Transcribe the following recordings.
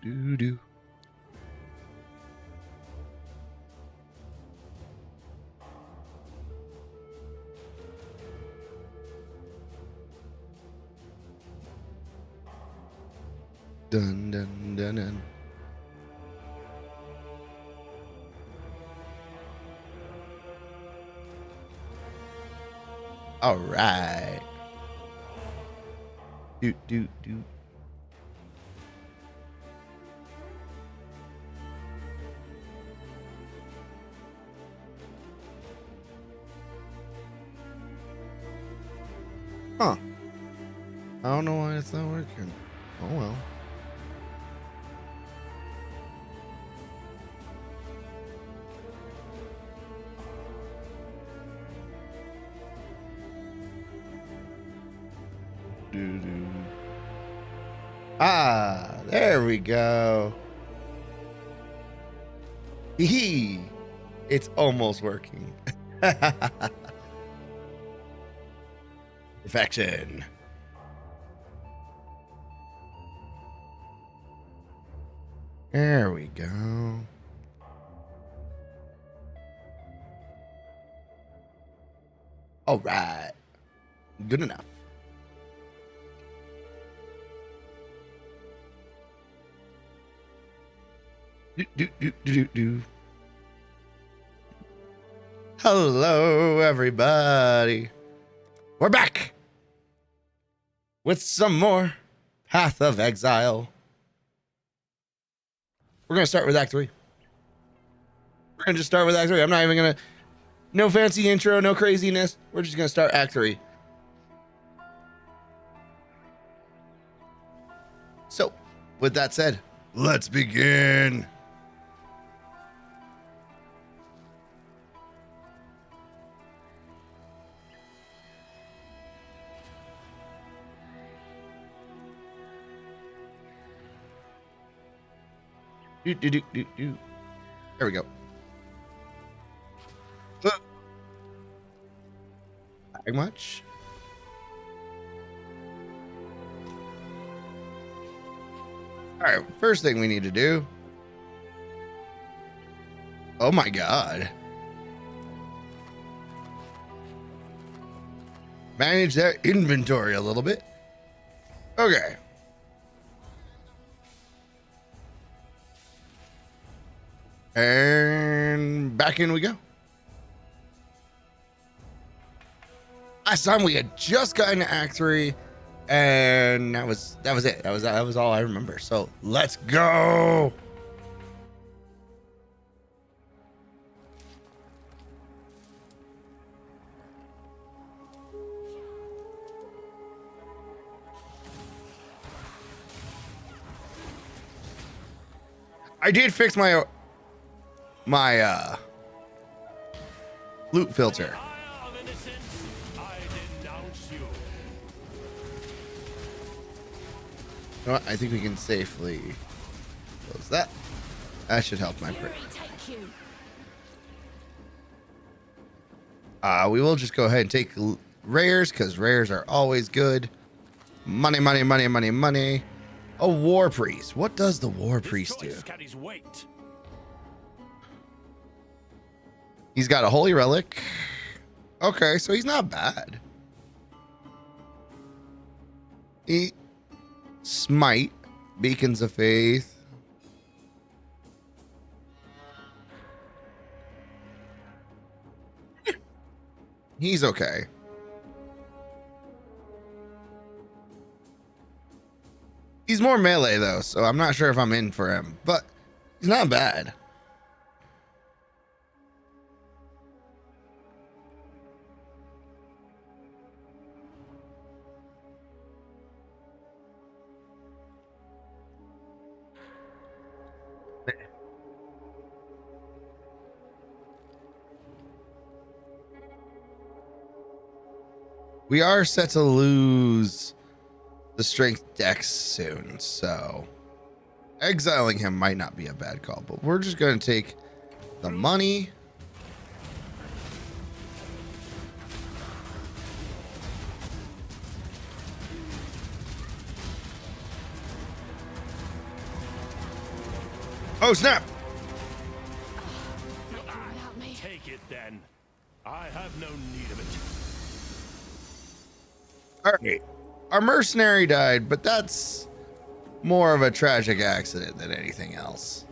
do do. Dun dun dun dun. All right. Do do do. Huh. I don't know why it's not working. Oh well. Doo-doo. Ah, there we go. Hee. It's almost working. Perfection. There we go. All right. Good enough. Do. Hello, everybody. We're back with some more Path of Exile. We're going to start with Act 3. We're going to just start with Act 3. I'm not even going to... No fancy intro, no craziness. We're just going to start Act 3. So, with that said, let's begin. There we go. Not much. All right, first thing we need to do. Oh my God. Manage their inventory a little bit. Okay. And back in we go. Last time we had just gotten to Act 3, and that was it. That was all I remember. So let's go. I did fix my loot filter. You know what? I think we can safely close that. That should help my friend. We will just go ahead and take rares, because rares are always good. Money, money, money, money, money. A war priest. What does the war priest do? He's got a holy relic. Okay, so he's not bad. Smite, beacons of faith. He's okay. He's more melee though, so I'm not sure if I'm in for him, but he's not bad. We are set to lose the strength dex soon, so exiling him might not be a bad call, but we're just going to take the money. Oh, snap. Without me. Take it then. I have no need of it. All right. Our mercenary died, but that's more of a tragic accident than anything else.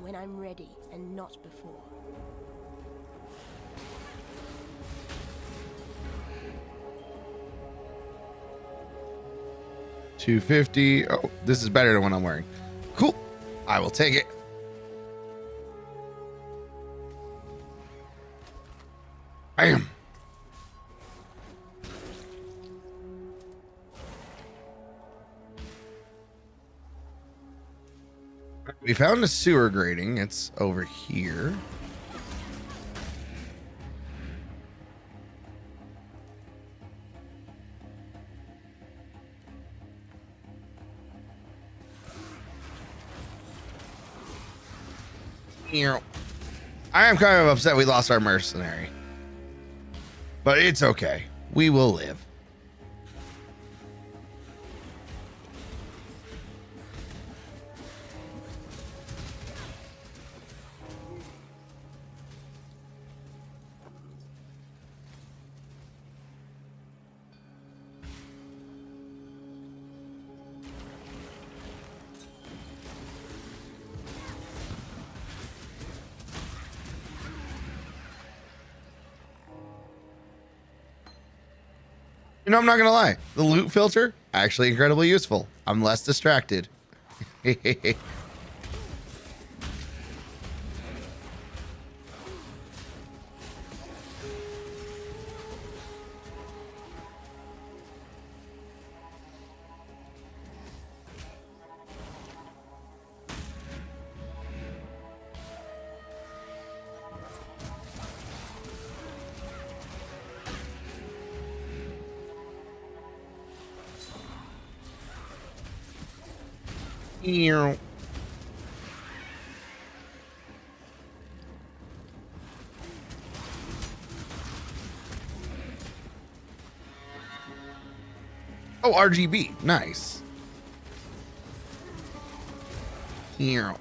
When I'm ready and not before. $250. Oh, this is better than what I'm wearing. Cool. I will take it. Bam. We found a sewer grating. It's over here. I am kind of upset we lost our mercenary, but it's okay. We will live. You know, I'm not gonna lie. The loot filter, actually incredibly useful. I'm less distracted. Oh, RGB. Nice. Here.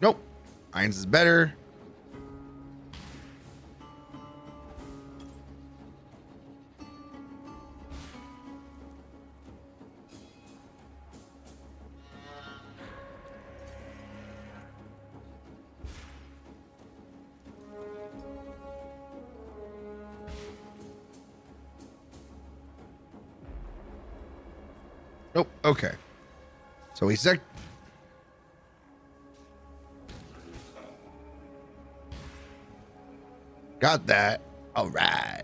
Nope. Irons is better. Nope. Okay. So we sec. Got that. All right.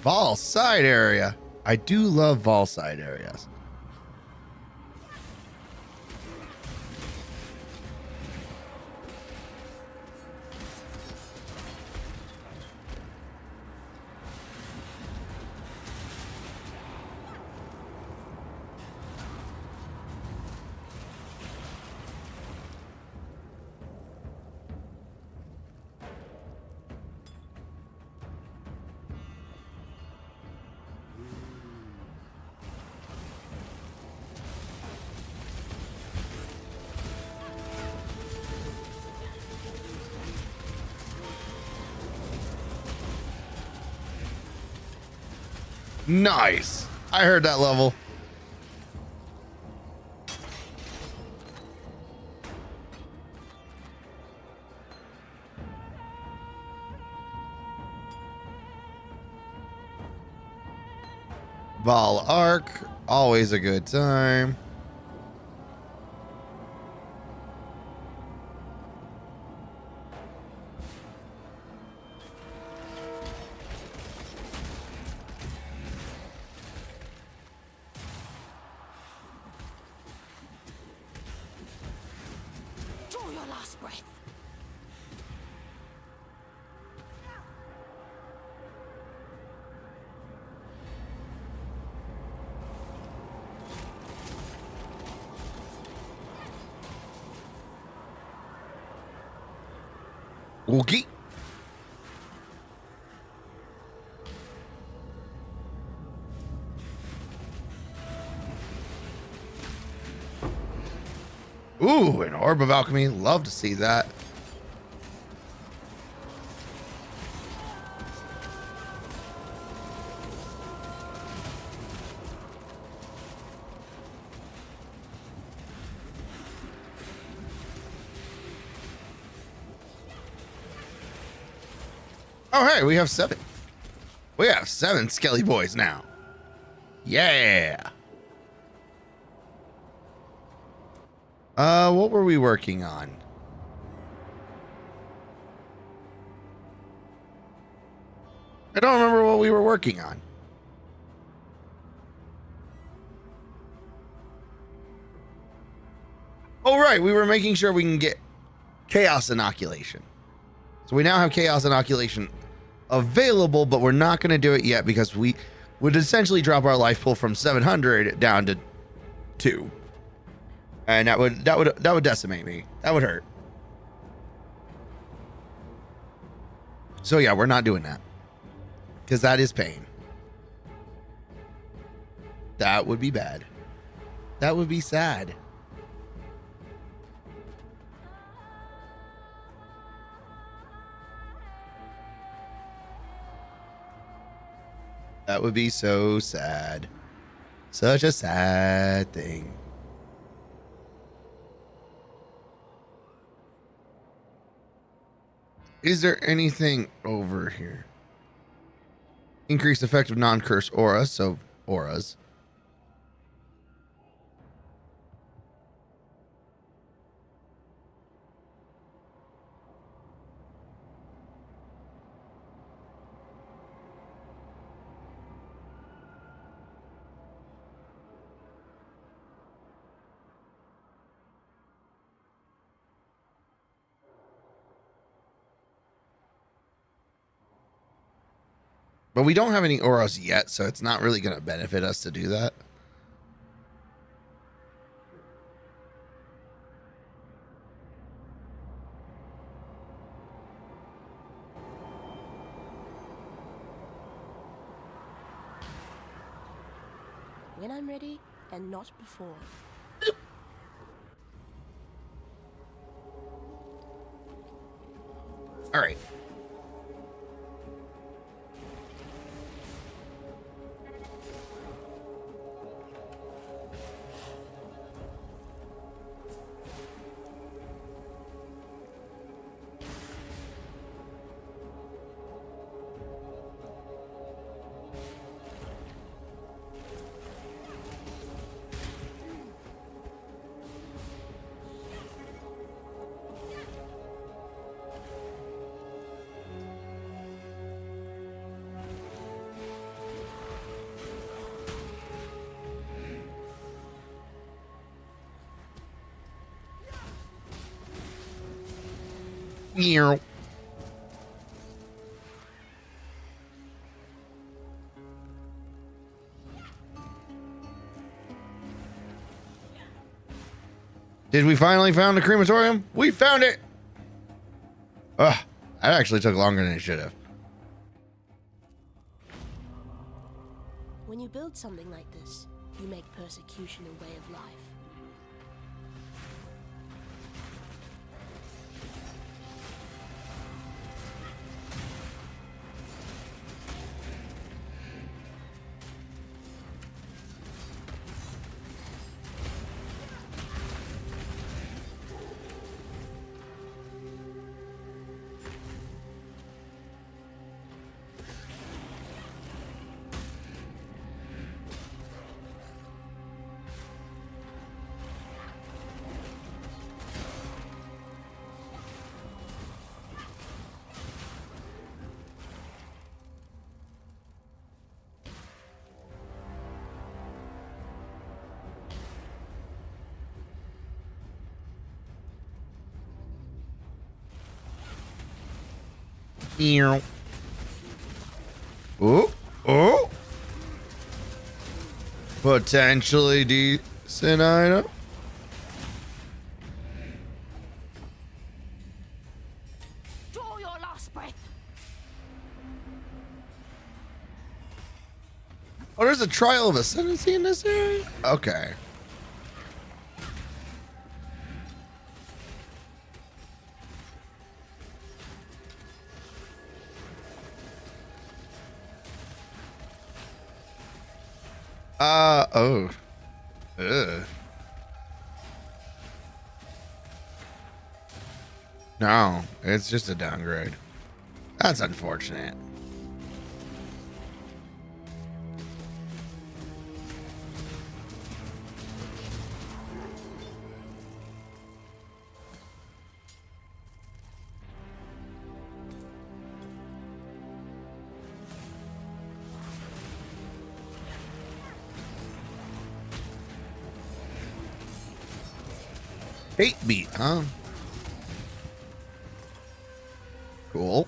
Vol side area. I do love Vol side areas. Nice. I heard that level. Vol Arc, always a good time. last breath. Okay. Ooh, an orb of alchemy. Love to see that. Oh, hey, we have 7. We have 7 Skelly boys now. Yeah. What were we working on? I don't remember what we were working on. Oh, right. We were making sure we can get chaos inoculation. So we now have chaos inoculation available, but we're not going to do it yet because we would essentially drop our life pool from 700 down to 2. And that would decimate me. That would hurt. So yeah, we're not doing that. Because that is pain. That would be bad. That would be sad. That would be so sad. Such a sad thing. Is there anything over here? Increased effect of non-curse auras, so auras. But we don't have any auras yet, so it's not really going to benefit us to do that. When I'm ready, and not before. All right. Meow. Did we finally found the crematorium? We found it! Ugh, that actually took longer than it should have. When you build something like this, you make persecution a way of life. Ew. Oh, oh. Potentially decent item. Draw your last breath. Oh, there's a trial of ascendancy in this area? Okay. Oh. Ugh. No, it's just a downgrade. That's unfortunate. Hate beat, huh? Cool.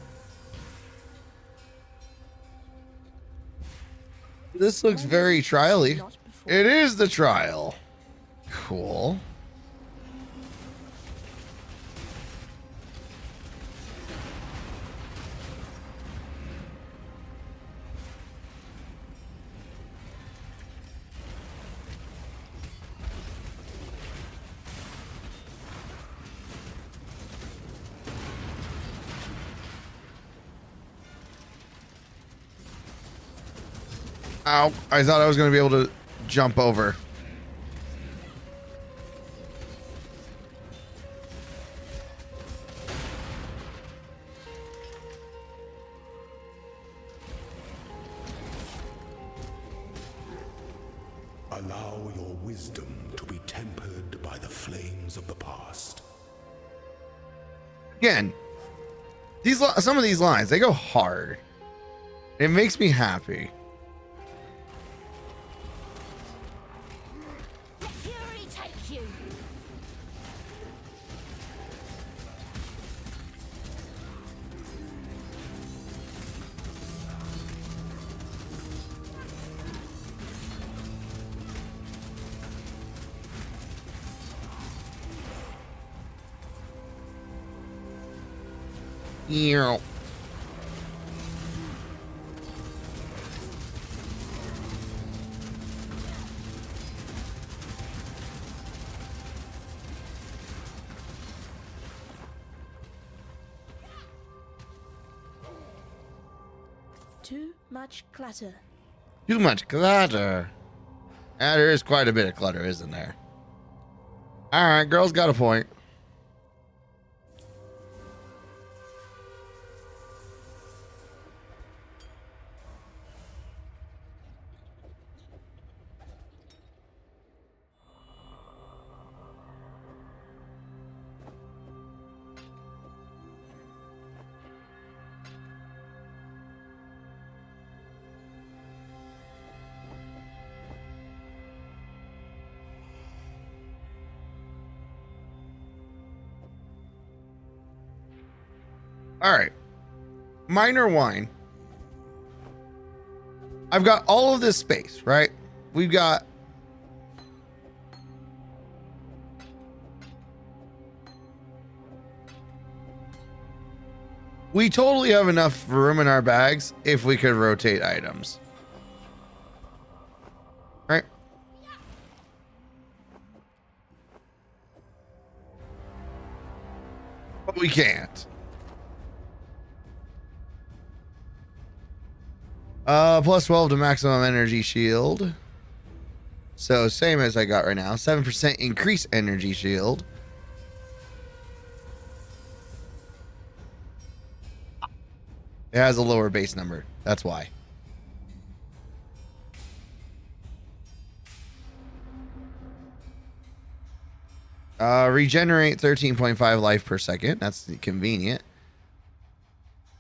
This looks very trial-y. Not before. It is the trial. Cool. Ow, I thought I was going to be able to jump over. Allow your wisdom to be tempered by the flames of the past. Again, some of these lines, they go hard. It makes me happy. Let fury take you. Yeah. Too much clutter. Too much clutter. Ah, there is quite a bit of clutter, isn't there? All right, girl's got a point. All right. Minor wine. I've got all of this space, right? We've got we totally have enough room in our bags if we could rotate items. Right? But we can't. Plus 12 to maximum energy shield. So same as I got right now. 7% increase energy shield. It has a lower base number. That's why. Regenerate 13.5 life per second. That's convenient.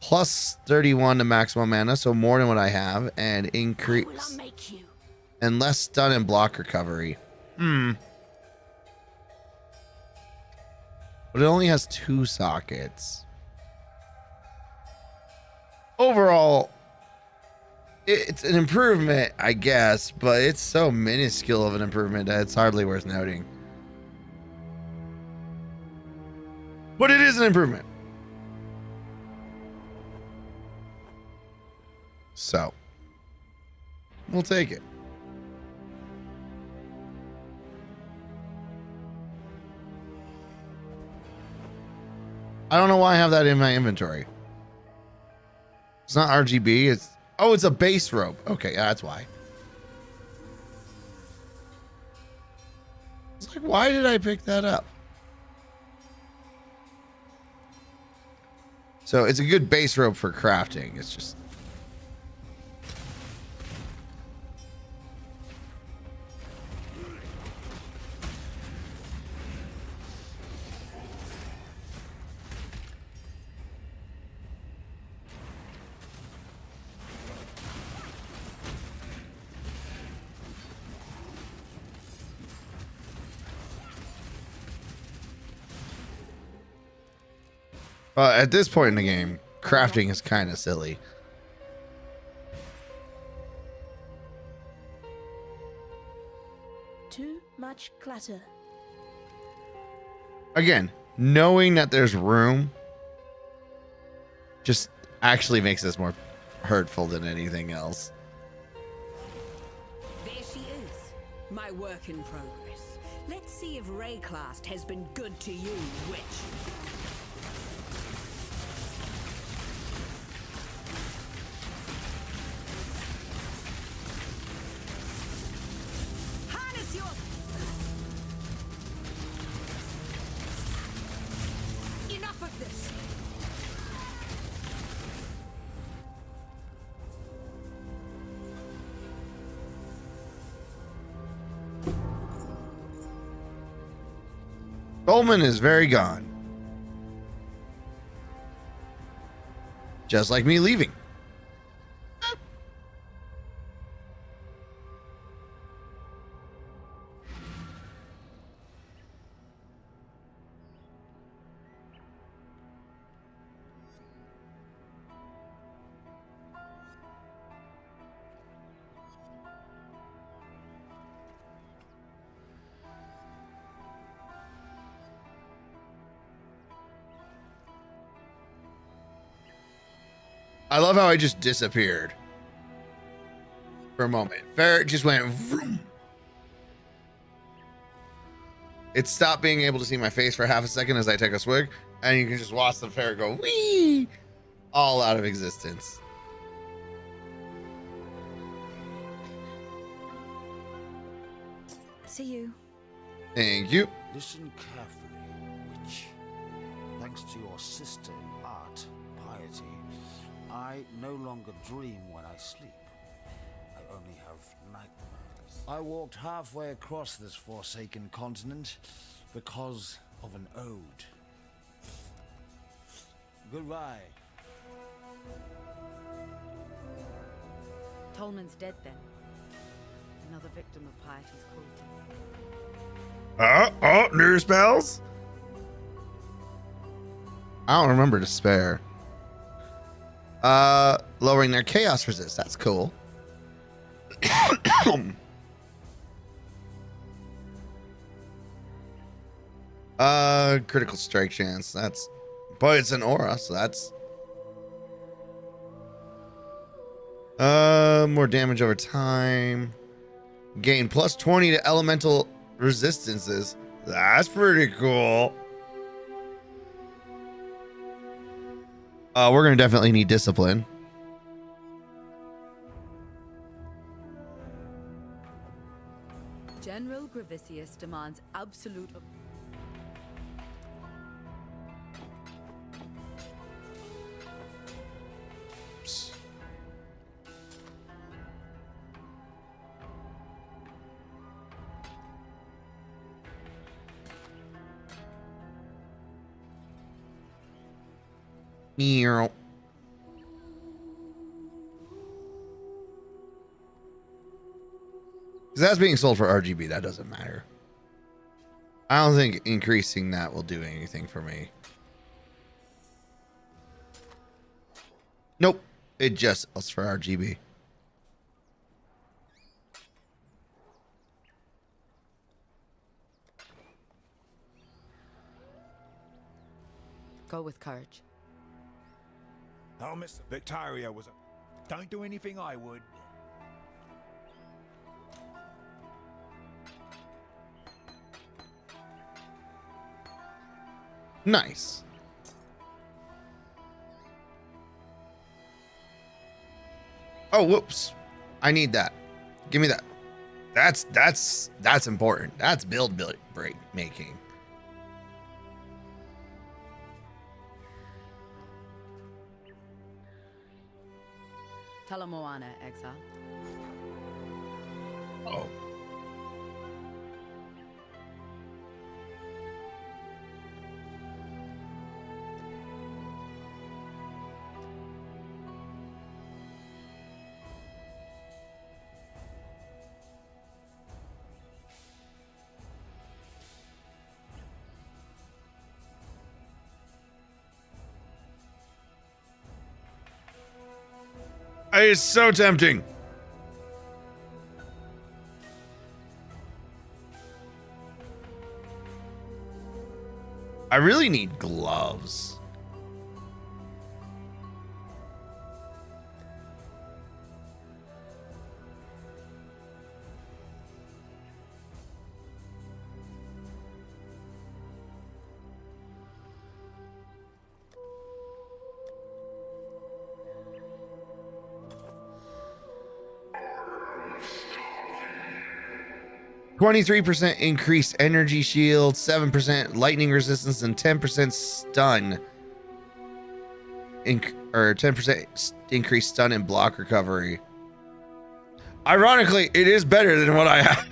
Plus 31 to maximum mana, so more than what I have, and increase Will I make you? and less stun and block recovery. But it only has 2 sockets. overall, it's an improvement, I guess, but it's so minuscule of an improvement that it's hardly worth noting. But it is an improvement. So, we'll take it. I don't know why I have that in my inventory. It's not RGB. It's a base rope. Okay, that's why. It's like, why did I pick that up? So it's a good base rope for crafting. It's just. At this point in the game, crafting is kind of silly. Too much clutter. Again, knowing that there's room just actually makes this more hurtful than anything else. There she is, my work in progress. Let's see if Rayclast has been good to you, witch. Enough of this! Coleman is very gone. Just like me leaving. I love how I just disappeared for a moment. Ferret just went vroom. It stopped being able to see my face for half a second as I take a swig, and you can just watch the ferret go wee, all out of existence. See you. Thank you. Listen carefully, witch. Thanks to your sister in art, piety, I no longer dream when I sleep. I only have nightmares. I walked halfway across this forsaken continent because of an ode. Goodbye. Tolman's dead then. Another victim of piety's cruelty. New spells? I don't remember despair. Lowering their chaos resist. That's cool. Critical strike chance. That's, but it's an aura, so that's more damage over time. Gain plus 20 to elemental resistances. That's pretty cool. We're gonna definitely need discipline. General Gravicius demands absolute. Meow. Because that's being sold for RGB, that doesn't matter. I don't think increasing that will do anything for me. Nope. It just sells for RGB. Go with courage. Oh, Miss Victoria was a... Don't do anything I would. Nice. Oh, whoops. I need that. Give me that. That's important. That's build break making. Tell Moana, Exile. Oh. It's so tempting. I really need gloves. %, increased energy shield, 7% lightning resistance, and 10% stun. Or 10% increased stun and block recovery. Ironically, it is better than what I have.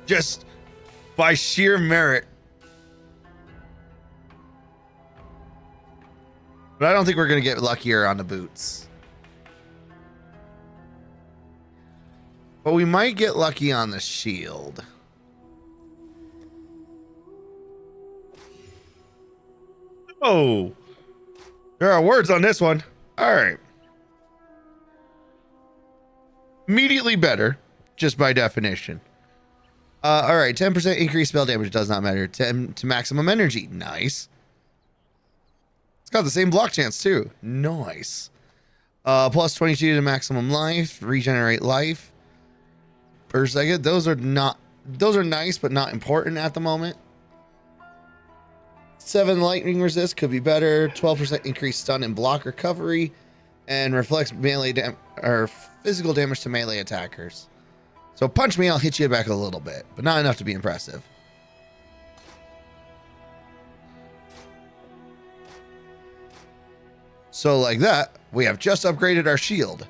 Just by sheer merit. But I don't think we're going to get luckier on the boots. But we might get lucky on the shield. Oh. There are words on this one. All right. Immediately better, just by definition. All right, 10% increased spell damage does not matter. 10 to maximum energy. Nice. It's got the same block chance too. Nice. Plus 22 to maximum life. Regenerate life per second. Those are nice, but not important at the moment. 7 lightning resist could be better. 12% increased stun and block recovery, and reflects melee or physical damage to melee attackers. So punch me, I'll hit you back a little bit, but not enough to be impressive. So like that, we have just upgraded our shield.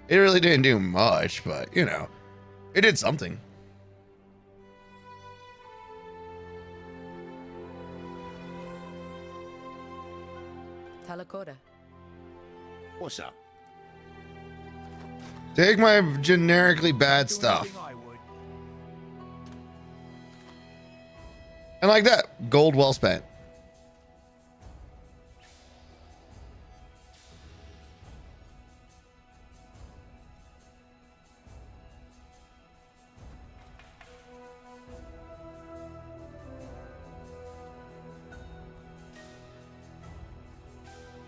It really didn't do much, but you know, it did something. Talakoda. What's up? Take my generically bad Do stuff. anything I would. And like that, gold well spent.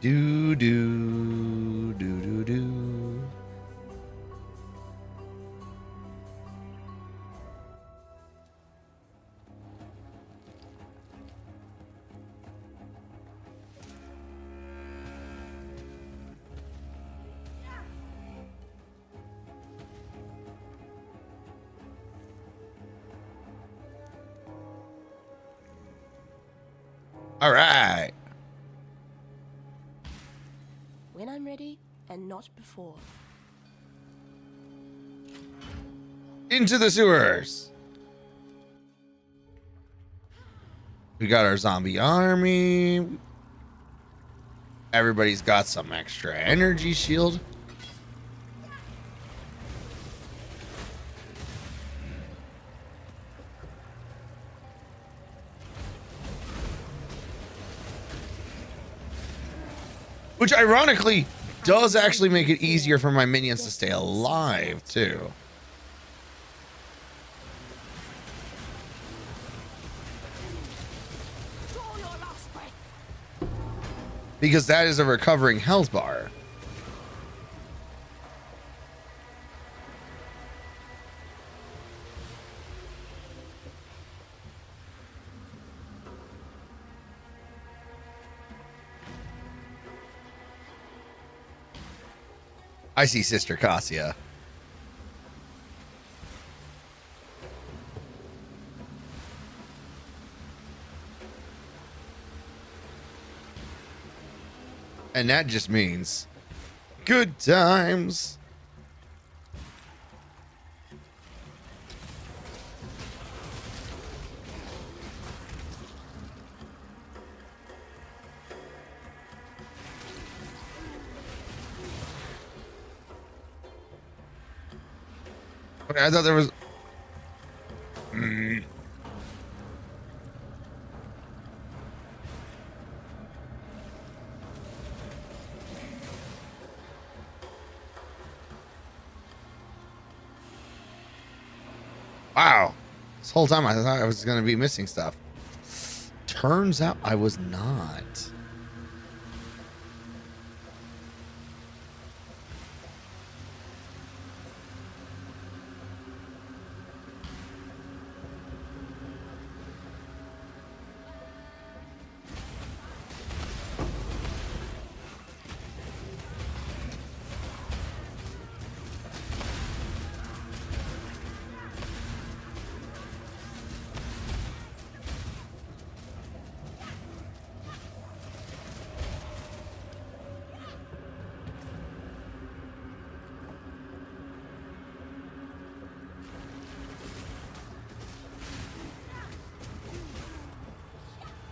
Do do do do do. All right. When I'm ready, and not before. Into the sewers. We got our zombie army. Everybody's got some extra energy shield. Which ironically does actually make it easier for my minions to stay alive too. Because that is a recovering health bar. I see Sister Cassia. And that just means good times. Okay, I thought there was... Wow. This whole time I thought I was going to be missing stuff. Turns out I was not.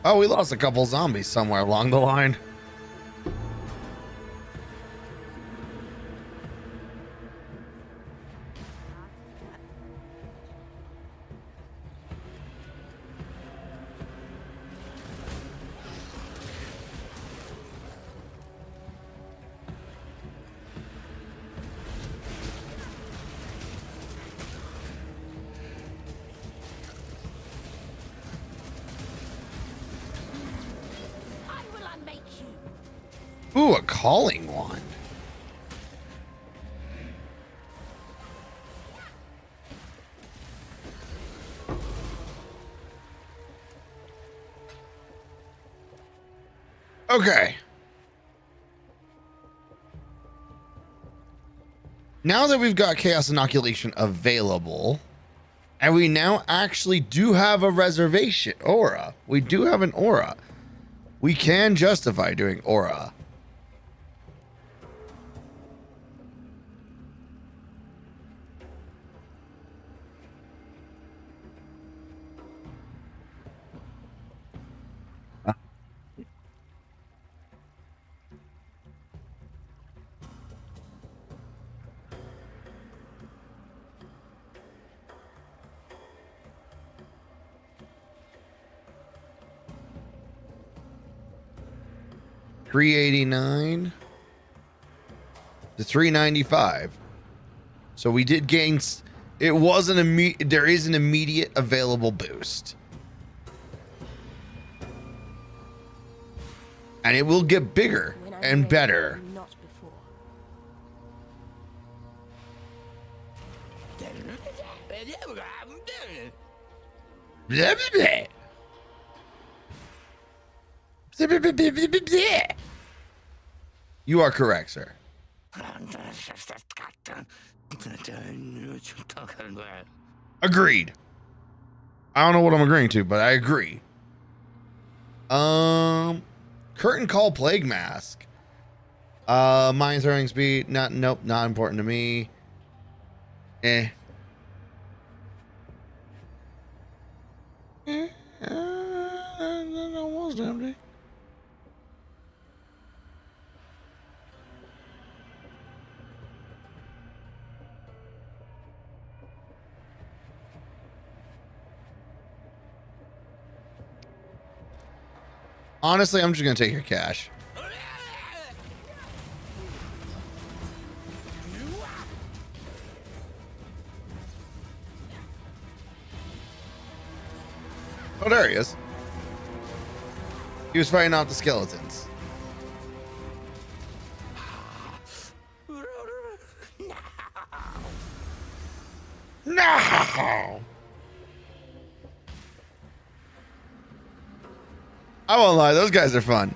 Oh, we lost a couple zombies somewhere along the line. Ooh, a calling one. Okay. Now that we've got Chaos Inoculation available, and we now actually do have a reservation aura. We do have an aura. We can justify doing aura. $389 to $395. So we did gain. It was an immediate. There is an immediate available boost, and it will get bigger and better. Not before. Blah, blah, blah. Blah, blah, blah, blah, blah, blah. You are correct, sir. Agreed. I don't know what I'm agreeing to, but I agree. Curtain Call Plague Mask. Mind throwing speed. Nope, not important to me. That was empty. Honestly, I'm just gonna take your cash. Oh, there he is. He was fighting off the skeletons. No! I won't lie, those guys are fun.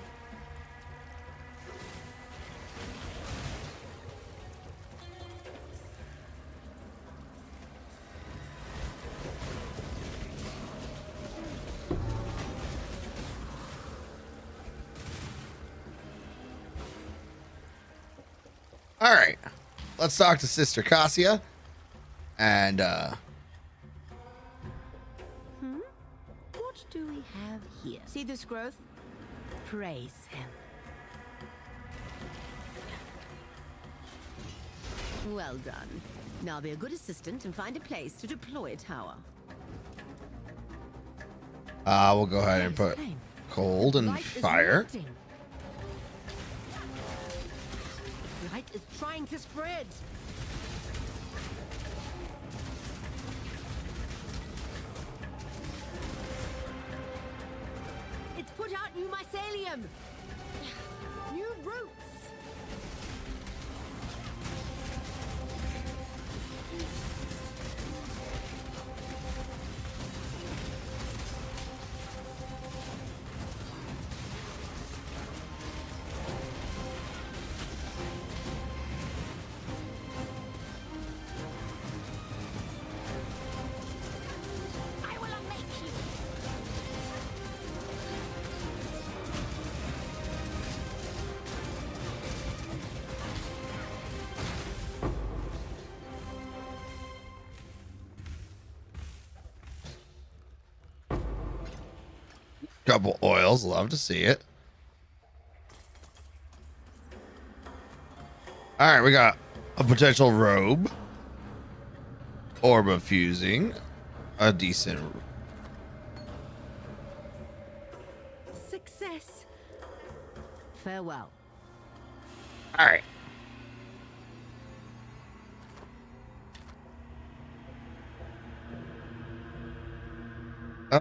All right, let's talk to Sister Cassia. And, What do we have here? See this growth? Praise him. Well done. Now be a good assistant and find a place to deploy a tower. we'll go ahead and put cold and Light is fire. melting. Light is trying to spread. It's put out new mycelium. New roots. I will unmake you. Couple oils, love to see it. All right, we got a potential robe, orb of fusing, a decent. Success. Farewell. All right. Oh.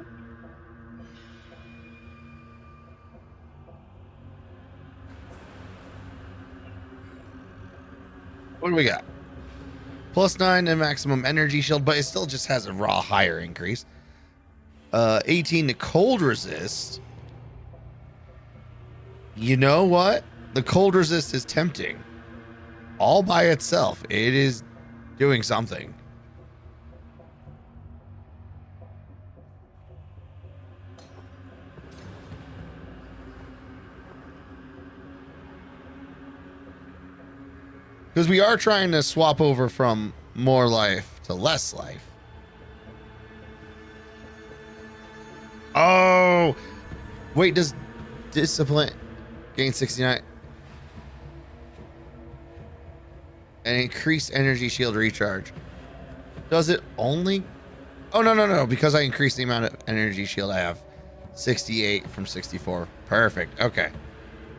What do we got? +9 and maximum energy shield, but it still just has a raw higher increase. 18 to cold resist. You know what? The cold resist is tempting. All by itself, it is doing something. Because we are trying to swap over from more life to less life. Oh, wait, does discipline gain 69 and increase energy shield recharge? Does it only? Oh, no. Because I increased the amount of energy shield I have. 68 from 64. Perfect. Okay.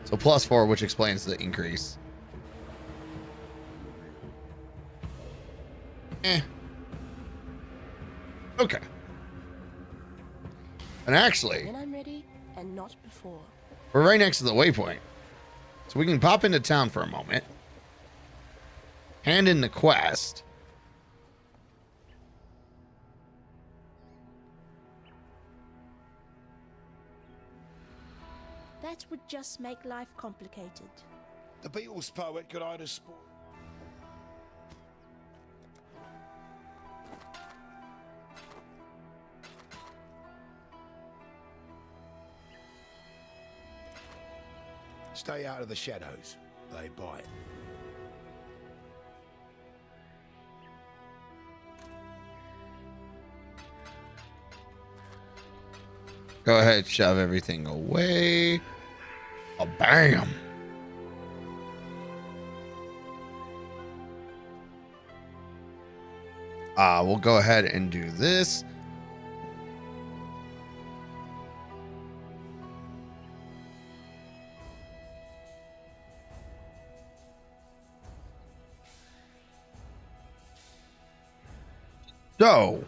So +4, which explains the increase. Okay. And actually, When I'm ready, and not before. we're right next to the waypoint. So we can pop into town for a moment. Hand in the quest. That would just make life complicated. The Beatles poet could either spoil. Stay out of the shadows. They bite. Go ahead, shove everything away. Oh, bam. We'll go ahead and do this. So,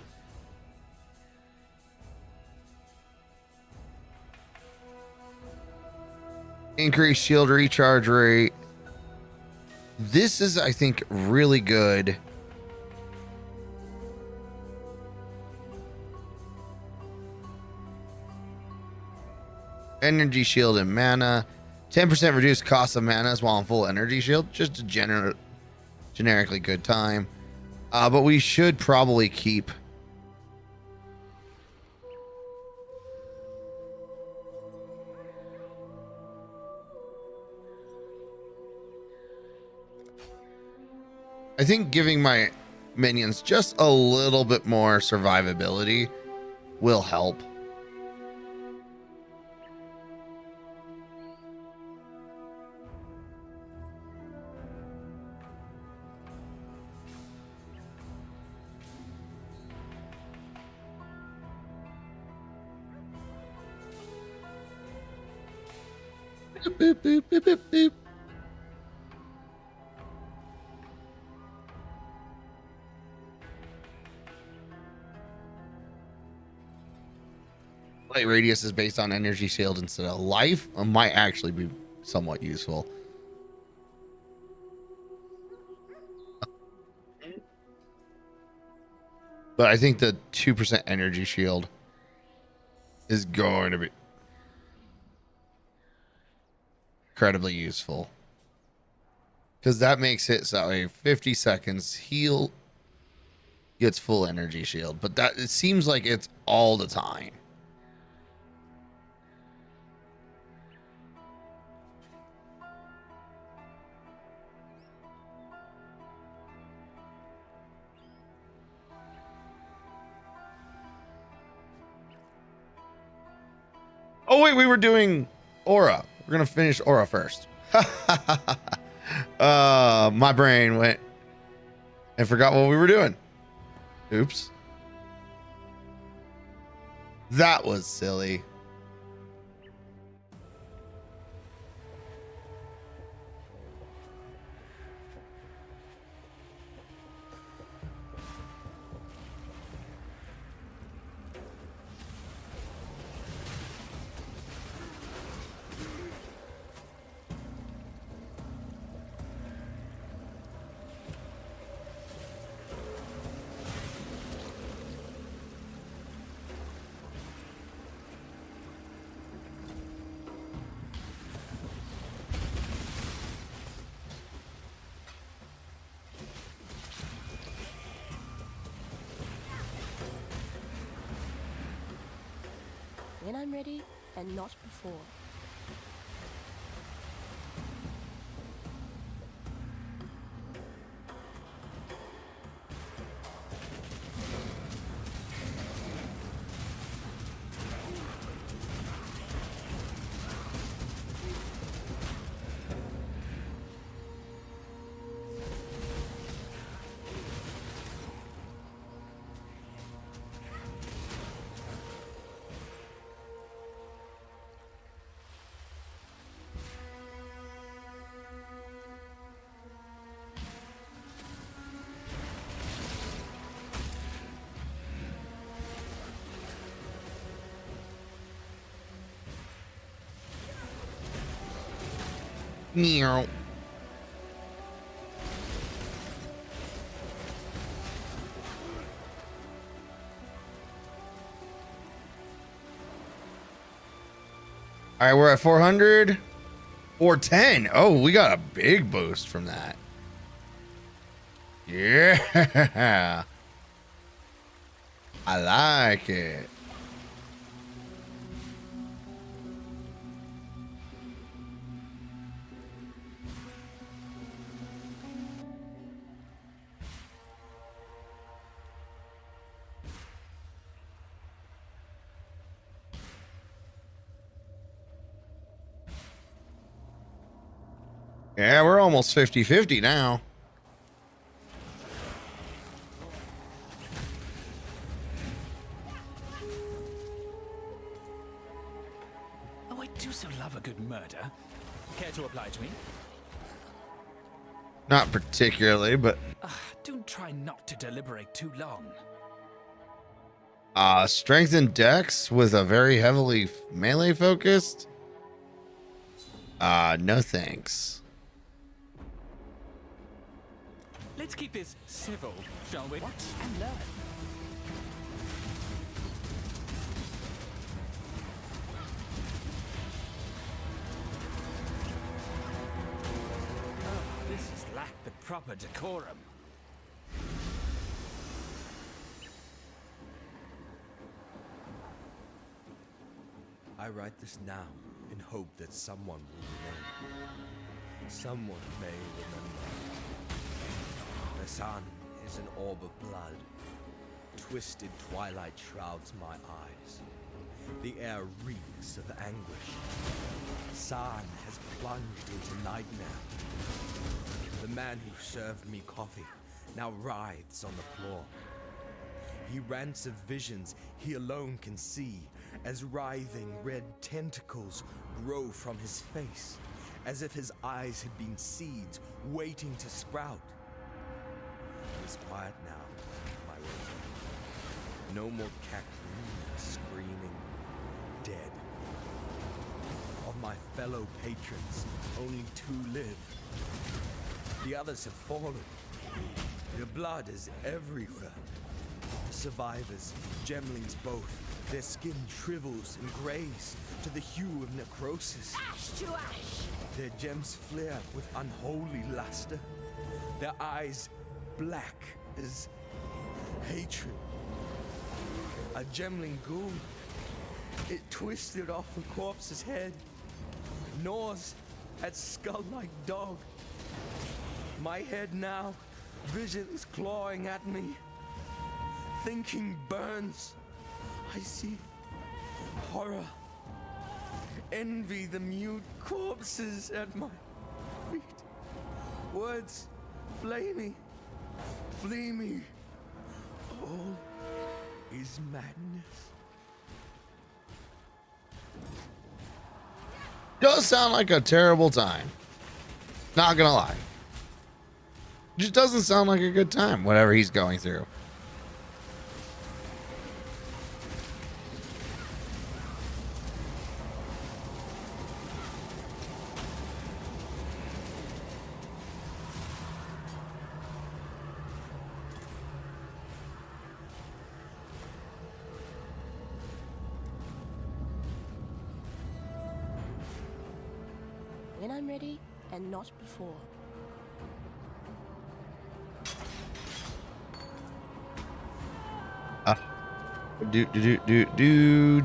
Increased shield recharge rate. This is, I think, really good. Energy shield and mana. 10% reduced cost of mana while on full energy shield. Just a generically good time. But we should probably keep. I think giving my minions just a little bit more survivability will help. Boop, boop, boop, boop, boop. Light radius is based on energy shield instead of life. It might actually be somewhat useful. But I think the 2% energy shield is going to be incredibly useful. Because that makes it so a 50 seconds heal gets full energy shield. But that it seems like it's all the time. Oh wait, we were doing aura. We're gonna finish aura first. My brain went and forgot what we were doing. Oops. That was silly. When I'm ready, and not before. Meow. All right, we're at 400 or 10. Oh, we got a big boost from that. Yeah. I like it. Yeah, we're almost 50-50 now. Oh, I do so love a good murder. Care to oblige me? Not particularly, but Do try not to deliberate too long. strength and dex with a very heavily melee focused. No thanks. Let's keep this civil, shall we? Watch and learn. Oh, this has lacked the proper decorum. I write this now in hope that someone will remember. Someone may remember. The sun is an orb of blood. Twisted twilight shrouds my eyes. The air reeks of anguish. Sarn has plunged into nightmare. The man who served me coffee now writhes on the floor. He rants of visions he alone can see, as writhing red tentacles grow from his face, as if his eyes had been seeds waiting to sprout. It is quiet now, my waiting. No more cackling, screaming, dead. Of my fellow patrons, only 2 live. The others have fallen. Their blood is everywhere. The survivors, gemlings both, their skin shrivels and grays to the hue of necrosis. Ash to ash! Their gems flare with unholy luster. Their eyes black as hatred. A gemling ghoul. It twisted off the corpse's head, gnaws at skull-like dog. My head now, visions clawing at me. Thinking burns. I see horror. Envy the mute corpses at my feet. Words flay me, flee me. All is madness. Does sound like a terrible time. Not gonna lie. Just doesn't sound like a good time, whatever he's going through. When I'm ready, and not before.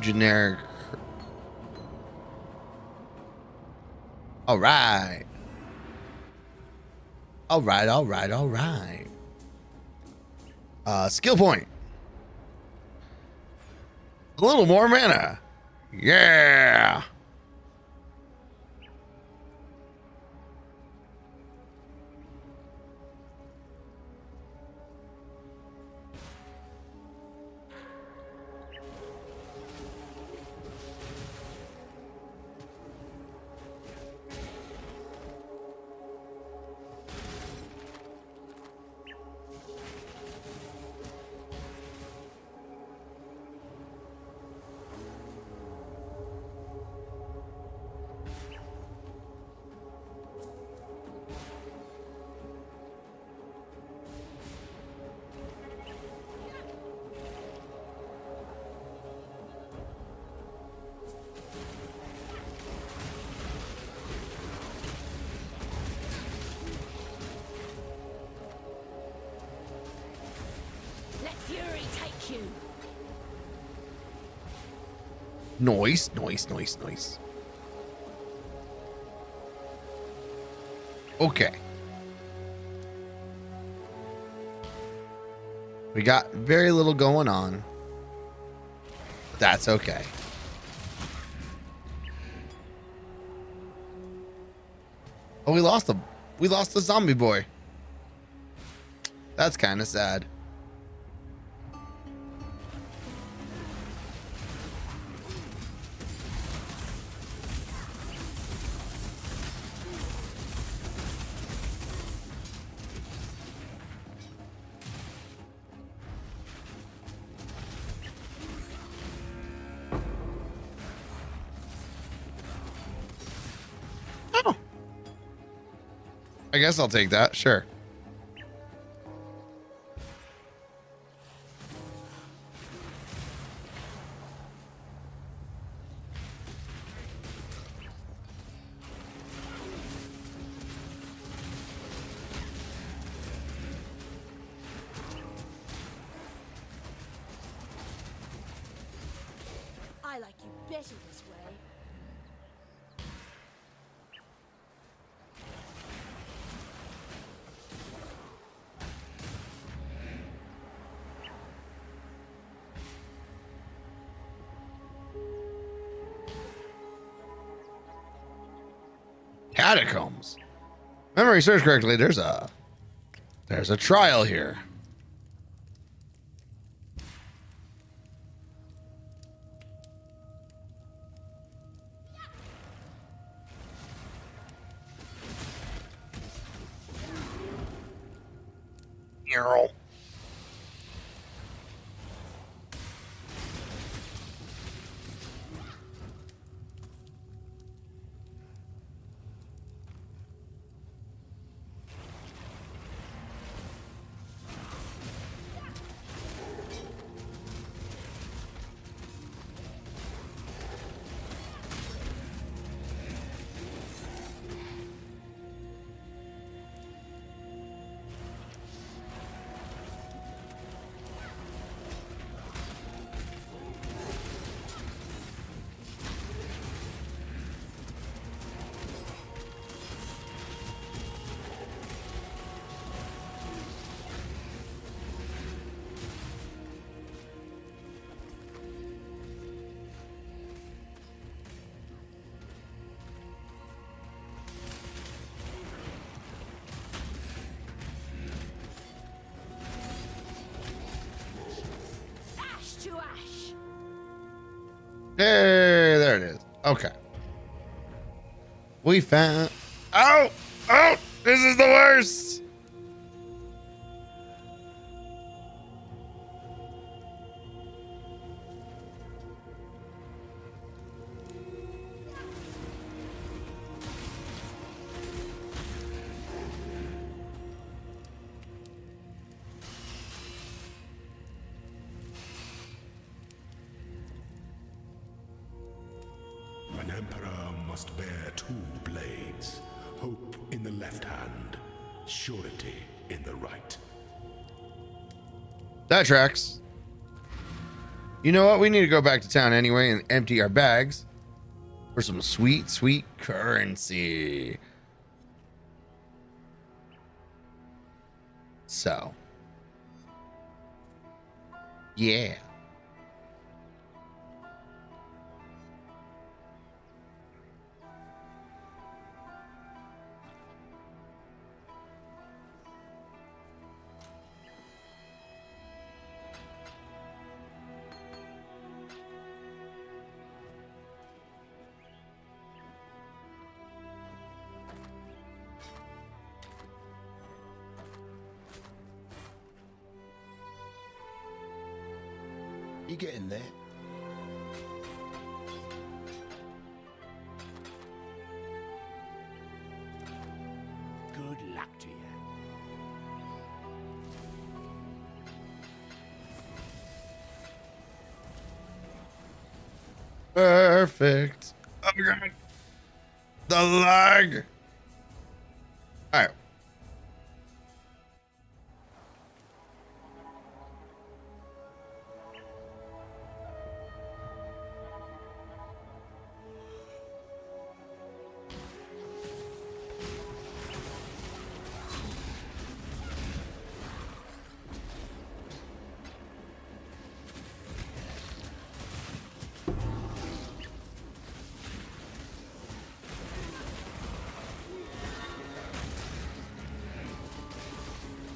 Generic. All right. All right. Skill point. A little more mana. Yeah. Noise. Okay. We got very little going on. But that's okay. Oh, we lost the zombie boy. That's kind of sad. I guess I'll take that. Sure. I like you better this way. Catacombs. Memory serves correctly. There's a trial here. Earl. To ash. Hey, there it is. Okay. We found. Oh! Oh! This is the worst! An emperor must bear two blades. Hope in the left hand, surety in the right. That tracks. You know what? We need to go back to town anyway and empty our bags for some sweet, sweet currency. So. Yeah. You getting there? Good luck to you. Perfect. Oh my god. The lag. All right.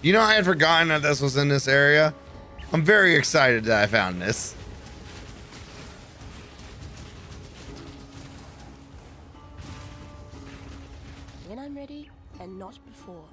You know, I had forgotten that this was in this area. I'm very excited that I found this. When I'm ready, and not before.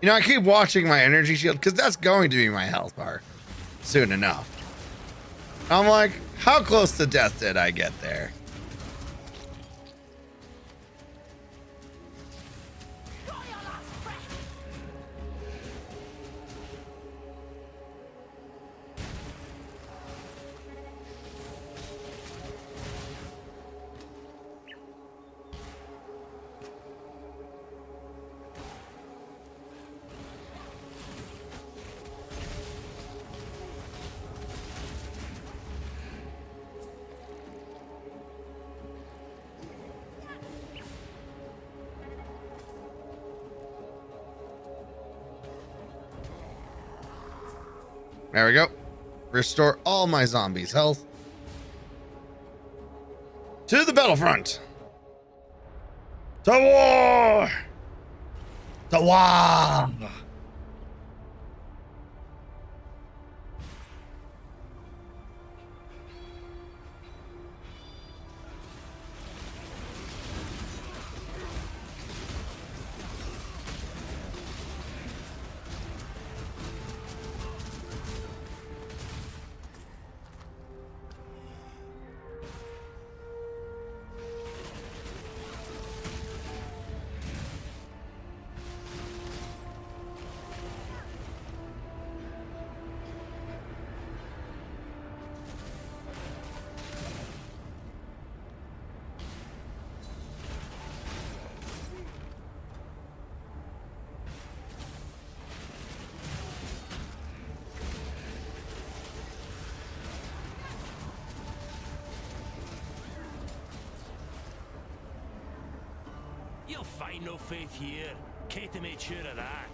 You know, I keep watching my energy shield because that's going to be my health bar soon enough. I'm like, how close to death did I get there? There we go. Restore all my zombies' health. To the battlefront. To war. To war. You'll find no faith here. Katie made sure of that.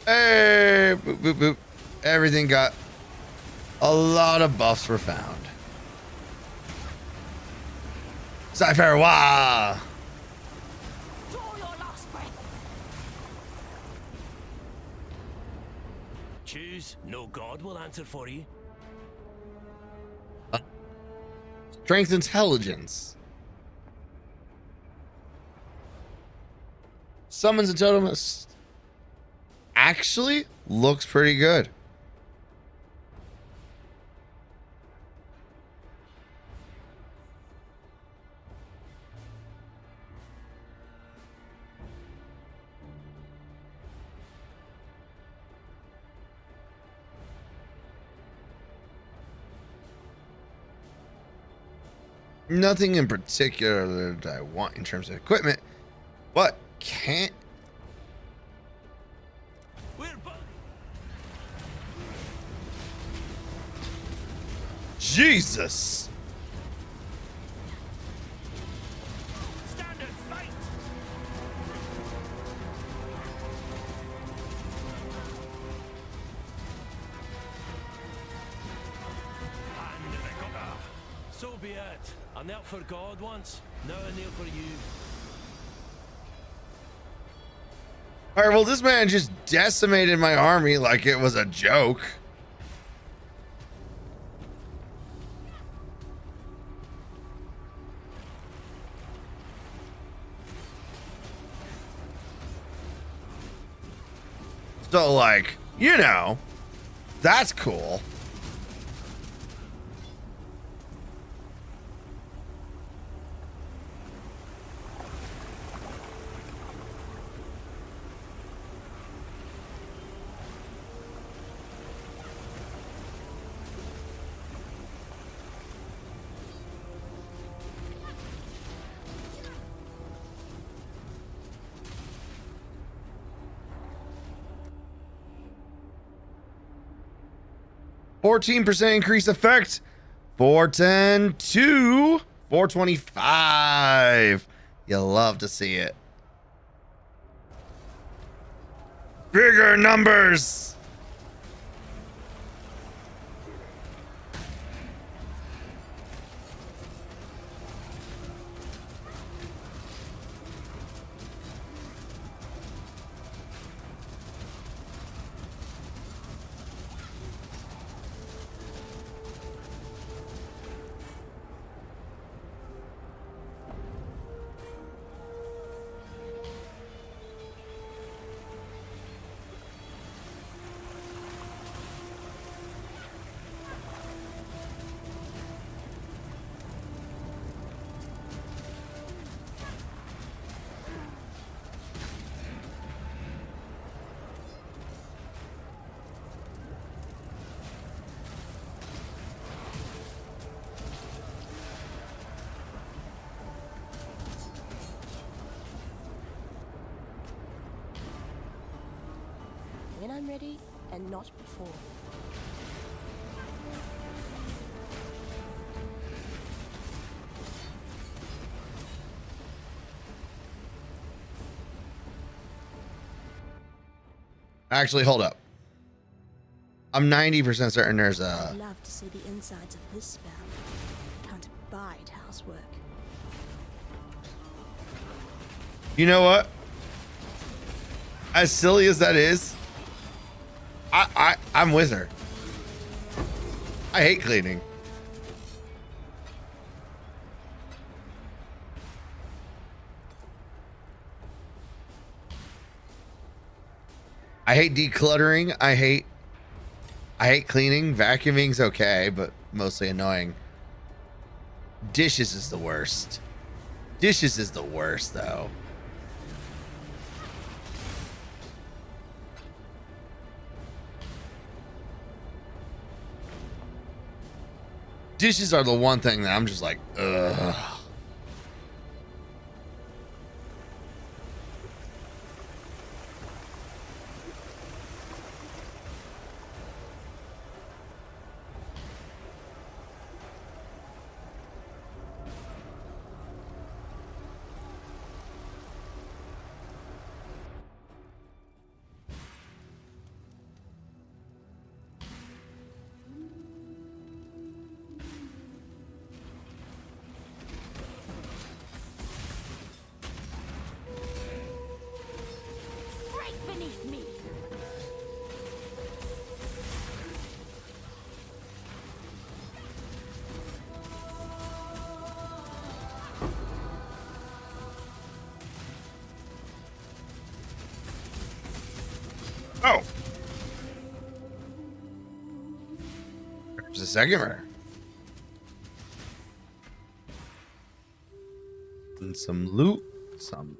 Hey, boop, boop, boop. Everything got a lot of buffs were found. PsyFerret, wah! Choose. No god will answer for you. Strength intelligence. Summons a totem. Actually, looks pretty good. Nothing in particular that I want in terms of equipment, but can't. Jesus. Stand and fight. So be it. I knelt for God once. Now I kneel for you. All right, well, this man just decimated my army like it was a joke. So, like, you know, that's cool. %, increase effect. 410 to 425. You love to see it. Bigger numbers. when I'm ready and not before. Actually, hold up. I'm 90% certain there's I'd a... love to see the insides of this spell. Can't abide housework. You know what? As silly as that is, I'm with her. I hate cleaning. I hate decluttering. I hate cleaning. Vacuuming's okay, but mostly annoying. Dishes is the worst. Dishes is the worst, though. Dishes are the one thing that I'm just like, ugh. Right beneath me. Oh. There's a second rare. And some loot, some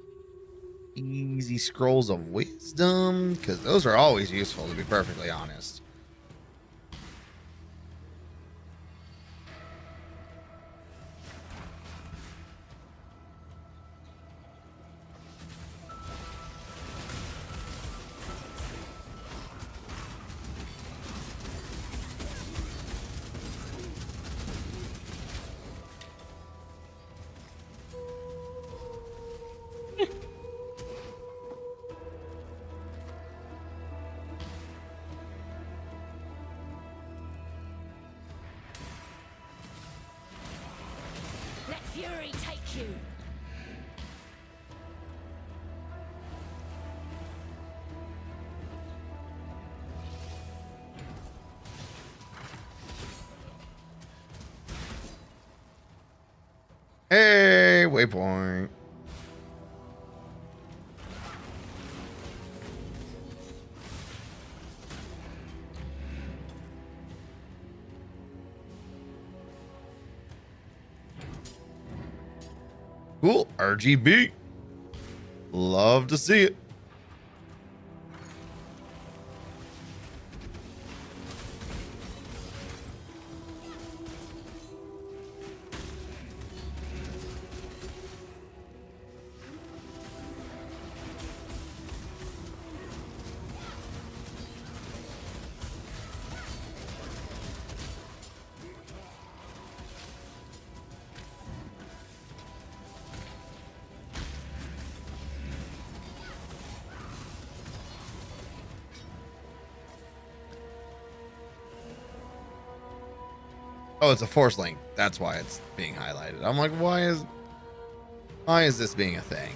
easy scrolls of wisdom, because those are always useful, to be perfectly honest. Let fury take you. Hey, waypoint. Cool. RGB. Love to see it. Oh, it's a force link. That's why it's being highlighted. I'm like, why is this being a thing?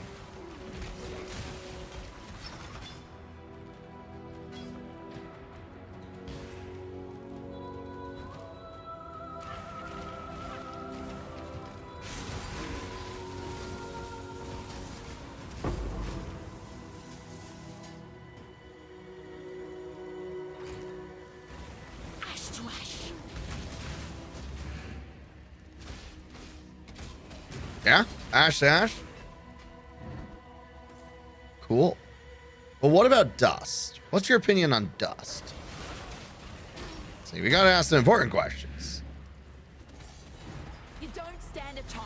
Ash to ash. Yeah, ash to ash. Cool. But what about dust? What's your opinion on dust? See, we gotta ask some important questions. You don't stand a chance.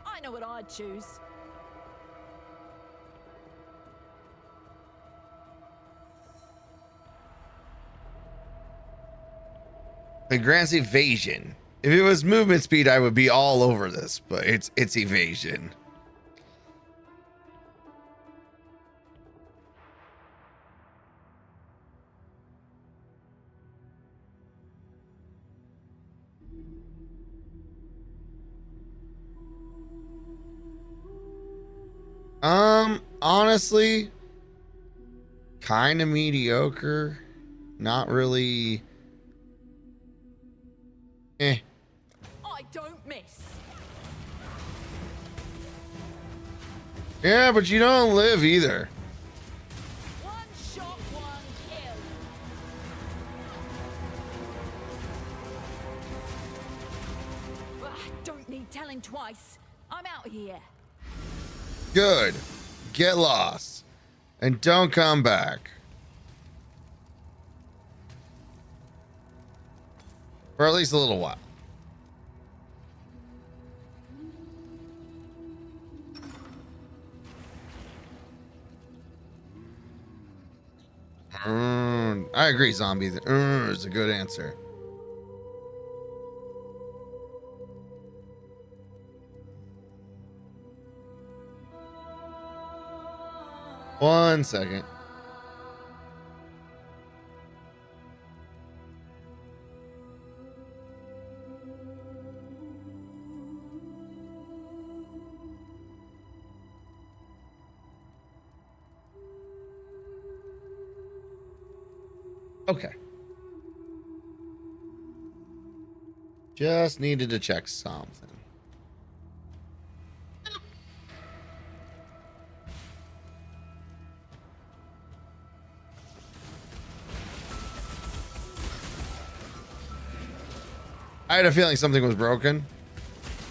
I know what I'd choose. It grants evasion. If it was movement speed, I would be all over this, but it's evasion. Honestly, kind of mediocre. Not really. I don't miss. Yeah, but you don't live either. One shot, one kill. Don't need telling twice. I'm out of here. Good. Get lost. And don't come back. For at least a little while. I agree, zombie. Is a good answer. One second. Okay. Just needed to check something. I had a feeling something was broken.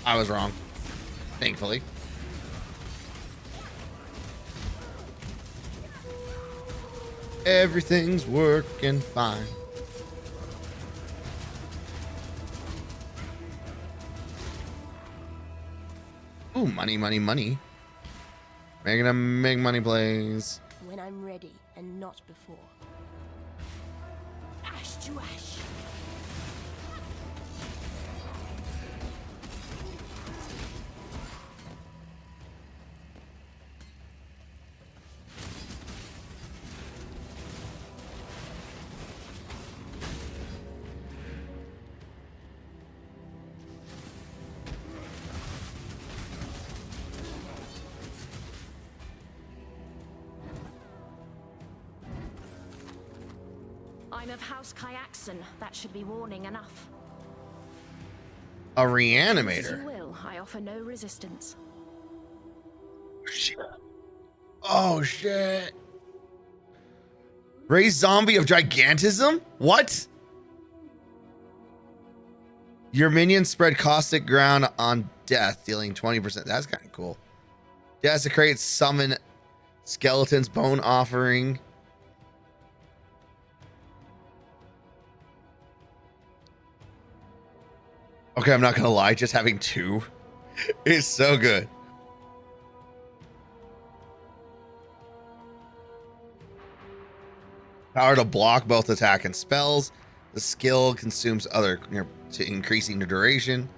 I was wrong. Thankfully. Everything's working fine. Ooh, money, money, money. Making a big money plays. When I'm ready and not before. Ash to ash. I'm of House Kyaxon. That should be warning enough. A As you reanimator. will. I offer no resistance. Shit. Oh shit. Raised zombie of gigantism? What? Your minions spread caustic ground on death, dealing 20%. That's kind of cool. Desecrate, summon skeletons, bone offering. Okay, I'm not gonna lie, just having two is so good. Power to block both attack and spells. The skill consumes other to increasing the duration.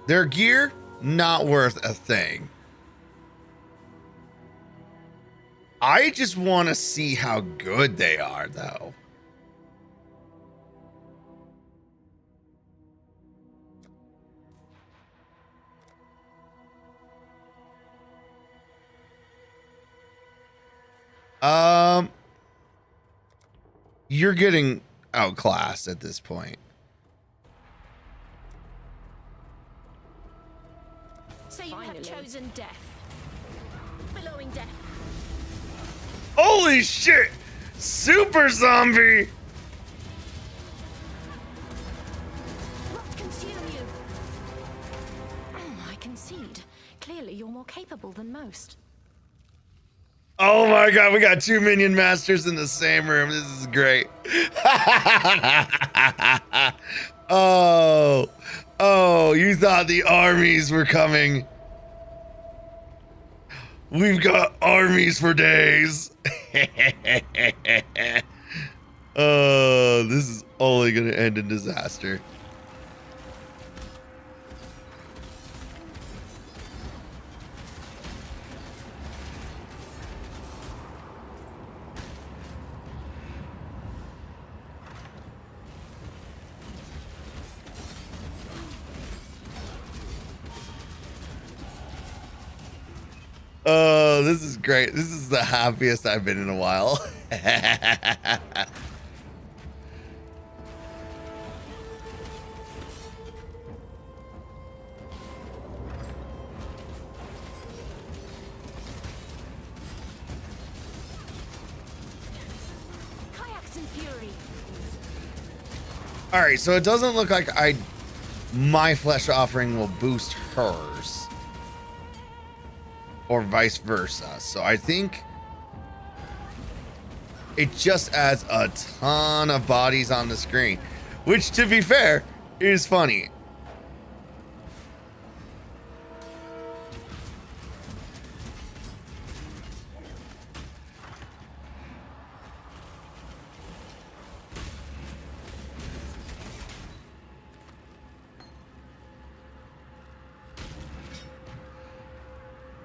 Their gear, not worth a thing. I just want to see how good they are, though. You're getting outclassed at this point. So you have chosen death. Billowing death. Holy shit! Super zombie! What consume you? I concede. Clearly you're more capable than most. Oh my god, we got two minion masters in the same room. This is great. Oh, you thought the armies were coming. We've got armies for days. Oh, this is only going to end in disaster. Oh, this is great. This is the happiest I've been in a while. Kayaks and fury. All right, so it doesn't look like my flesh offering will boost hers. Or vice versa. So I think it just adds a ton of bodies on the screen, which, to be fair, is funny.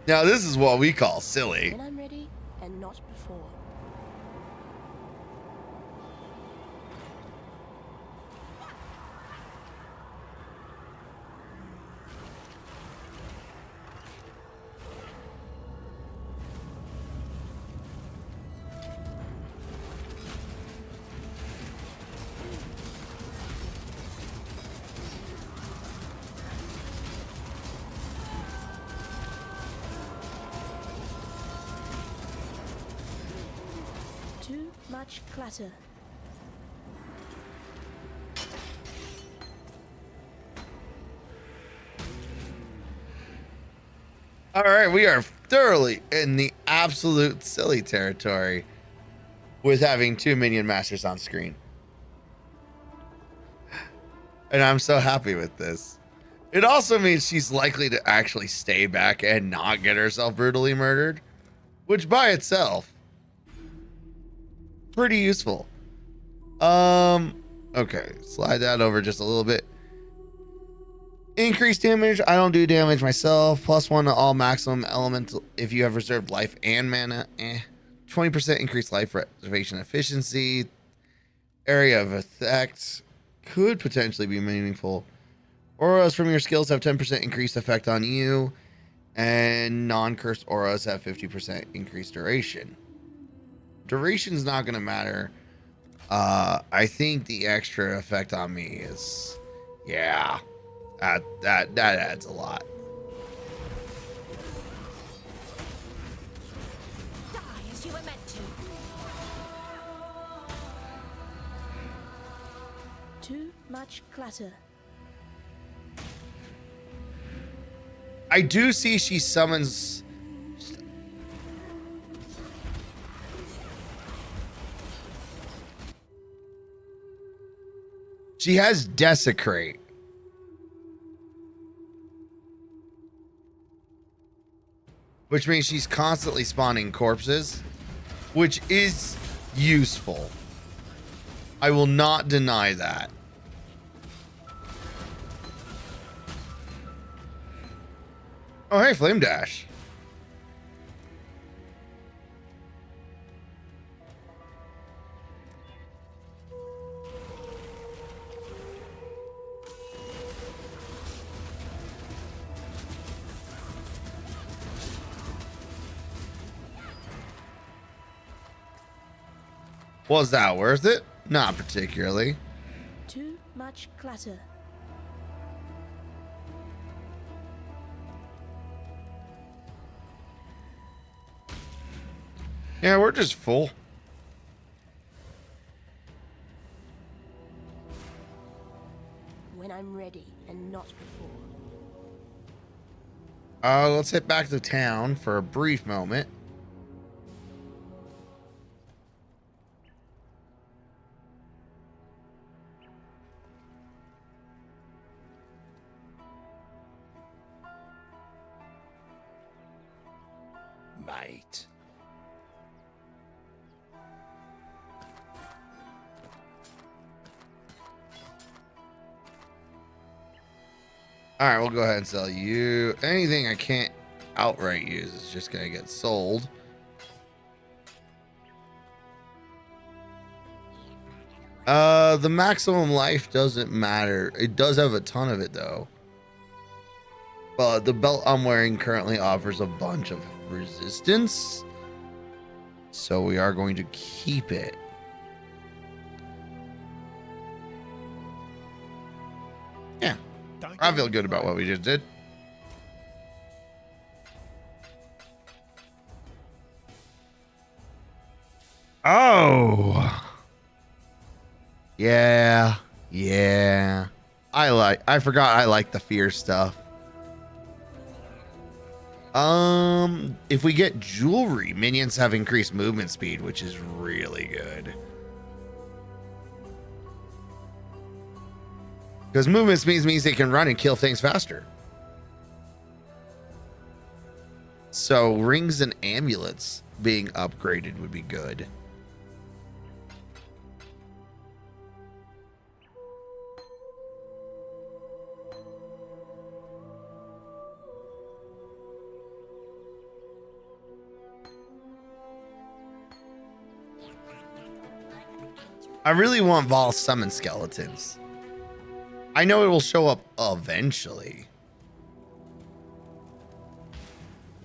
Now, this is what we call silly. When I'm ready and not before. Too much clutter. All right, we are thoroughly in the absolute silly territory with having 2 minion masters on screen. And I'm so happy with this. It also means she's likely to actually stay back and not get herself brutally murdered, which by itself, pretty useful. Okay, slide that over just a little bit. Increased damage. I don't do damage myself. +1 to all maximum elemental if you have reserved life and mana. 20% increased life reservation efficiency. Area of effect could potentially be meaningful. Auras from your skills have 10% increased effect on you, and non-cursed auras have 50% increased duration. Duration's not going to matter. I think the extra effect on me is, yeah, that adds a lot. Die as you were meant to. Too much clutter. I do see she summons. She has Desecrate. Which means she's constantly spawning corpses, which is useful. I will not deny that. Oh, hey, Flame Dash. Was that worth it? Not particularly. Too much clutter. Yeah, we're just full. When I'm ready and not before. Let's head back to town for a brief moment. mate. All right, we'll go ahead and sell you. Anything I can't outright use is just going to get sold. The maximum life doesn't matter. It does have a ton of it, though. But the belt I'm wearing currently offers a bunch of resistance. So we are going to keep it. Yeah. I feel good about what we just did. Oh. Yeah. Yeah. I forgot I like the fear stuff. If we get jewelry, minions have increased movement speed, which is really good. Because movement speed means they can run and kill things faster. So rings and amulets being upgraded would be good. I really want Vol summon skeletons. I know it will show up eventually.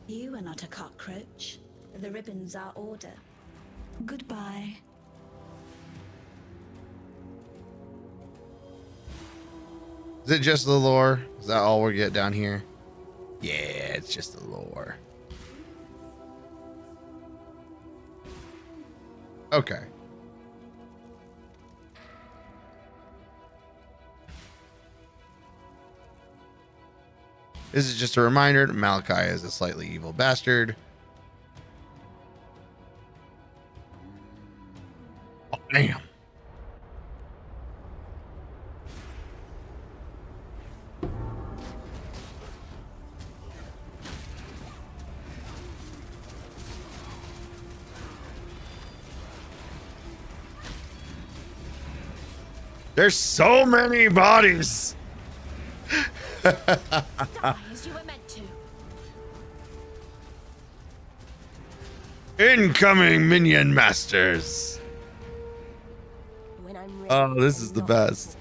You are not a cockroach. The ribbons are order. Goodbye. Is it just the lore? Is that all we get down here? Yeah, it's just the lore. Okay. This is just a reminder that Malachi is a slightly evil bastard. Oh, damn. There's so many bodies. Die as you were meant to. Incoming minion masters. When I'm ready, Oh, this is the best.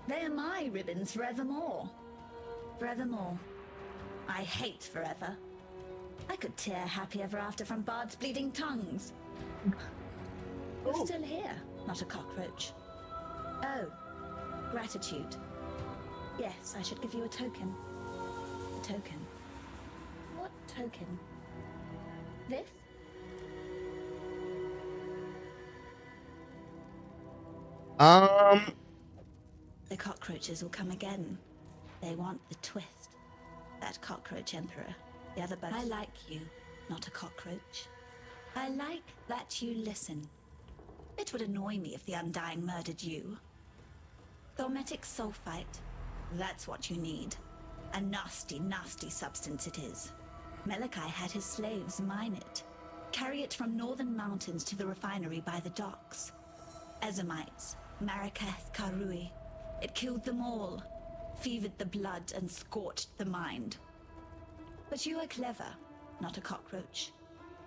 They are my ribbons forevermore. Forevermore. I hate forever. I could tear happy ever after from Bard's bleeding tongues. You're still here, not a cockroach. Oh, gratitude. Yes, I should give you a token. A token. What token? This? The cockroaches will come again. They want the twist. That cockroach emperor. The other bug. I like you, not a cockroach. I like that you listen. It would annoy me if the Undying murdered you. Thaumatic sulfite. That's what you need. A nasty, nasty substance it is. Malachi had his slaves mine it. Carry it from northern mountains to the refinery by the docks. Ezamites, Marraketh, Karui. It killed them all, fevered the blood and scorched the mind. But you are clever, not a cockroach.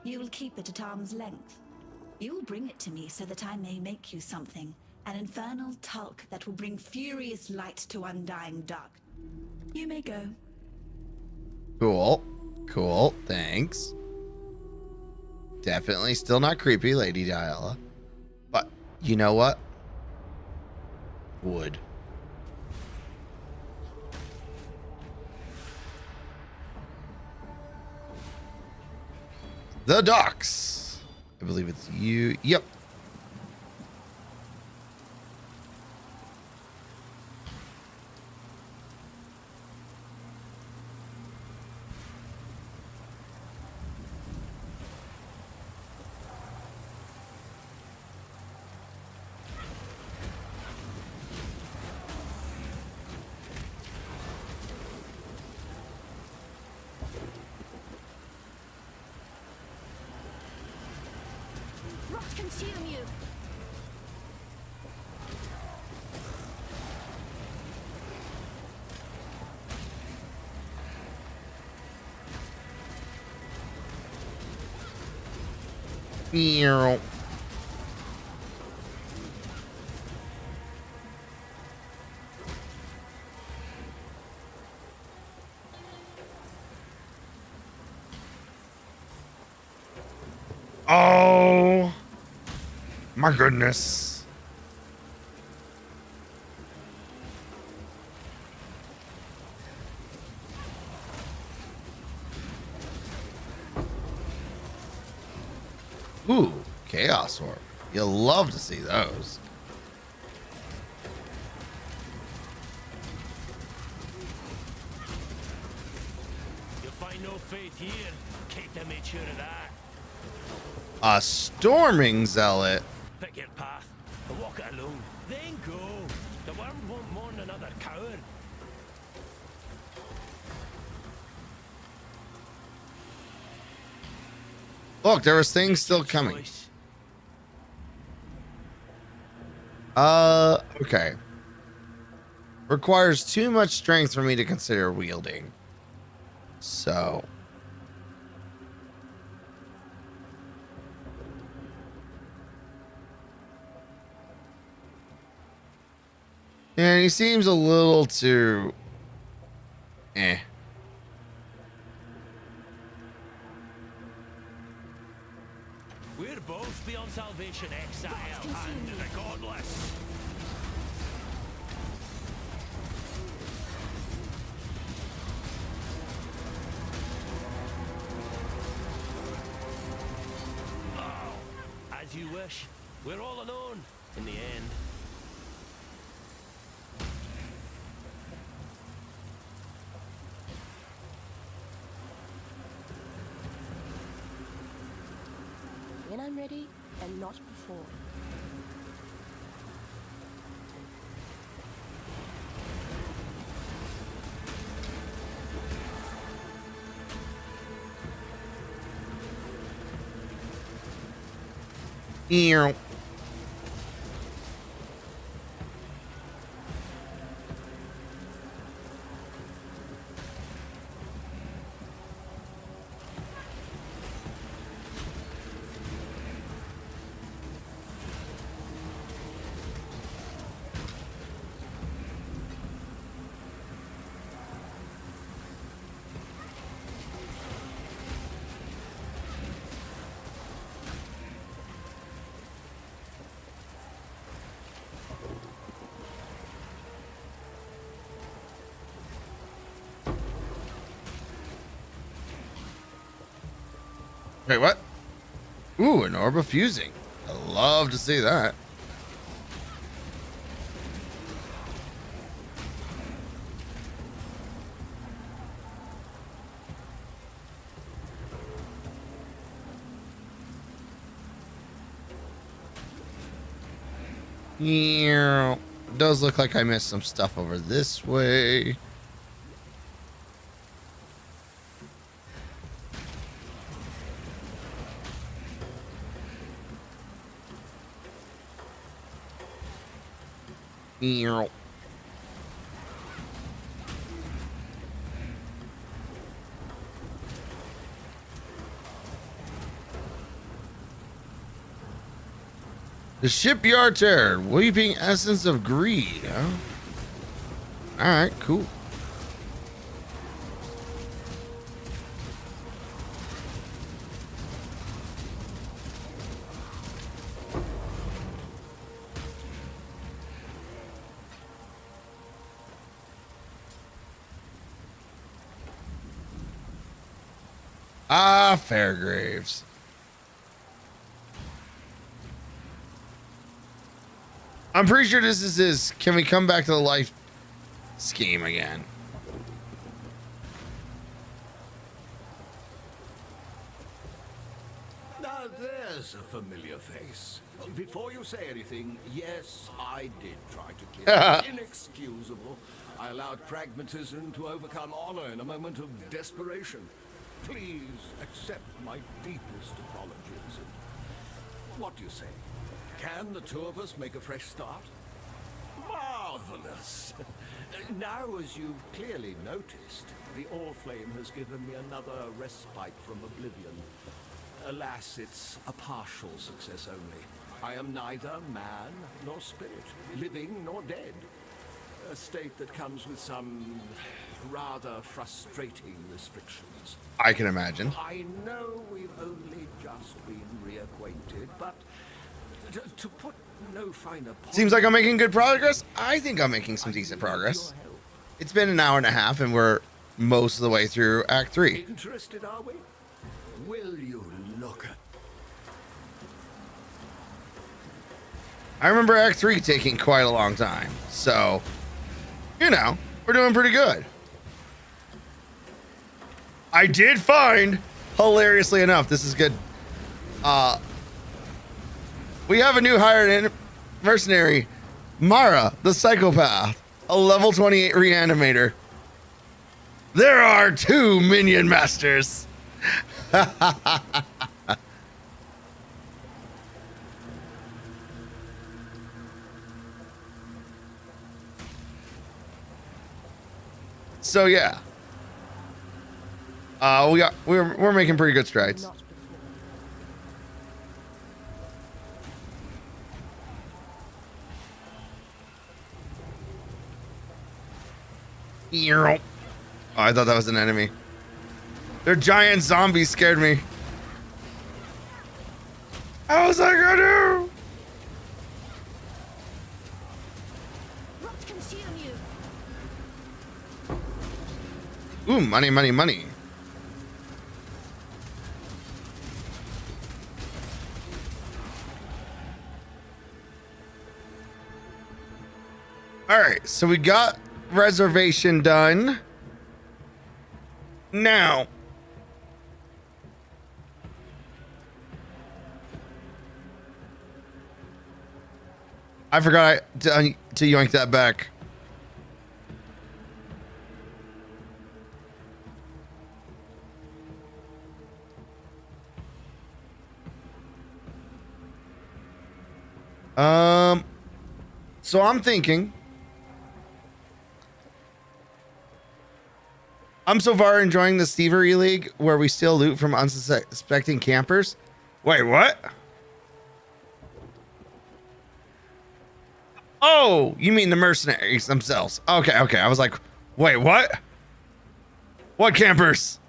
You will keep it at arm's length. You will bring it to me so that I may make you something, an infernal tulk that will bring furious light to Undying dark. You may go. Cool. Cool. Thanks. Definitely still not creepy, Lady Diala. But you know what? Wood. The docks. I believe it's you. Yep. consume you. Meow. Oh my goodness. Ooh, Chaos Orb. You'll love to see those. You'll find no faith here. Kate to make sure of that. A Storming Zealot. Pick your path. Walk it alone. Then go. The world won't mourn another coward. Look, there was things still coming. Okay. Requires too much strength for me to consider wielding. So. And he seems a little too... eh. We're both beyond salvation, exile and the godless. Oh, as you wish. We're all alone in the end. When I'm ready, and not before. Ew. Wait, what? Ooh, an orb of fusing. I love to see that. Yeah, does look like I missed some stuff over this way. Yeah. The shipyard terror, weeping essence of greed, huh? Alright, cool. Ah, Fairgraves. I'm pretty sure this is his. Can we come back to the life scheme again? Now there's a familiar face. Before you say anything, yes, I did try to kill him. Inexcusable. I allowed pragmatism to overcome honor in a moment of desperation. Please accept my deepest apologies. What do you say? Can the two of us make a fresh start? Marvelous! Now, as you've clearly noticed, the Orflame has given me another respite from oblivion. Alas, it's a partial success only. I am neither man nor spirit, living nor dead. A state that comes with some rather frustrating restrictions. I can imagine. I know we've only just been reacquainted, but to put no finer point... Seems like I'm making good progress. I think I'm making some decent progress. It's been an hour and a half, and we're most of the way through Act 3. Interested, are we? Will you look at... I remember Act 3 taking quite a long time, so, you know, we're doing pretty good. I did find, hilariously enough, this is good. We have a new hired mercenary, Mara, the psychopath, a level 28 reanimator. There are 2 minion masters. So yeah, we're making pretty good strides. Oh, I thought that was an enemy. Their giant zombies scared me. How was I gonna do? What consume you? Ooh, money, money, money. All right, so we got reservation done. Now, I forgot to yoink that back. So I'm thinking, I'm so far enjoying the Thievery League where we still loot from unsuspecting campers. Wait, what? Oh, you mean the mercenaries themselves? Okay, okay. I was like, wait, what? What campers?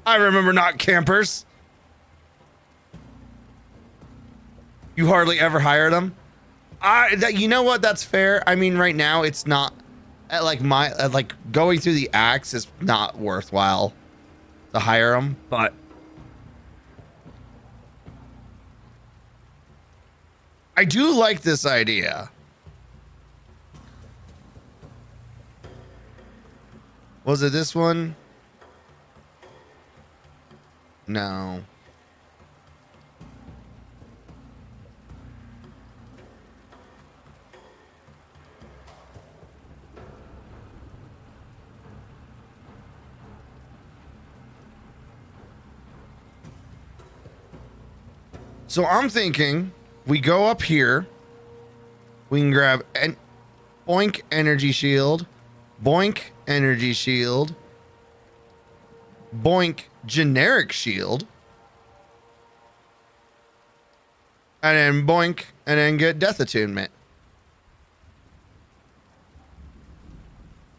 I remember not campers. You hardly ever hired them. You know what? That's fair. I mean, right now it's not at like going through the acts is not worthwhile to hire them, but I do like this idea. Was it this one? No. So I'm thinking we go up here. We can grab an boink energy shield, boink energy shield, boink generic shield, and then boink and then get death attunement.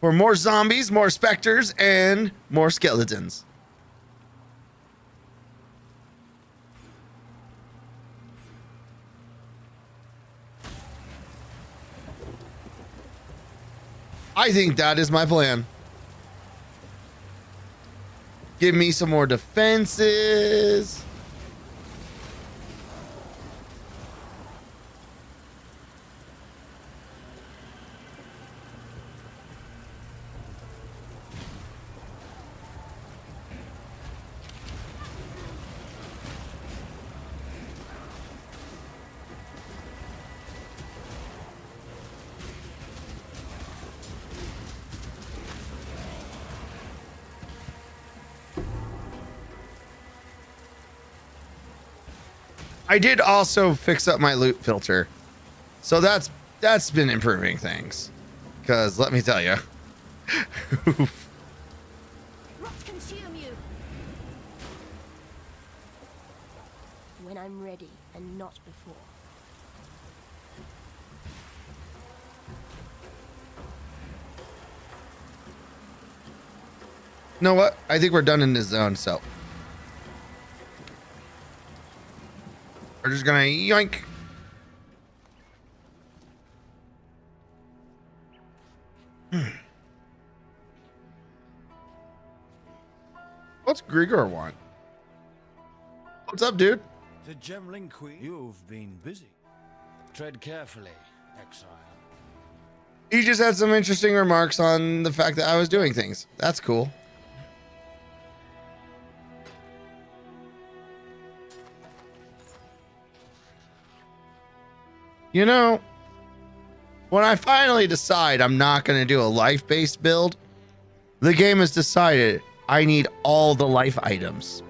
For more zombies, more specters, and more skeletons. I think that is my plan. Give me some more defenses. I did also fix up my loot filter. So that's been improving things. Because let me tell you. Rots consume you. When I'm ready and not before. You know what? I think we're done in this zone, so. We're just gonna yoink. What's Grigor want? What's up, dude? The Gemling Queen, you've been busy. Tread carefully, Exile. He just had some interesting remarks on the fact that I was doing things. That's cool. You know, when I finally decide I'm not going to do a life-based build, the game has decided I need all the life items.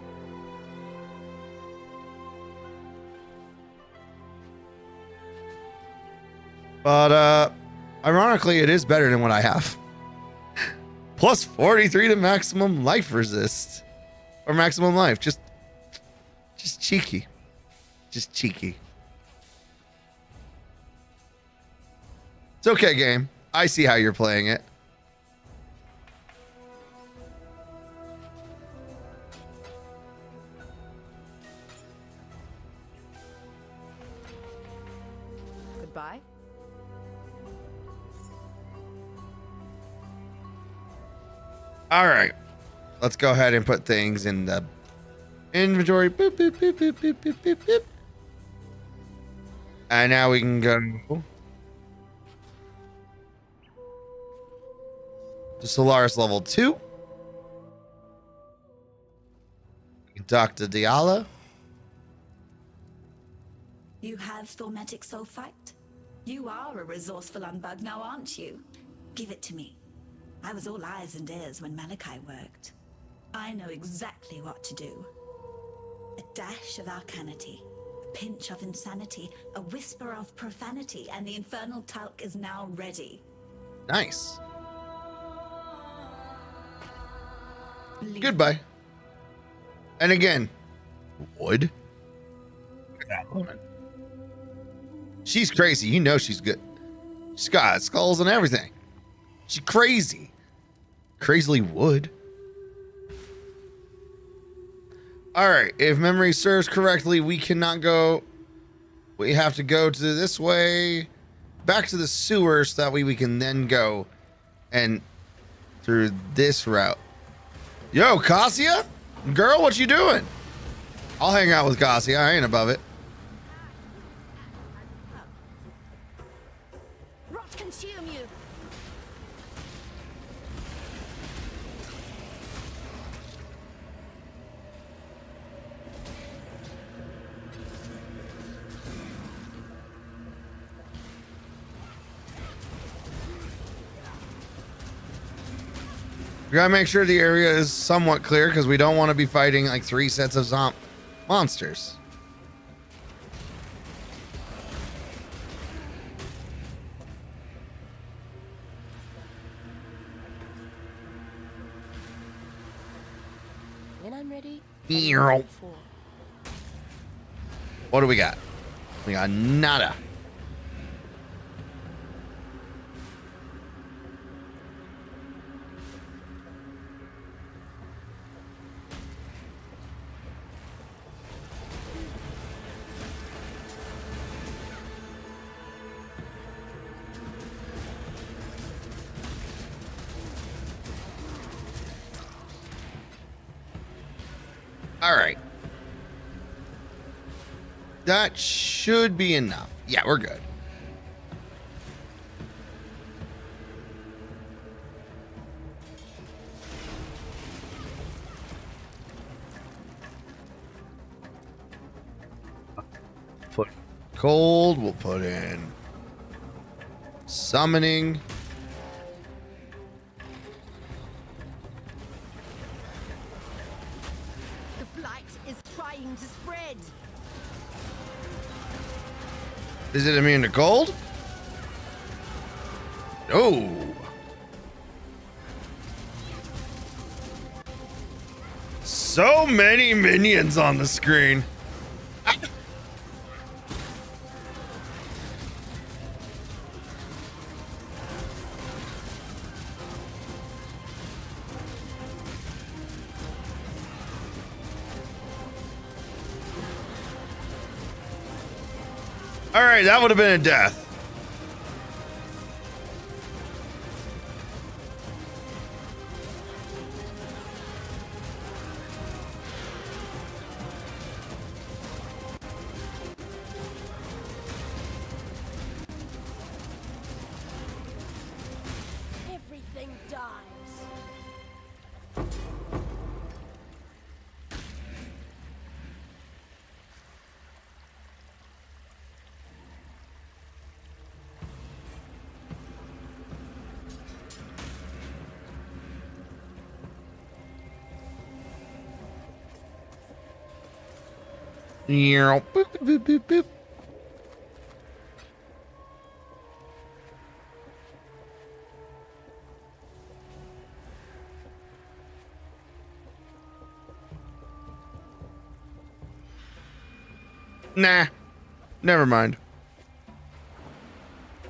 But, ironically, it is better than what I have. Plus 43 to maximum life resist. Or maximum life. Just cheeky. Just cheeky. It's okay, game. I see how you're playing it. Goodbye. All right. Let's go ahead and put things in the inventory. Boop, boop, boop, boop, boop, boop, boop, boop. And now we can go to Solaris level 2. Dr. Diala. You have thaumatic sulfite? You are a resourceful unbug now, aren't you? Give it to me. I was all eyes and ears when Malachi worked. I know exactly what to do. A dash of arcanity, a pinch of insanity, a whisper of profanity, and the infernal talc is now ready. Nice. Goodbye. And again, wood. Look at that woman. She's crazy. You know she's good. She's got skulls and everything. She's crazy. Crazily wood. All right. If memory serves correctly, we cannot go. We have to go to this way. Back to the sewer so that way we can then go and through this route. Yo, Cassia? Girl, what you doing? I'll hang out with Cassia. I ain't above it. Rots consume you. We gotta make sure the area is somewhat clear because we don't want to be fighting like 3 sets of monsters. When I'm ready. What do we got? We got nada. All right. That should be enough. Yeah, we're good. Put cold. We'll put in summoning. The blight is trying to spread. Is it immune to cold? No. So many minions on the screen. All right, that would have been a death. Everything dies. Boop, boop, boop, boop, boop. Nah, never mind.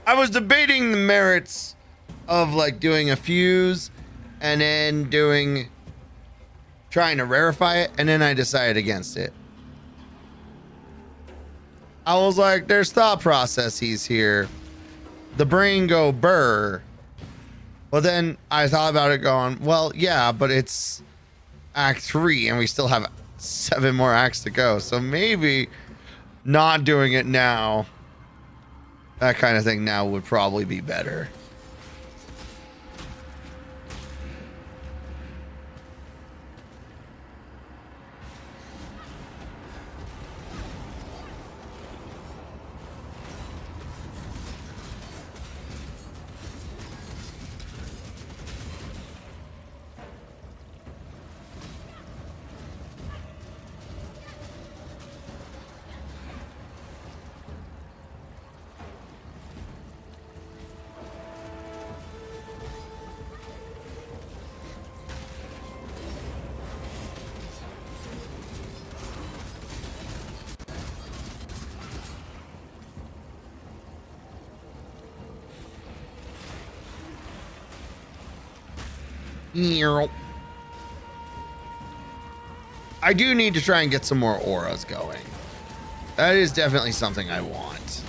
I was debating the merits of like doing a fuse and then trying to rarefy it, and then I decided against it. I was like, there's thought processes here. The brain go burr. But then I thought about it going, well, yeah, but it's Act 3 and we still have 7 more acts to go. So maybe not doing it now, that kind of thing now would probably be better. I do need to try and get some more auras going. That is definitely something I want.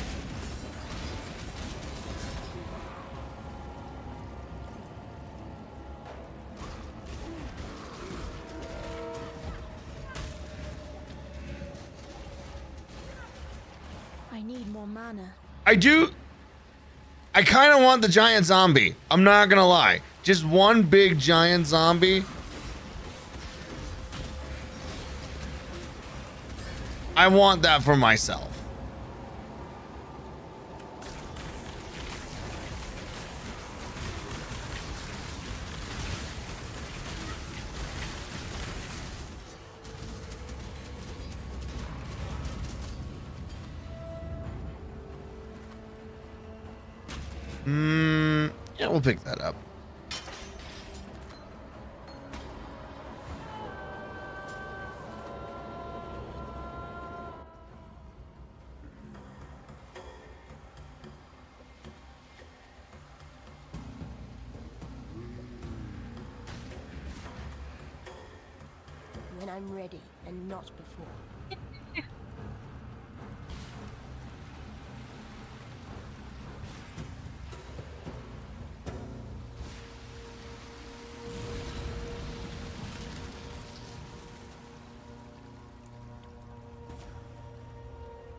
I need more mana. I kind of want the giant zombie. I'm not gonna lie. Just one big giant zombie. I want that for myself. Yeah, we'll pick that up. When I'm ready, and not before.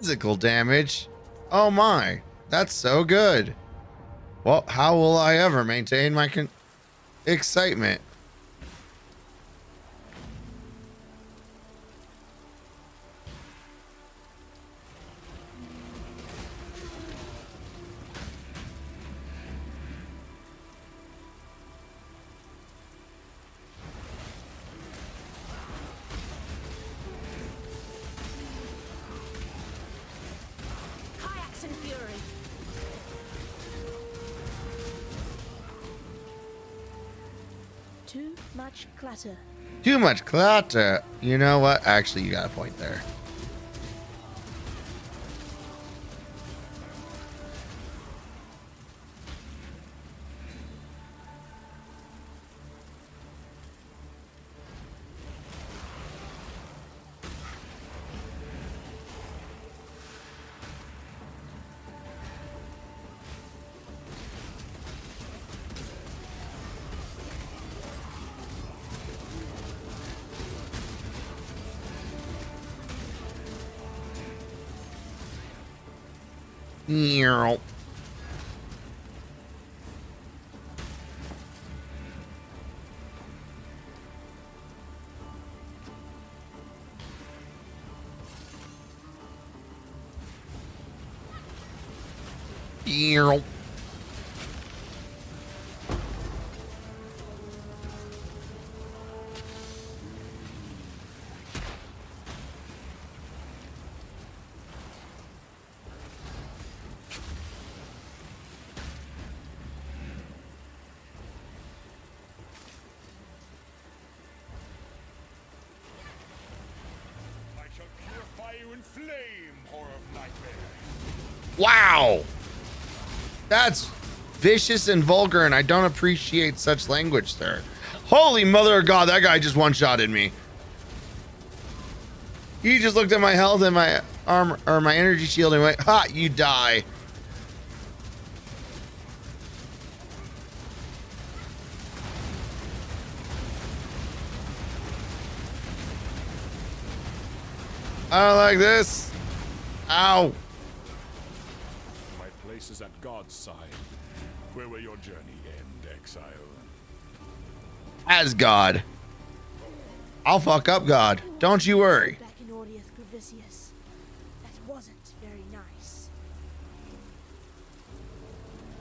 Physical damage. Oh my, that's so good. Well, how will I ever maintain my excitement? fury. Too much clutter. Too much clutter. You know what? Actually, you got a point there. Meow. Meow. Wow. That's vicious and vulgar, and I don't appreciate such language, sir. Holy mother of God, that guy just one-shotted me. He just looked at my health and my armor, or my energy shield, and went, ha, you die. I don't like this. Ow. My place is at God's side. Where will your journey end, exile? As God. I'll fuck up God. Don't you worry. Back in Audius Gravicius. That wasn't very nice.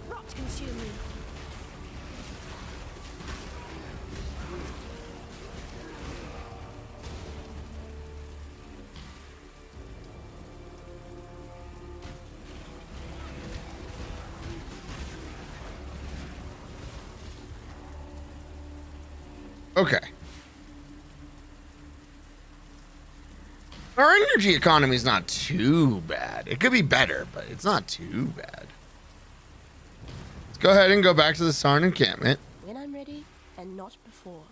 Rot consume me. Okay. Our energy economy is not too bad. It could be better, but it's not too bad. Let's go ahead and go back to the Sarn encampment. When I'm ready, and not before.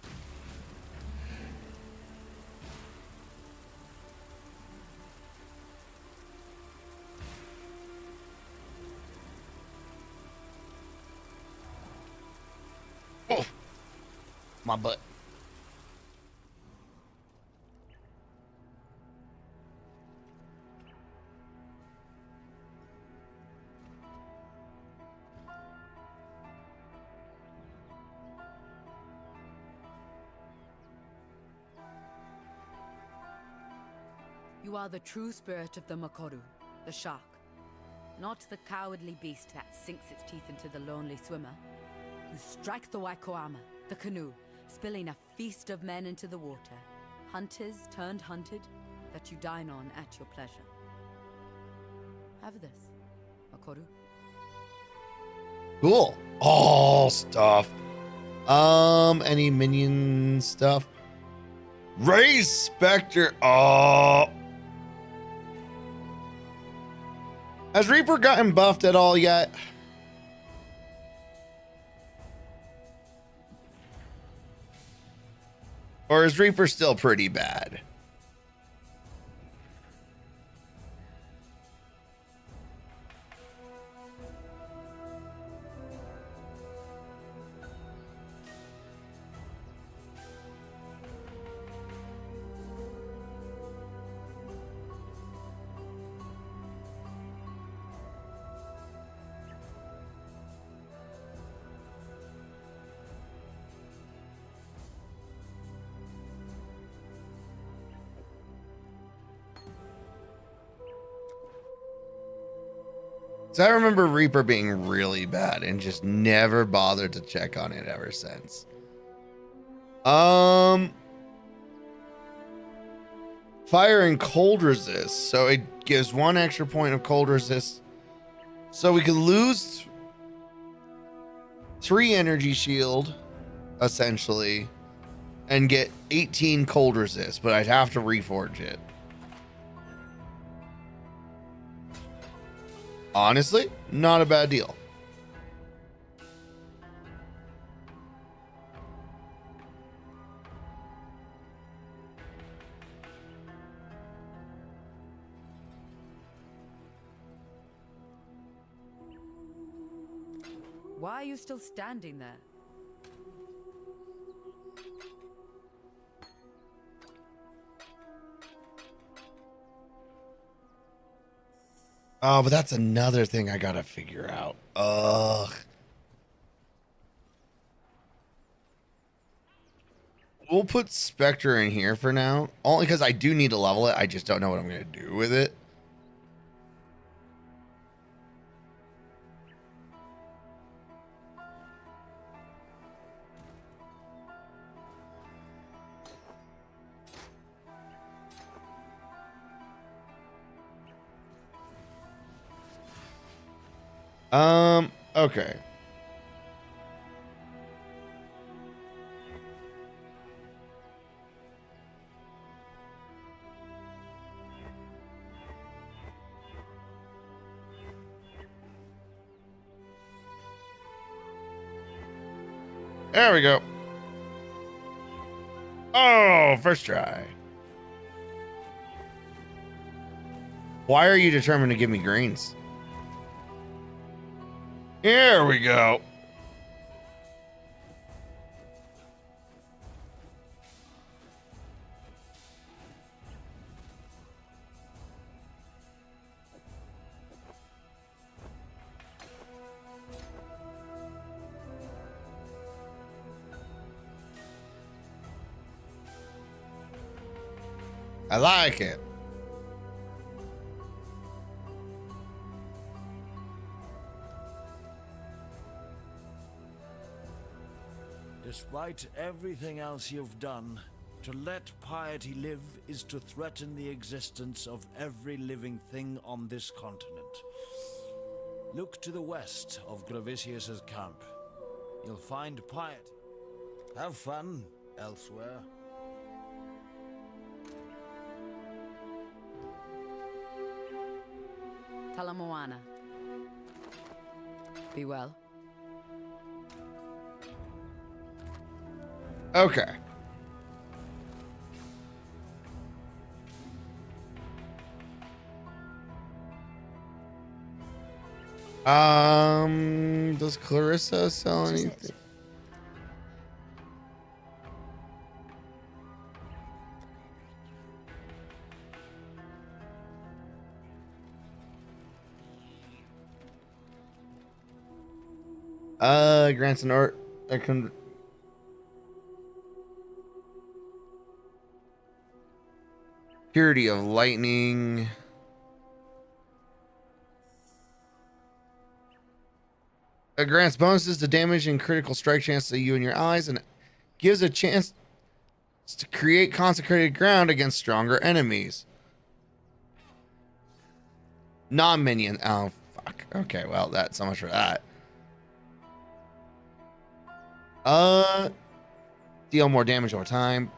Oh, my butt. You are the true spirit of the Makoru, the shark. Not the cowardly beast that sinks its teeth into the lonely swimmer. You strike the Waikoama, the canoe, spilling a feast of men into the water. Hunters turned hunted, that you dine on at your pleasure. Have this, Makoru. Cool. All stuff. Any minion stuff? Raise Spectre. Oh. Has Reaper gotten buffed at all yet? Or is Reaper still pretty bad? So I remember Reaper being really bad and just never bothered to check on it ever since. Fire and cold resist. So it gives 1 extra point of cold resist So we could lose 3 energy shield, essentially, and get 18 cold resist, but I'd have to reforge it. Honestly, not a bad deal. Why are you still standing there? Oh, but that's another thing I gotta figure out. Ugh. We'll put Spectre in here for now. Only because I do need to level it. I just don't know what I'm gonna do with it. Okay. There we go. Oh, first try. Why are you determined to give me greens? Here we go. I like it. Despite everything else you've done, to let piety live is to threaten the existence of every living thing on this continent. Look to the west of Gravicius's camp. You'll find piety. Have fun elsewhere. Talamoana. Be well. Okay. Does Clarissa sell anything? Grants an art. I can. Purity of lightning. It grants bonuses to damage and critical strike chance to you and your allies, and gives a chance to create consecrated ground against stronger enemies. Non-minion. Oh, fuck. Okay, well, that's so much for that. Deal more damage over time.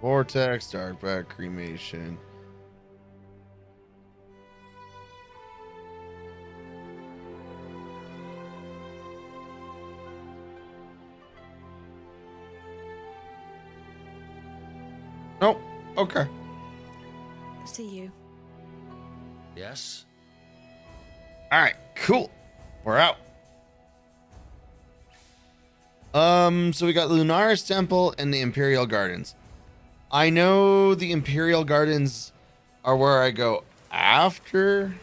Vortex, darkback, cremation. Nope. Okay. See you. Yes? All right, cool. We're out. So we got Lunaris Temple and the Imperial Gardens. I know the Imperial Gardens are where I go after.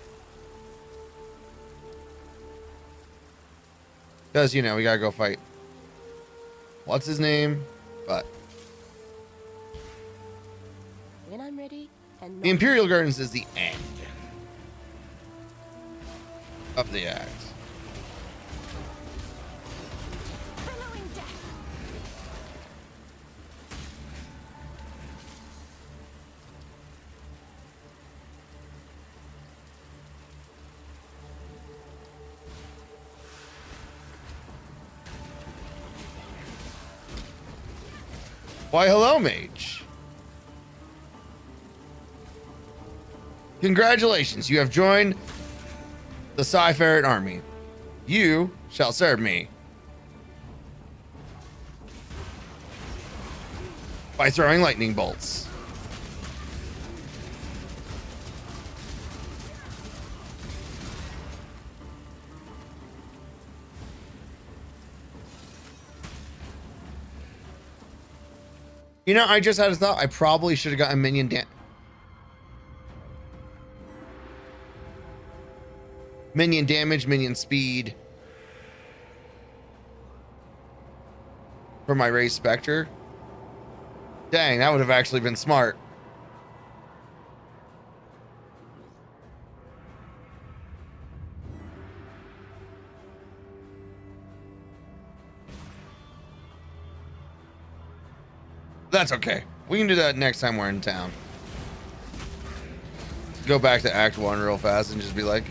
Because, you know, we gotta go fight. What's his name? But When I'm ready and The not Imperial Gardens is the end of the act. billowing death. Why, hello, mage. Congratulations, you have joined the PsyFerret army. You shall serve me by throwing lightning bolts. You know, I just had a thought. I probably should have gotten minion damage, minion speed for my Ray Spectre. Dang, that would have actually been smart. That's okay. We can do that next time we're in town. Go back to Act 1 real fast and just be like,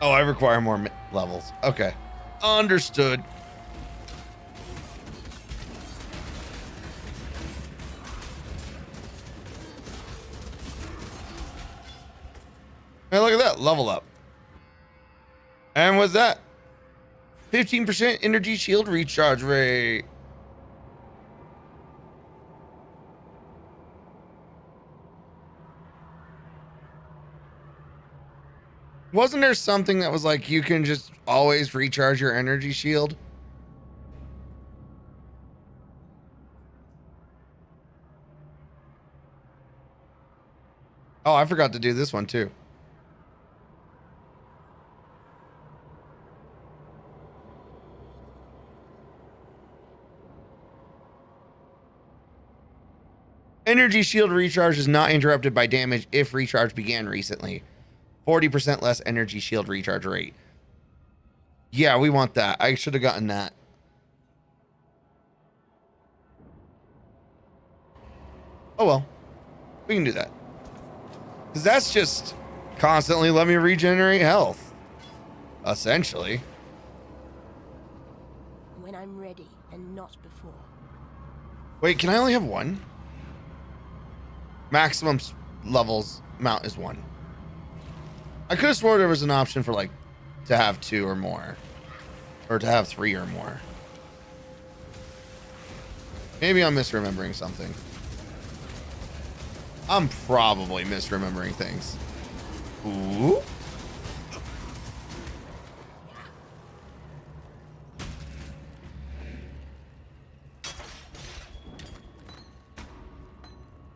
oh, I require more levels. Okay. Understood. Hey, look at that. Level up. And with that, 15% energy shield recharge rate. Wasn't there something that was like you can just always recharge your energy shield? Oh, I forgot to do this one too. Energy shield recharge is not interrupted by damage if recharge began recently. 40% less energy shield recharge rate. Yeah, we want that. I should have gotten that. Oh well. We can do that. Because that's just constantly let me regenerate health. Essentially. when I'm ready and not before. Wait, can I only have one? Maximum levels mount is 1. I could have swore there was an option for like to have 2 or more, or to have 3 or more. Maybe I'm misremembering something. I'm probably misremembering things. Ooh.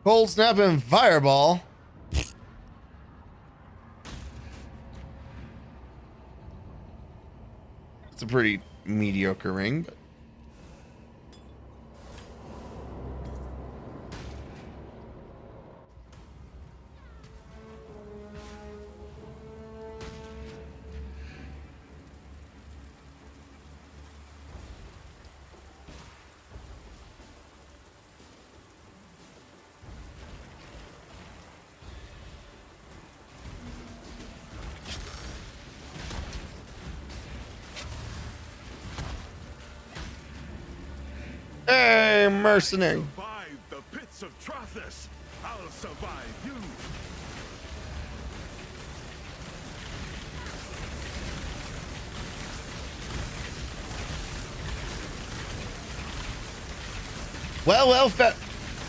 Cold Snap and Fireball. It's a pretty mediocre ring, but hey, mercenary. Survive the pits of Trathus. I'll survive you. Well,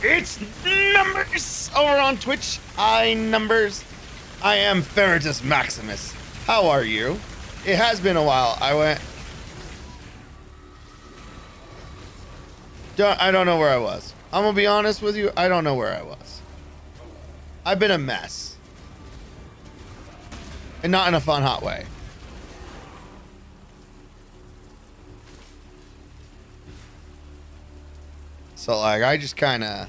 It's numbers over on Twitch. Numbers. I am Ferretus Maximus. How are you? It has been a while. I don't know where I was. I'm gonna be honest with you. I don't know where I was. I've been a mess. And not in a fun, hot way. So, like, I just kind of...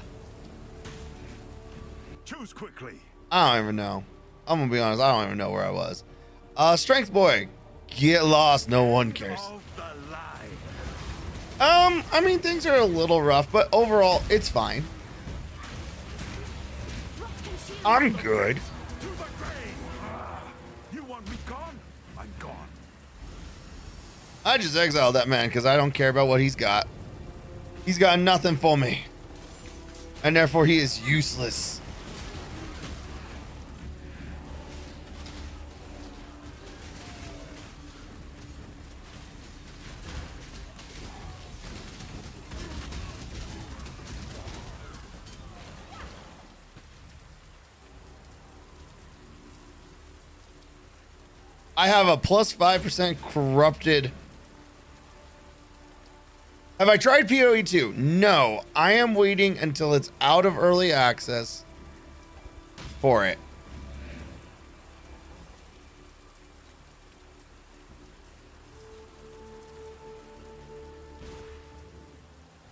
Choose quickly. I don't even know. I'm gonna be honest. I don't even know where I was. Strength boy. Get lost. No one cares. I mean, things are a little rough, but overall, it's fine. I'm good. You want me gone? I'm gone. I just exiled that man because I don't care about what he's got. He's got nothing for me. And therefore, he is useless. I have a plus 5% corrupted. Have I tried PoE 2? No. I am waiting until it's out of early access for it.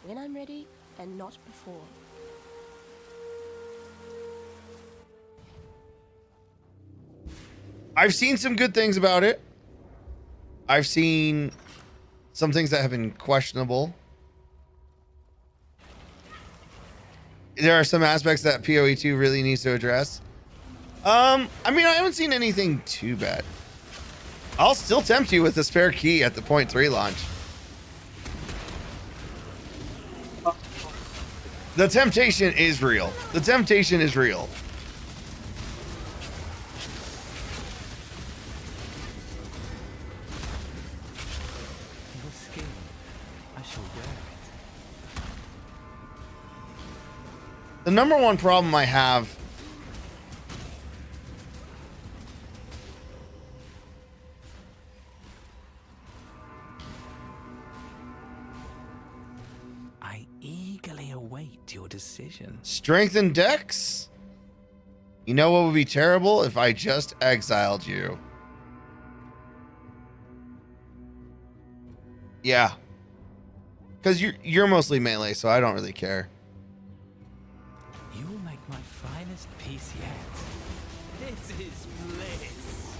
When I'm ready, and not before. I've seen some good things about it. I've seen some things that have been questionable. There are some aspects that PoE 2 really needs to address. I mean, I haven't seen anything too bad. I'll still tempt you with the spare key at the 0.3 launch. The temptation is real. The temptation is real. The number one problem I have I eagerly await your decision. Strength and Dex? You know what would be terrible if I just exiled you? Yeah. Because you're mostly melee, so I don't really care. You will make my finest piece yet. This is bliss.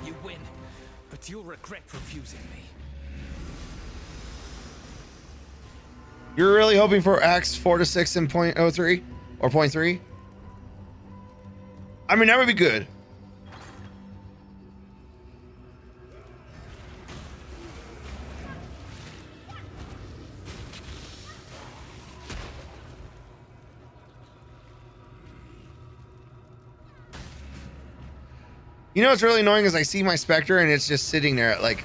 You win, but you'll regret refusing me. You're really hoping for Axe 4 to 6 in 0.03 or 0.3? I mean, that would be good. You know what's really annoying is I see my Spectre and it's just sitting there at like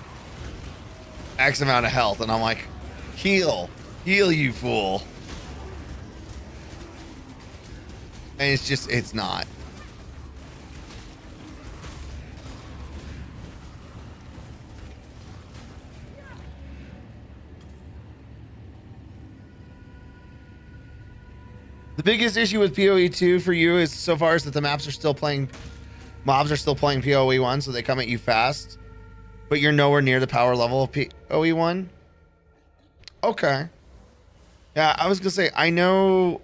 X amount of health and I'm like, heal, you fool. And it's not. The biggest issue with PoE 2 for you is so far is that the mobs are still playing PoE 1, so they come at you fast, but you're nowhere near the power level of PoE 1. Okay. Yeah, I was gonna say, I know.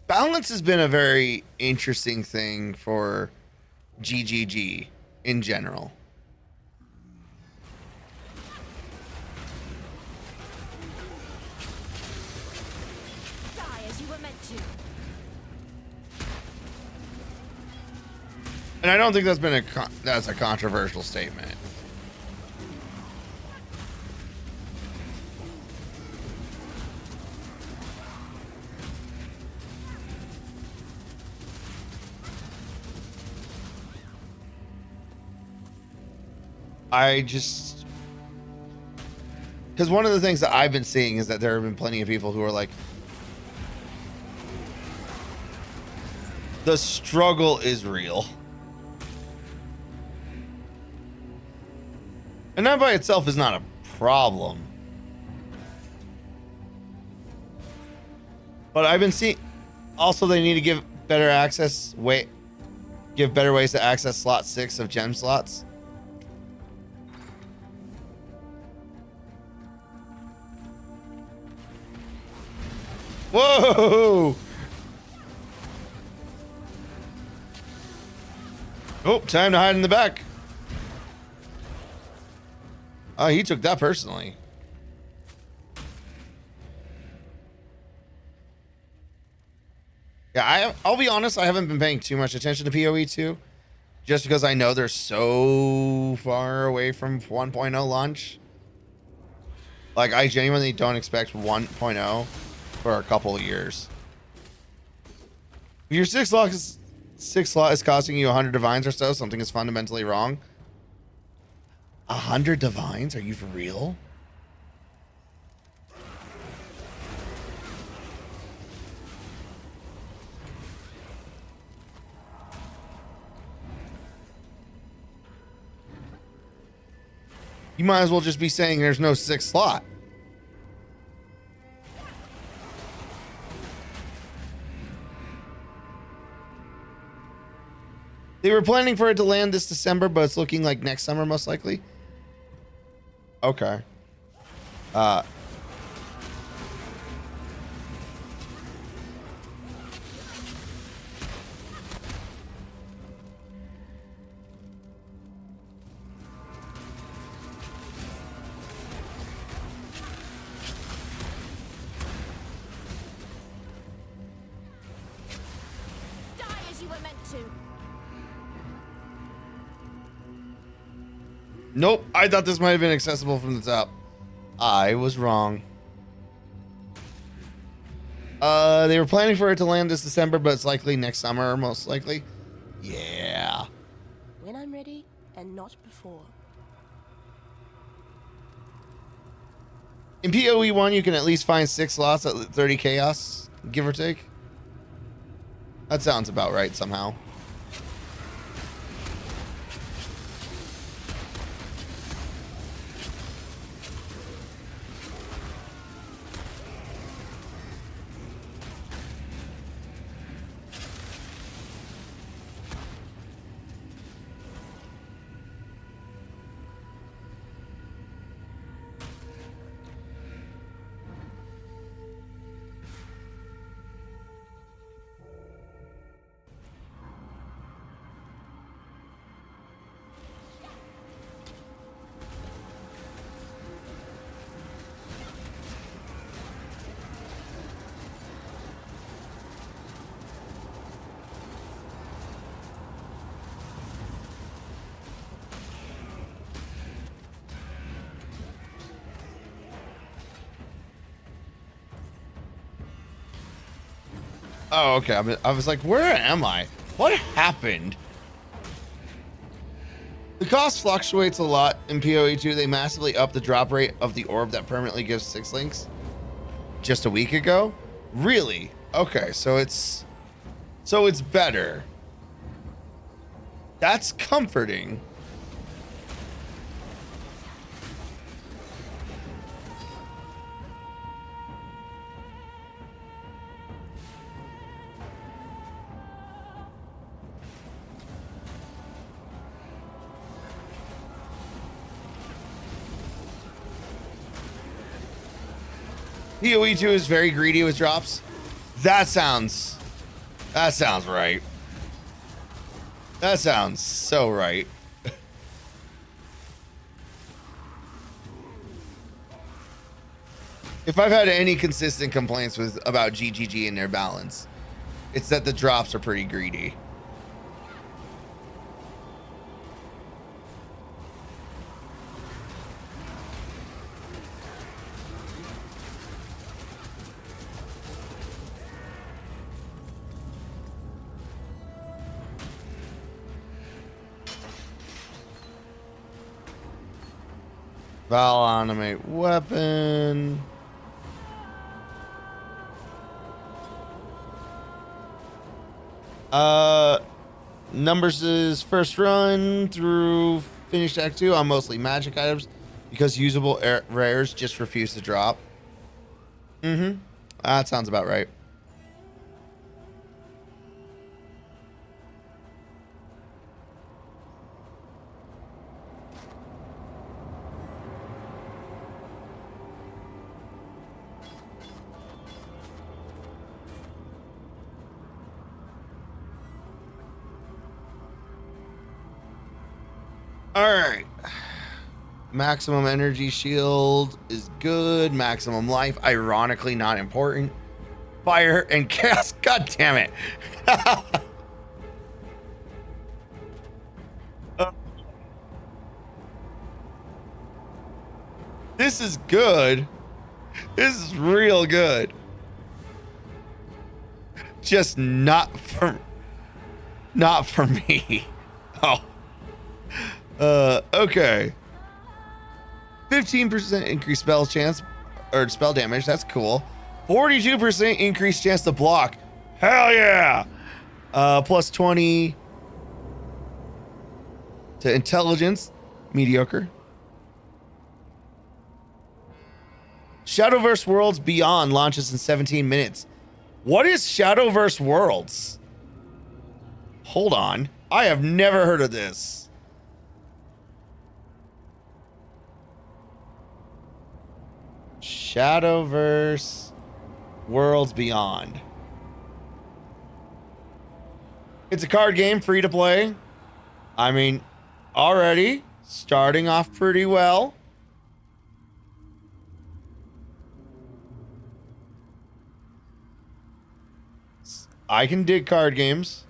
Balance has been a very interesting thing for GGG in general. And I don't think that's been that's a controversial statement. I just, because one of the things that I've been seeing is that there have been plenty of people who are like, the struggle is real. And that by itself is not a problem. But I've been seeing, also they need to give better access, give better ways to access slot 6 of gem slots. Whoa! Oh, time to hide in the back. Oh, he took that personally. Yeah, I'll be honest, I haven't been paying too much attention to PoE 2, just because I know they're so far away from 1.0 launch. Like, I genuinely don't expect 1.0 for a couple of years. If your 6 slot is costing you 100 divines or so, something is fundamentally wrong. 100 divines? Are you for real? You might as well just be saying there's no 6th slot. They were planning for it to land this December, but it's looking like next summer, most likely. Okay. Nope, I thought this might have been accessible from the top. I was wrong. They were planning for it to land this December, but it's likely next summer, most likely. Yeah. When I'm ready, and not before. In PoE 1, you can at least find 6 slots at 30 chaos, give or take. That sounds about right somehow. Oh, okay. I was like, where am I? What happened? The cost fluctuates a lot in PoE 2. They massively upped the drop rate of the orb that permanently gives 6 links just a week ago. Really? Okay, so it's better. That's comforting. PoE 2 is very greedy with drops. That sounds right. That sounds so right. If I've had any consistent complaints about GGG and their balance, it's that the drops are pretty greedy. Val animate weapon. Numbers is first run through finished Act 2 on mostly magic items because usable rares just refuse to drop. That sounds about right. All right. Maximum energy shield is good. Maximum life, ironically, not important. Fire and chaos. God damn it. This is good. This is real good. Just not for me. Oh. Okay. 15% increased spell chance or spell damage. That's cool. 42% increased chance to block. Hell yeah. Plus 20 to intelligence. Mediocre. Shadowverse Worlds Beyond launches in 17 minutes. What is Shadowverse Worlds? Hold on. I have never heard of this. Shadowverse Worlds Beyond. It's a card game, free to play. I mean, already starting off pretty well. I can dig card games.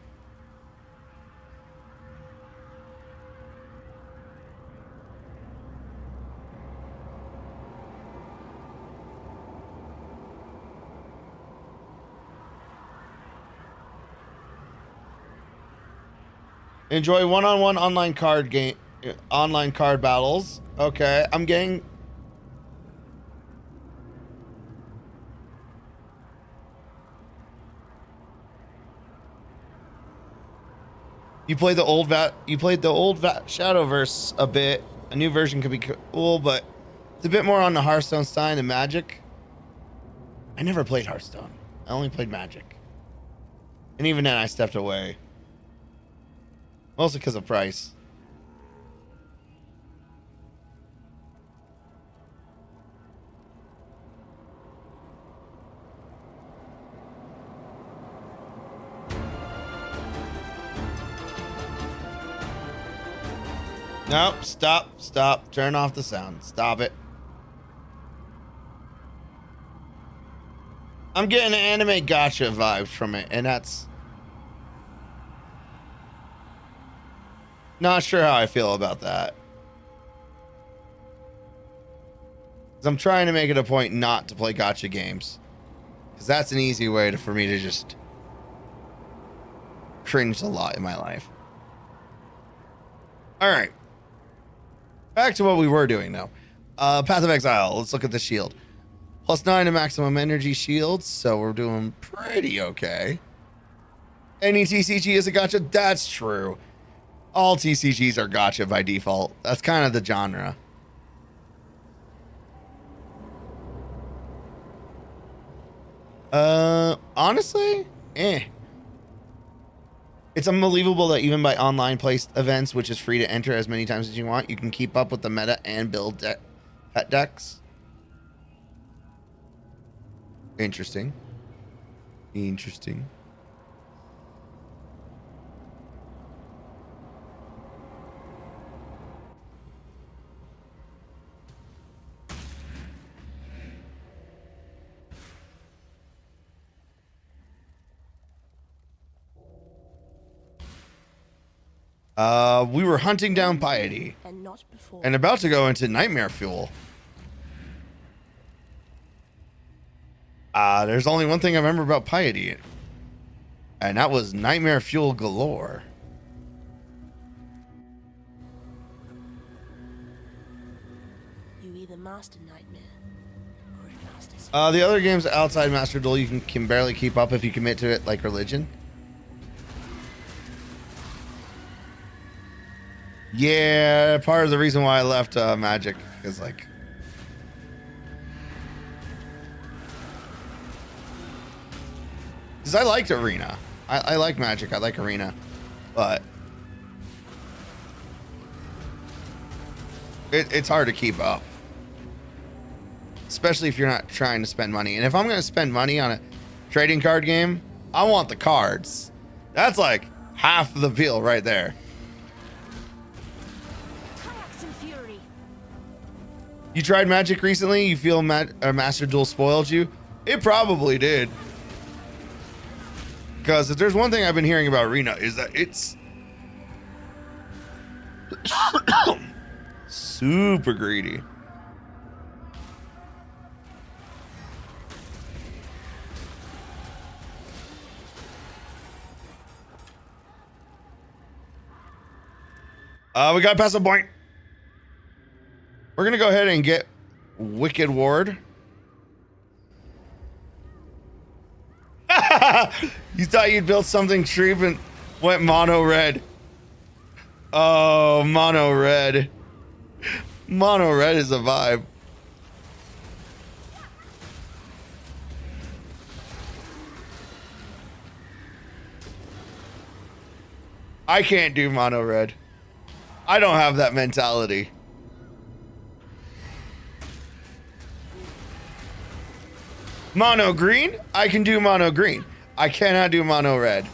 Enjoy one-on-one online card battles. Okay, I'm getting. You played the old Shadowverse a bit. A new version could be cool, but it's a bit more on the Hearthstone side than Magic. I never played Hearthstone. I only played Magic. And even then I stepped away. Mostly because of price. Nope, stop. Turn off the sound. Stop it. I'm getting anime gotcha vibes from it, and that's not sure how I feel about that. 'Cause I'm trying to make it a point not to play gotcha games. Because that's an easy way for me to just cringe a lot in my life. Alright. Back to what we were doing now. Path of Exile. Let's look at the shield. +9 to maximum energy shields, so we're doing pretty okay. Any TCG is a gotcha? That's true. All TCGs are gotcha by default. That's kind of the genre. Honestly, It's unbelievable that even by online placed events, which is free to enter as many times as you want, you can keep up with the meta and build pet decks. Interesting. Interesting. We were hunting down Piety and about to go into Nightmare Fuel. There's only one thing I remember about Piety, and that was Nightmare Fuel galore. You Master Nightmare. Or a Master The other games outside Master Duel, you can barely keep up if you commit to it like religion. Yeah, part of the reason why I left Magic is like, because I liked Arena. I like Magic. I like Arena, but it's hard to keep up, especially if you're not trying to spend money. And if I'm going to spend money on a trading card game, I want the cards. That's like half the appeal right there. You tried Magic recently? You feel Master Duel spoiled you? It probably did. Because if there's one thing I've been hearing about Arena is that it's super greedy. We got past the point. We're gonna go ahead and get Wicked Ward. You thought you'd build something cheap and went mono red. Oh, mono red. Mono red is a vibe. I can't do mono red. I don't have that mentality. Mono green? I can do mono green. I cannot do mono red.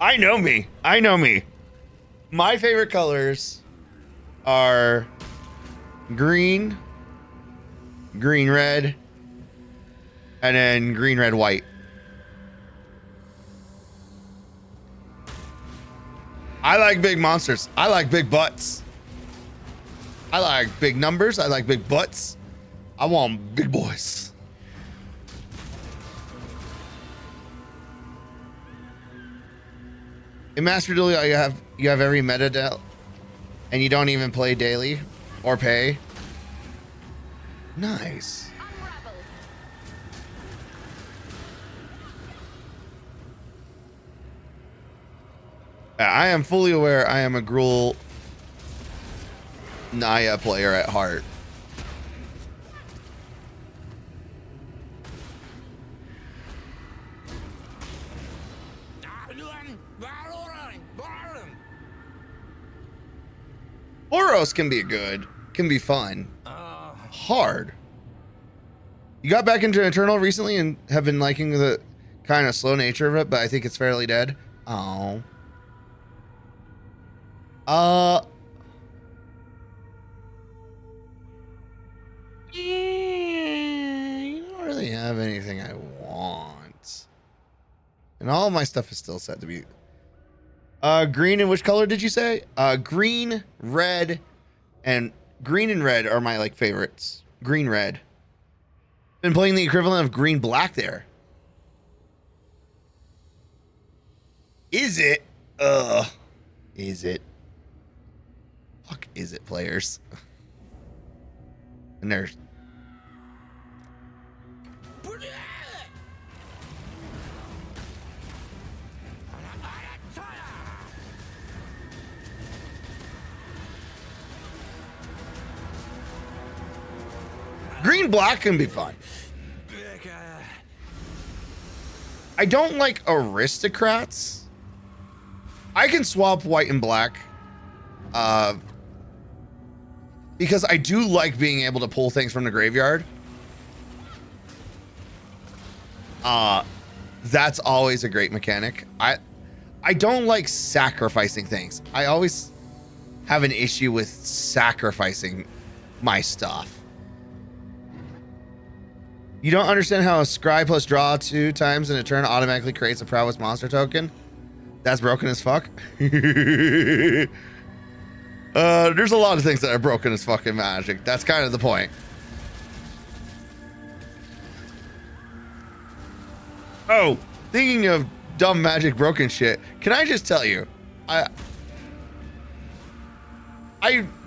I know me. I know me. My favorite colors are green, green red, and then green red white. I like big monsters. I like big butts. I like big numbers. I like big butts. I want big boys. In Master Duel, you have every meta deck, and you don't even play daily or pay. Nice. I am fully aware I am a Gruul Naya player at heart. Boros can be good, can be fun. Hard. You got back into Eternal recently and have been liking the kind of slow nature of it, but I think it's fairly dead. Oh. You don't really have anything I want. And all of my stuff is still set to be green. And which color did you say? Green, red, and green and red are my like favorites. Green, red. Been playing the equivalent of green, black there. Is it? Is it? Fuck is it, players? And there's green black can be fun. I don't like aristocrats. I can swap white and black. Because I do like being able to pull things from the graveyard. That's always a great mechanic. I don't like sacrificing things. I always have an issue with sacrificing my stuff. You don't understand how a scry plus draw 2 times in a turn automatically creates a prowess monster token? That's broken as fuck. There's a lot of things that are broken as fucking Magic. That's kind of the point. Oh, thinking of dumb magic broken shit. Can I just tell you,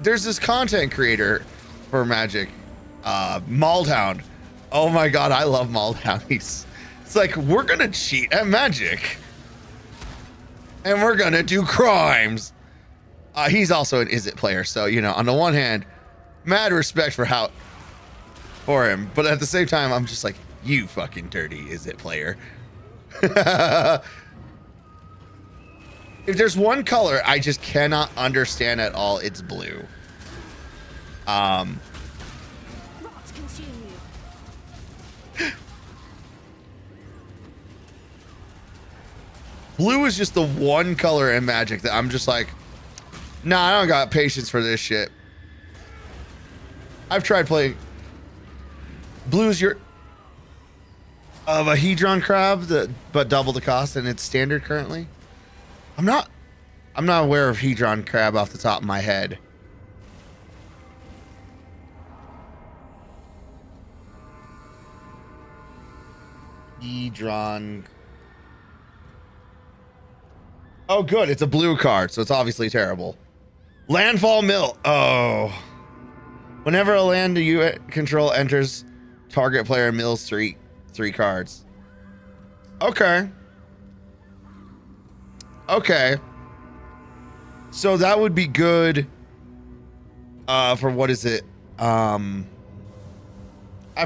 there's this content creator for Magic, Maldhound. Oh my god, I love Maldhound. It's like, we're gonna cheat at Magic, and we're gonna do crimes. He's also an Is It player, so you know, on the one hand, mad respect for him, but at the same time, I'm just like, you fucking dirty Is It player. If there's one color I just cannot understand at all, it's blue. Rot consume you. Blue is just the one color in Magic that I'm just like, nah, I don't got patience for this shit. I've tried playing. Blue's your of a Hedron crab, but double the cost, and it's standard currently. I'm not aware of Hedron crab off the top of my head. Hedron. Oh, good. It's a blue card, so it's obviously terrible. Landfall Mill. Oh. Whenever a land you control enters, target player mills three cards. Okay. Okay. So that would be good for what is it? I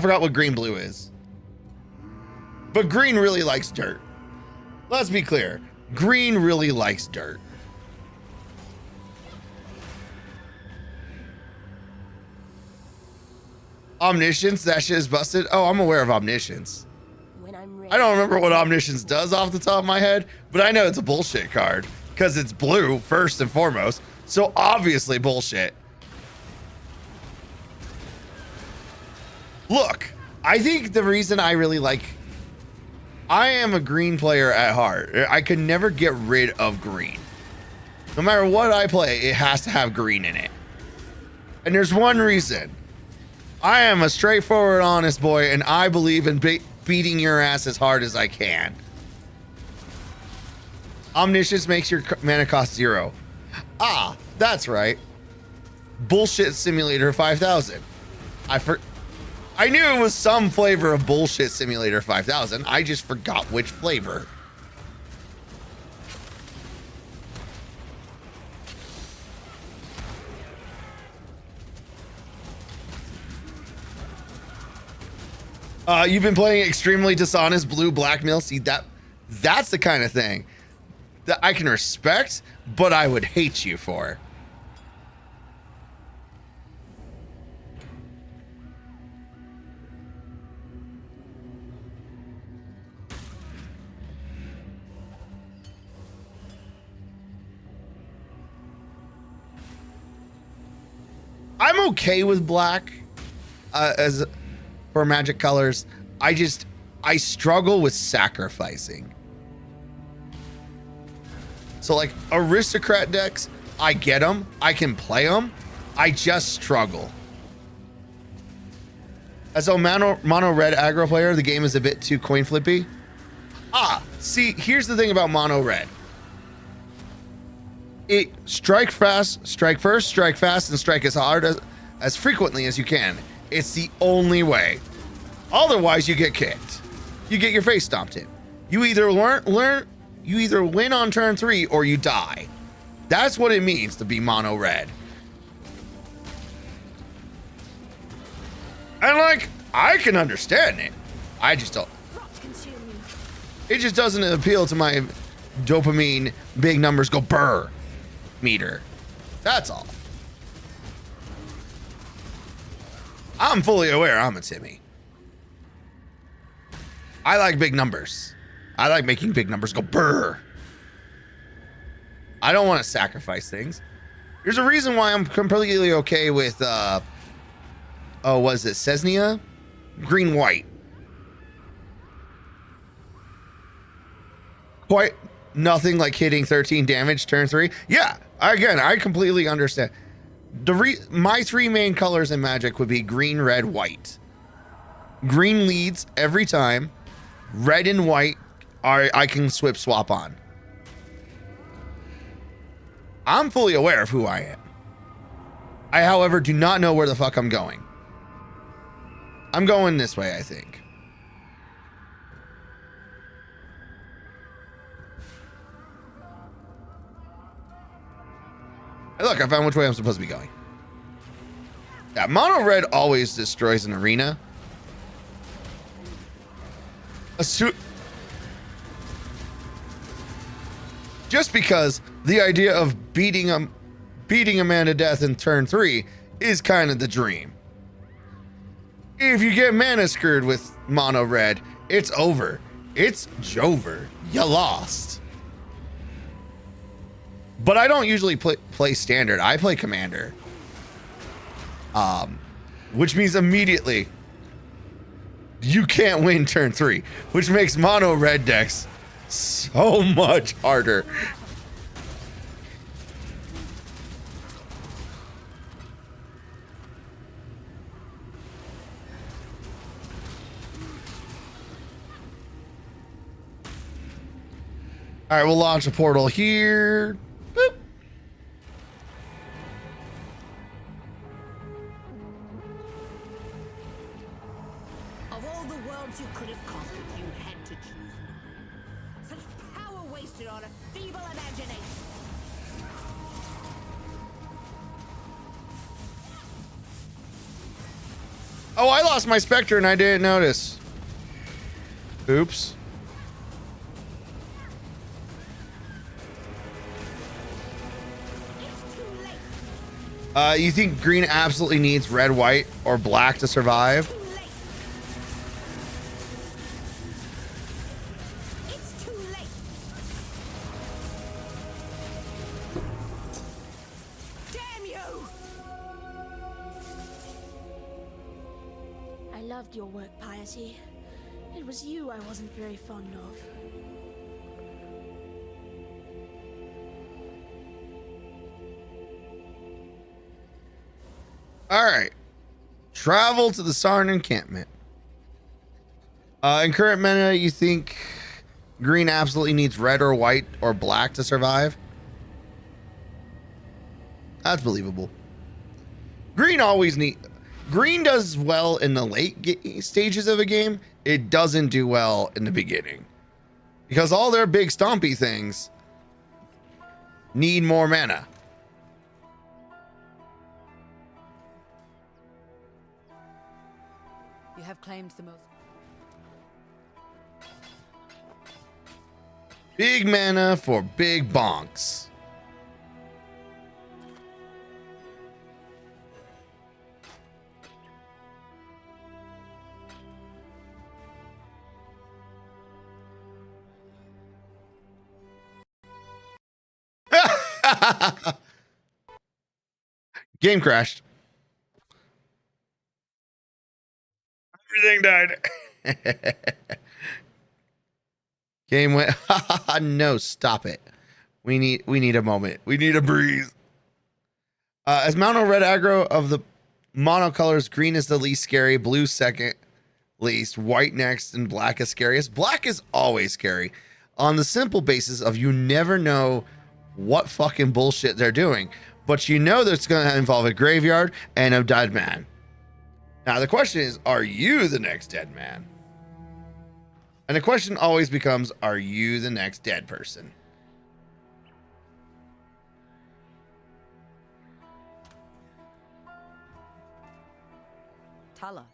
forgot what green blue is. But green really likes dirt. Let's be clear. Green really likes dirt. Omniscience, that shit is busted. Oh, I'm aware of Omniscience. I don't remember what Omniscience does off the top of my head, but I know it's a bullshit card because it's blue first and foremost. So obviously bullshit. Look, I think the reason I really like, I am a green player at heart. I can never get rid of green. No matter what I play, it has to have green in it. And there's one reason. I am a straightforward, honest boy, and I believe in beating your ass as hard as I can. Omniscience makes your mana cost 0. Ah, that's right. Bullshit Simulator 5000. I knew it was some flavor of Bullshit Simulator 5000. I just forgot which flavor. You've been playing extremely dishonest blue blackmail. See, that's the kind of thing that I can respect, but I would hate you for. I'm okay with black as for Magic colors. I struggle with sacrificing. So like aristocrat decks, I get them, I can play them, I just struggle. As a mono red aggro player, the game is a bit too coin flippy. See, here's the thing about mono red. It strike fast, strike first, strike fast, and strike as hard as frequently as you can. It's the only way. Otherwise, you get kicked. You get your face stomped in. You either you either win on turn 3 or you die. That's what it means to be mono red. And like, I can understand it. I just don't. It just doesn't appeal to my dopamine big numbers go burr meter. That's all. I'm fully aware I'm a Timmy. I like big numbers. I like making big numbers go burr. I don't want to sacrifice things. There's a reason why I'm completely okay with was it Cesnia? Green white. Quite nothing like hitting 13 damage turn 3. Yeah, again, I completely understand. My 3 main colors in Magic would be green, red, white. Green leads every time. Red and white I can swap on. I'm fully aware of who I am. I, however, do not know where the fuck I'm going. I'm going this way, I think. Hey, look, I found which way I'm supposed to be going. Yeah, mono red always destroys an arena. Just because the idea of beating a man to death in turn 3 is kind of the dream. If you get mana screwed with mono red, it's over. It's Jover. You lost. But I don't usually play standard. I play commander. Which means immediately you can't win turn 3, which makes mono red decks so much harder. All right, we'll launch a portal here. Boop. Of all the worlds you could have conquered, you had to choose mine. Such power wasted on a feeble imagination. Oh, I lost my Spectre and I didn't notice. Oops. You think green absolutely needs red, white, or black to survive? It's too late. Damn you! I loved your work, Piety. It was you I wasn't very fond of. All right. Travel to the Sarn encampment. In current meta, you think green absolutely needs red or white or black to survive? That's believable. Green does well in the late stages of a game. It doesn't do well in the beginning. Because all their big stompy things need more mana. You have claimed the most. Big mana for big bonks. Game crashed. Everything died. Game went. No, stop it. We need a moment. We need a breathe. As mono red aggro of the mono colors, green is the least scary, blue second least, white next, and black is scariest. Black is always scary on the simple basis of you never know what fucking bullshit they're doing, but you know that's going to involve a graveyard and a dead man. Now the question is, are you the next dead man? And the question always becomes, are you the next dead person? Tala.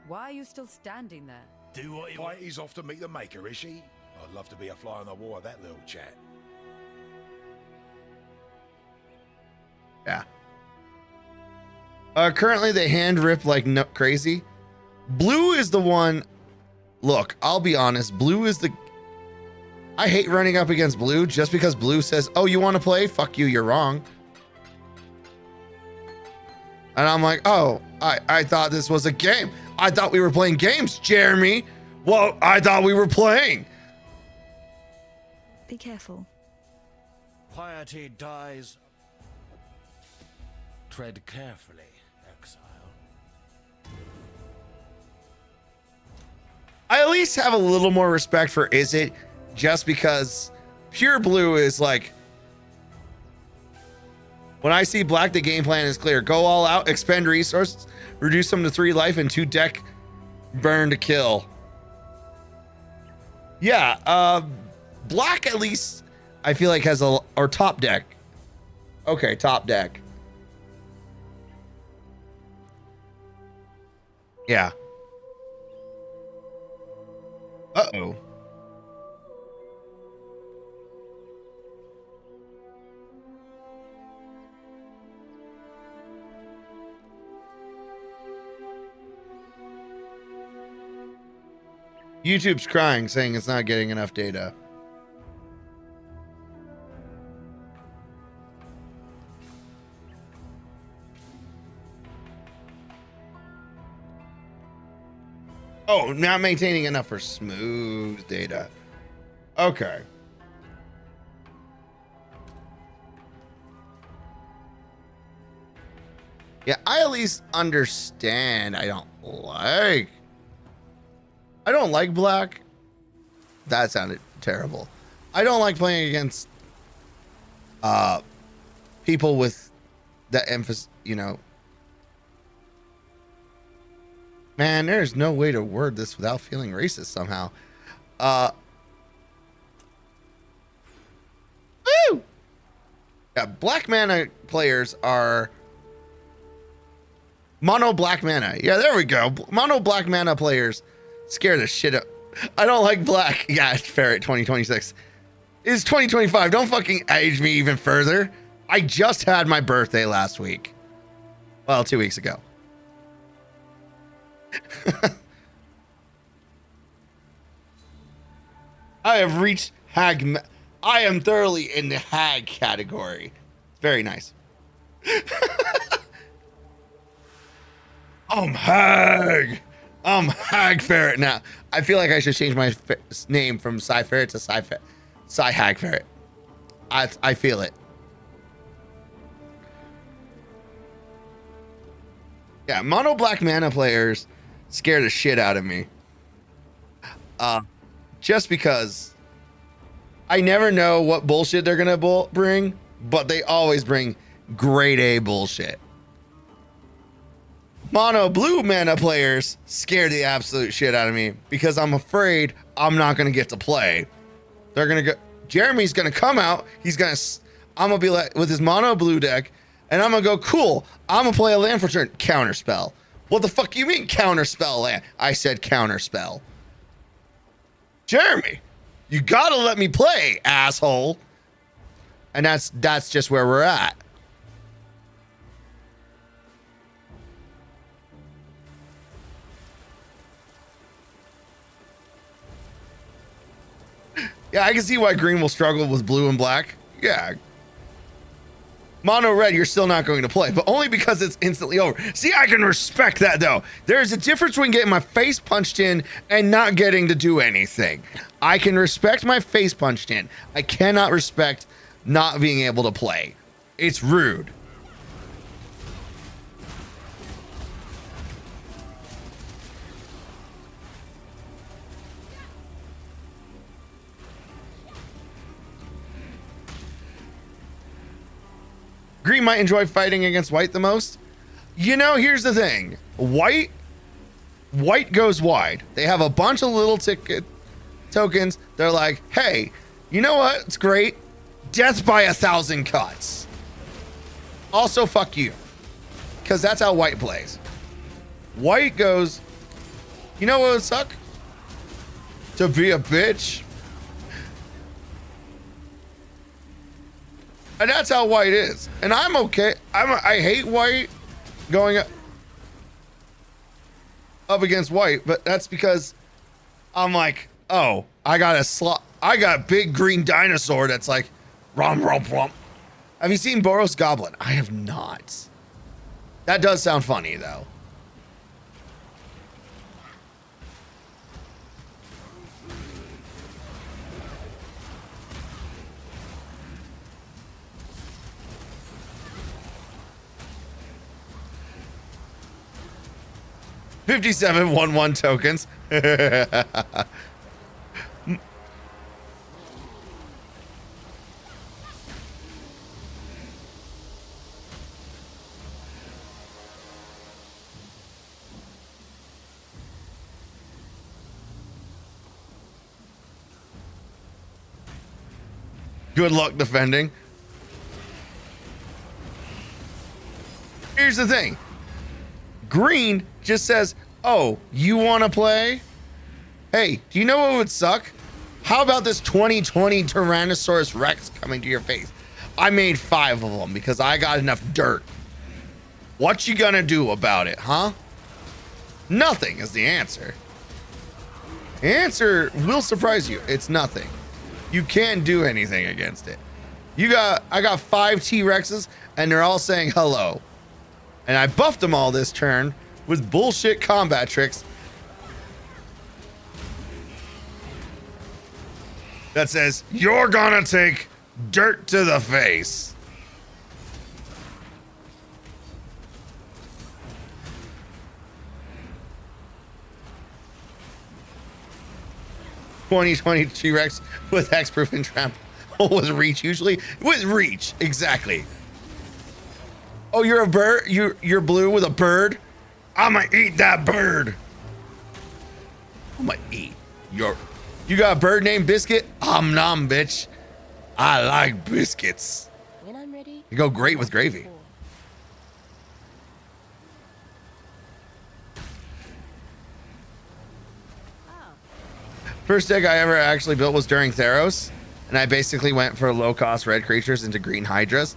Why are you still standing there? Do what you want. He's off to meet the maker, is she? I'd love to be a fly on the wall of that little chat. Yeah. Currently they hand rip like no crazy. Blue is the one. Look, I'll be honest. Blue is the. I hate running up against blue just because blue says, "Oh, you want to play? Fuck you. You're wrong." And I'm like, "Oh, I thought this was a game. I thought we were playing games, Jeremy. Well, I thought we were playing." Be careful. Piety dies Tread carefully, Exile. I at least have a little more respect for Is It, just because pure blue is like, when I see black, the game plan is clear. Go all out, expend resources, reduce them to 3 life and 2 deck burn to kill. Yeah, black at least I feel like has a, or top deck. Okay, top deck. Yeah. Uh-oh. YouTube's crying, saying it's not getting enough data. Oh, not maintaining enough for smooth data. Okay. Yeah, I at least understand. I don't like black. That sounded terrible. I don't like playing against people with that emphasis, you know. Man, there's no way to word this without feeling racist somehow. Woo! Yeah, black mana players are mono black mana. Yeah, there we go. Mono black mana players scare the shit up. I don't like black. Yeah, it's Ferret 2026. It's 2025. Don't fucking age me even further. I just had my birthday last week. Well, 2 weeks ago. I have reached hag. I am thoroughly in the hag category. Very nice. I'm hag. I'm hag ferret now. I feel like I should change my name from PsyFerret to hag ferret. I feel it. Yeah, mono black mana players scare the shit out of me. Just because I never know what bullshit they're gonna bring, but they always bring grade A bullshit. Mono blue mana players scare the absolute shit out of me because I'm afraid I'm not gonna get to play. They're gonna go. Jeremy's gonna come out. I'm gonna be like with his mono blue deck, and I'm gonna go cool. I'm gonna play a land for turn counter spell. What the fuck you mean counter spell land? I said counter spell. Jeremy, you gotta let me play, asshole. And that's just where we're at. Yeah, I can see why green will struggle with blue and black. Yeah. Mono red, you're still not going to play, but only because it's instantly over. See, I can respect that, though. There's a difference between getting my face punched in and not getting to do anything. I can respect my face punched in. I cannot respect not being able to play. It's rude. Green might enjoy fighting against white the most. You know, here's the thing. White goes wide. They have a bunch of little ticket tokens. They're like, hey, you know what? It's great. Death by 1,000 cuts. Also, fuck you. Because that's how white plays. White goes, you know what would suck? To be a bitch. And that's how white is. And I'm okay. I hate white going up against white, but that's because I'm like, oh, I got big green dinosaur that's like romp romp romp. Have you seen Boros Goblin? I have not. That does sound funny though. 5711 tokens. Good luck defending. Here's the thing. Green just says, oh, you want to play? Hey, do you know what would suck? How about this 2020 Tyrannosaurus Rex coming to your face? I made 5 of them because I got enough dirt. What you gonna do about it, huh? Nothing is the answer. The answer will surprise you. It's nothing. You can't do anything against it. I got 5 T-Rexes and they're all saying hello. And I buffed them all this turn with bullshit combat tricks that says, you're gonna take dirt to the face. $20 T-Rex with hexproof and trample. Was reach usually? With reach, exactly. Oh, you're a bird? You're blue with a bird? I'ma eat that bird. I'ma eat your... You got a bird named Biscuit? Nom, bitch. I like biscuits. When I'm ready, You go great with gravy. First deck I ever actually built was during Theros, and I basically went for low-cost red creatures into green hydras.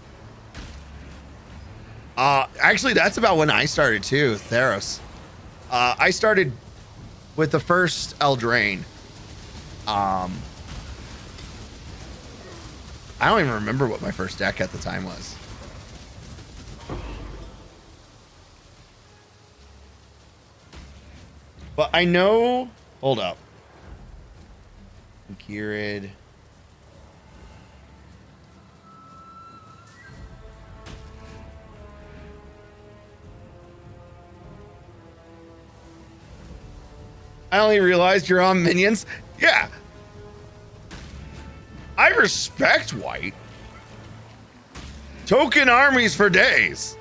Actually, that's about when I started too, Theros. I started with the first Eldraine. I don't even remember what my first deck at the time was. But I know... Hold up. Girid. I only realized you're on minions. Yeah. I respect white. Token armies for days.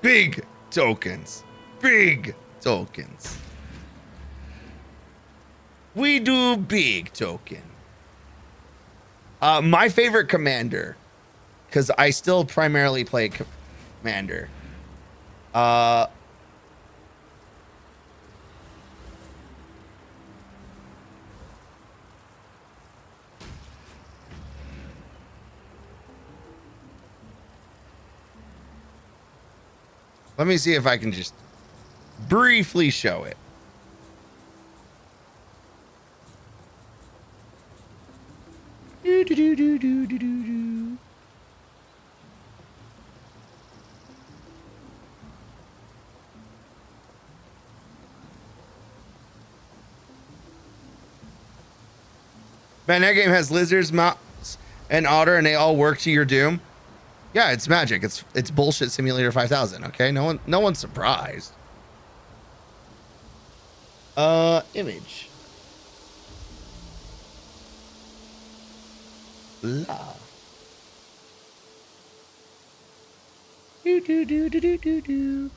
Big tokens. Big tokens. We do big token. My favorite commander, because I still primarily play commander. Let me see if I can just briefly show it. Man, that game has lizards, mouse, and otter, and they all work to your doom. Yeah, it's Magic. It's bullshit Simulator 5000. Okay, no one's surprised. Image. Blah. Do.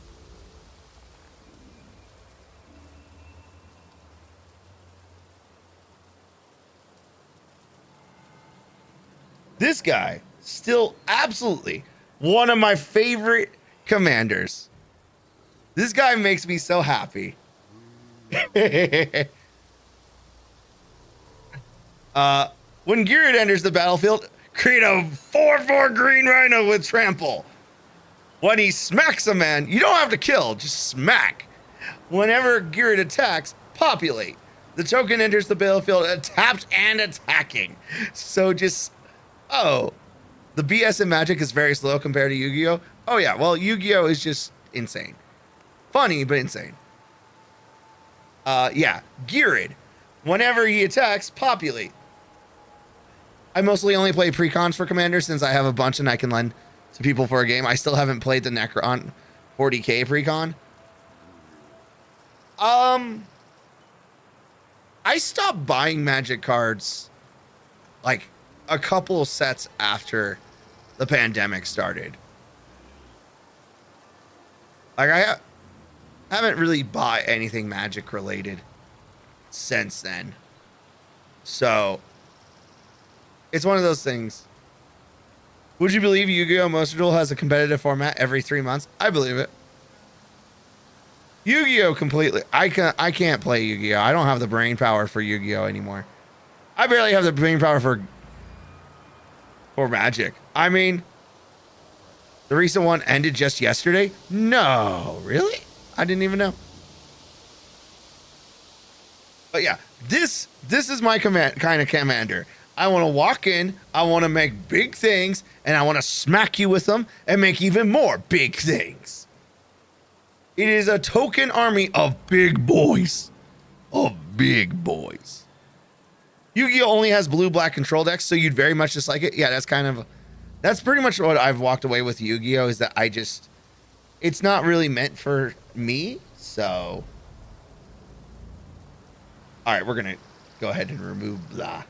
This guy, still absolutely one of my favorite commanders. This guy makes me so happy. When Girid enters the battlefield, create a 4/4 green rhino with trample. When he smacks a man, you don't have to kill, just smack. Whenever Girid attacks, populate. The token enters the battlefield tapped and attacking. So just, oh, the BS in Magic is very slow compared to Yu-Gi-Oh. Oh yeah, well, Yu-Gi-Oh is just insane. Funny, but insane. Yeah, Girid. Whenever he attacks, populate. I mostly only play precons for Commander since I have a bunch and I can lend to people for a game. I still haven't played the Necron 40k precon. I stopped buying Magic cards like a couple sets after the pandemic started. Like I haven't really bought anything Magic related since then. So it's one of those things. Would you believe Yu-Gi-Oh! Monster Duel has a competitive format every 3 months? I believe it. Yu-Gi-Oh! Completely. I can't play Yu-Gi-Oh! I don't have the brain power for Yu-Gi-Oh! Anymore. I barely have the brain power for Magic. I mean, the recent one ended just yesterday? No, really? I didn't even know. But yeah, this is my kind of commander. I want to walk in, I want to make big things, and I want to smack you with them and make even more big things. It is a token army of big boys. Of big boys. Yu-Gi-Oh! Only has blue-black control decks, so you'd very much dislike it. Yeah, that's pretty much what I've walked away with Yu-Gi-Oh! Is that it's not really meant for me, so. All right, we're going to go ahead and remove blah.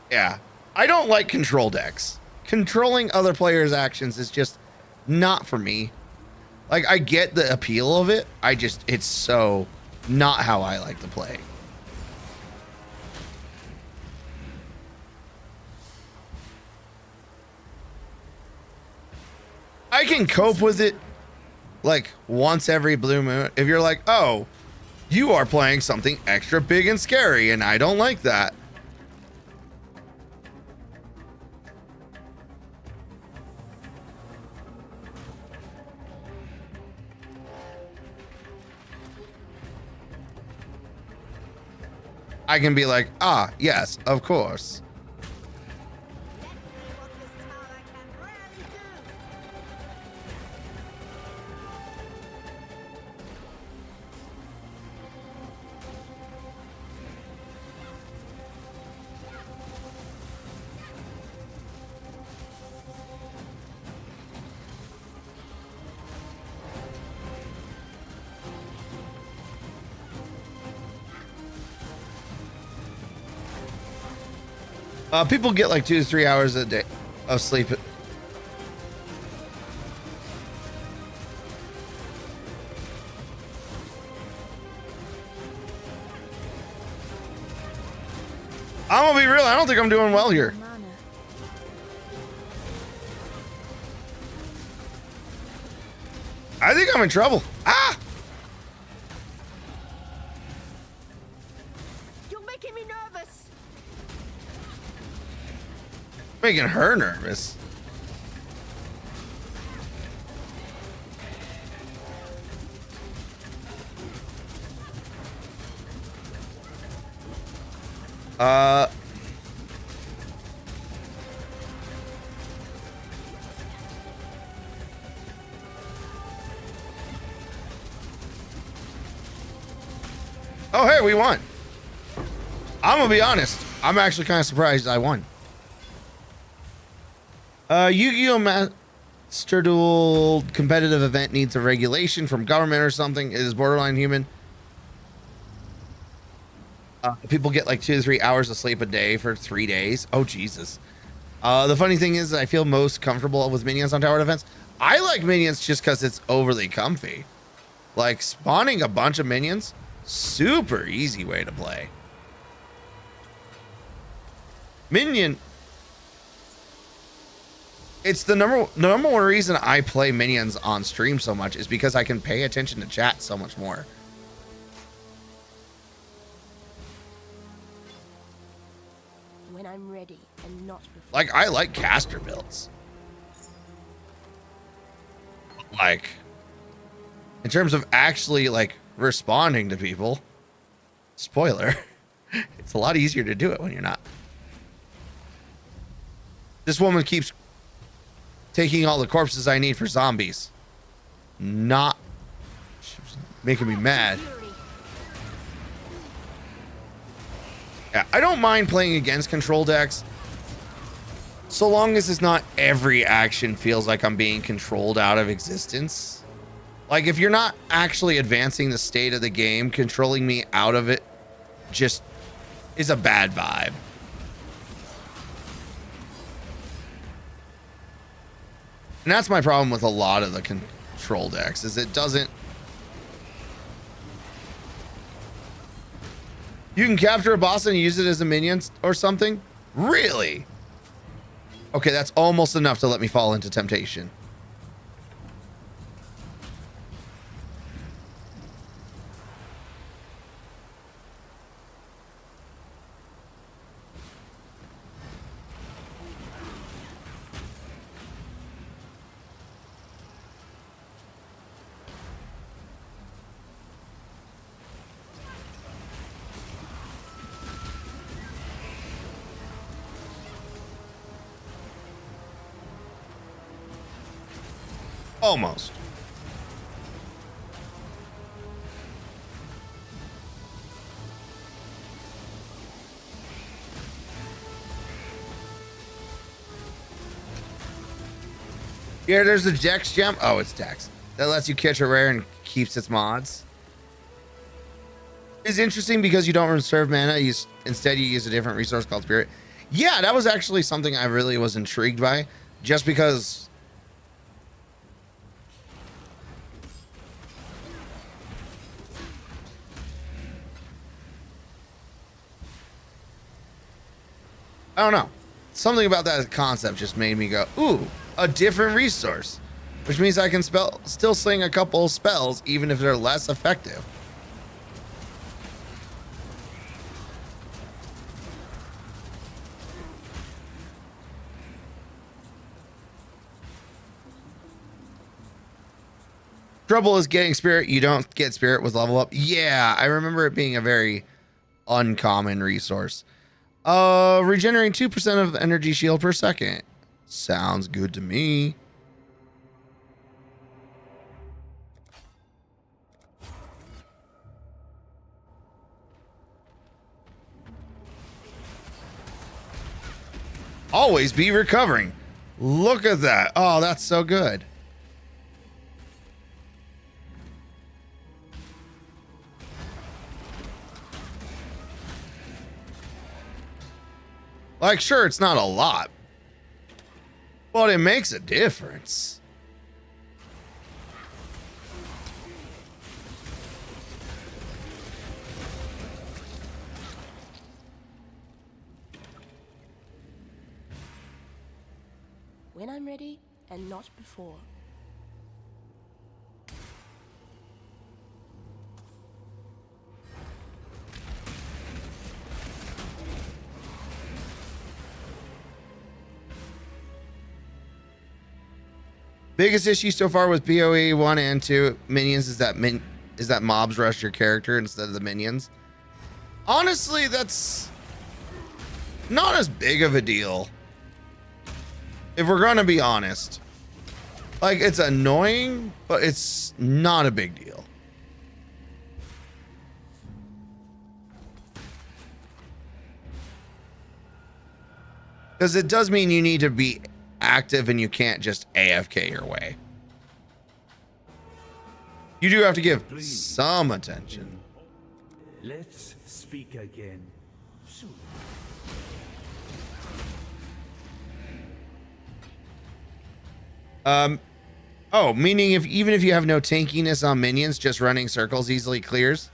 Yeah, I don't like control decks. Controlling other players' actions is just not for me. Like, I get the appeal of it. It's so not how I like to play. I can cope with it like once every blue moon. If you're like, oh, you are playing something extra big and scary, and I don't like that. I can be like, ah, yes, of course. People get like 2 to 3 hours a day of sleep. I'm gonna be real. I don't think I'm doing well here. I think I'm in trouble. Ah! Making her nervous. Oh, hey, we won. I'm gonna be honest. I'm actually kind of surprised I won. Yu-Gi-Oh! Master Duel competitive event needs a regulation from government or something. It is borderline human. People get like 2 to 3 hours of sleep a day for 3 days. Oh, Jesus. The funny thing is I feel most comfortable with minions on tower defense. I like minions just because it's overly comfy. Like spawning a bunch of minions, super easy way to play. Minion. It's the number one reason I play minions on stream so much is because I can pay attention to chat so much more. When I'm ready and not before. Like, I like caster builds. Like, in terms of actually like responding to people, spoiler, it's a lot easier to do it when you're not. This woman keeps taking all the corpses I need for zombies. Not making me mad. Yeah, I don't mind playing against control decks, so long as it's not every action feels like I'm being controlled out of existence. Like, if you're not actually advancing the state of the game, controlling me out of it just is a bad vibe. And that's my problem with a lot of the control decks, is it doesn't... You can capture a boss and use it as a minion or something? Really? Okay, that's almost enough to let me fall into temptation. Almost. Yeah, there's the Dex gem. Oh, it's Dex. That lets you catch a rare and keeps its mods. It's interesting because you don't reserve mana. Instead, you use a different resource called Spirit. Yeah, that was actually something I really was intrigued by. Just because... I don't know. Something about that concept just made me go, ooh, a different resource. Which means I can still sling a couple spells, even if they're less effective. Trouble is getting spirit. You don't get spirit with level up. Yeah, I remember it being a very uncommon resource. Regenerating 2% of energy shield per second. Sounds good to me. Always be recovering. Look at that. Oh, that's so good. Like, sure, it's not a lot, but it makes a difference. When I'm ready, and not before. Biggest issue so far with PoE 1 and 2 minions is that mobs rush your character instead of the minions. Honestly, that's not as big of a deal. If we're gonna be honest. Like, it's annoying, but it's not a big deal. Because it does mean you need to be active and you can't just AFK your way. You do have to give some attention. Let's speak again soon. Oh, meaning even if you have no tankiness on minions, just running circles easily clears.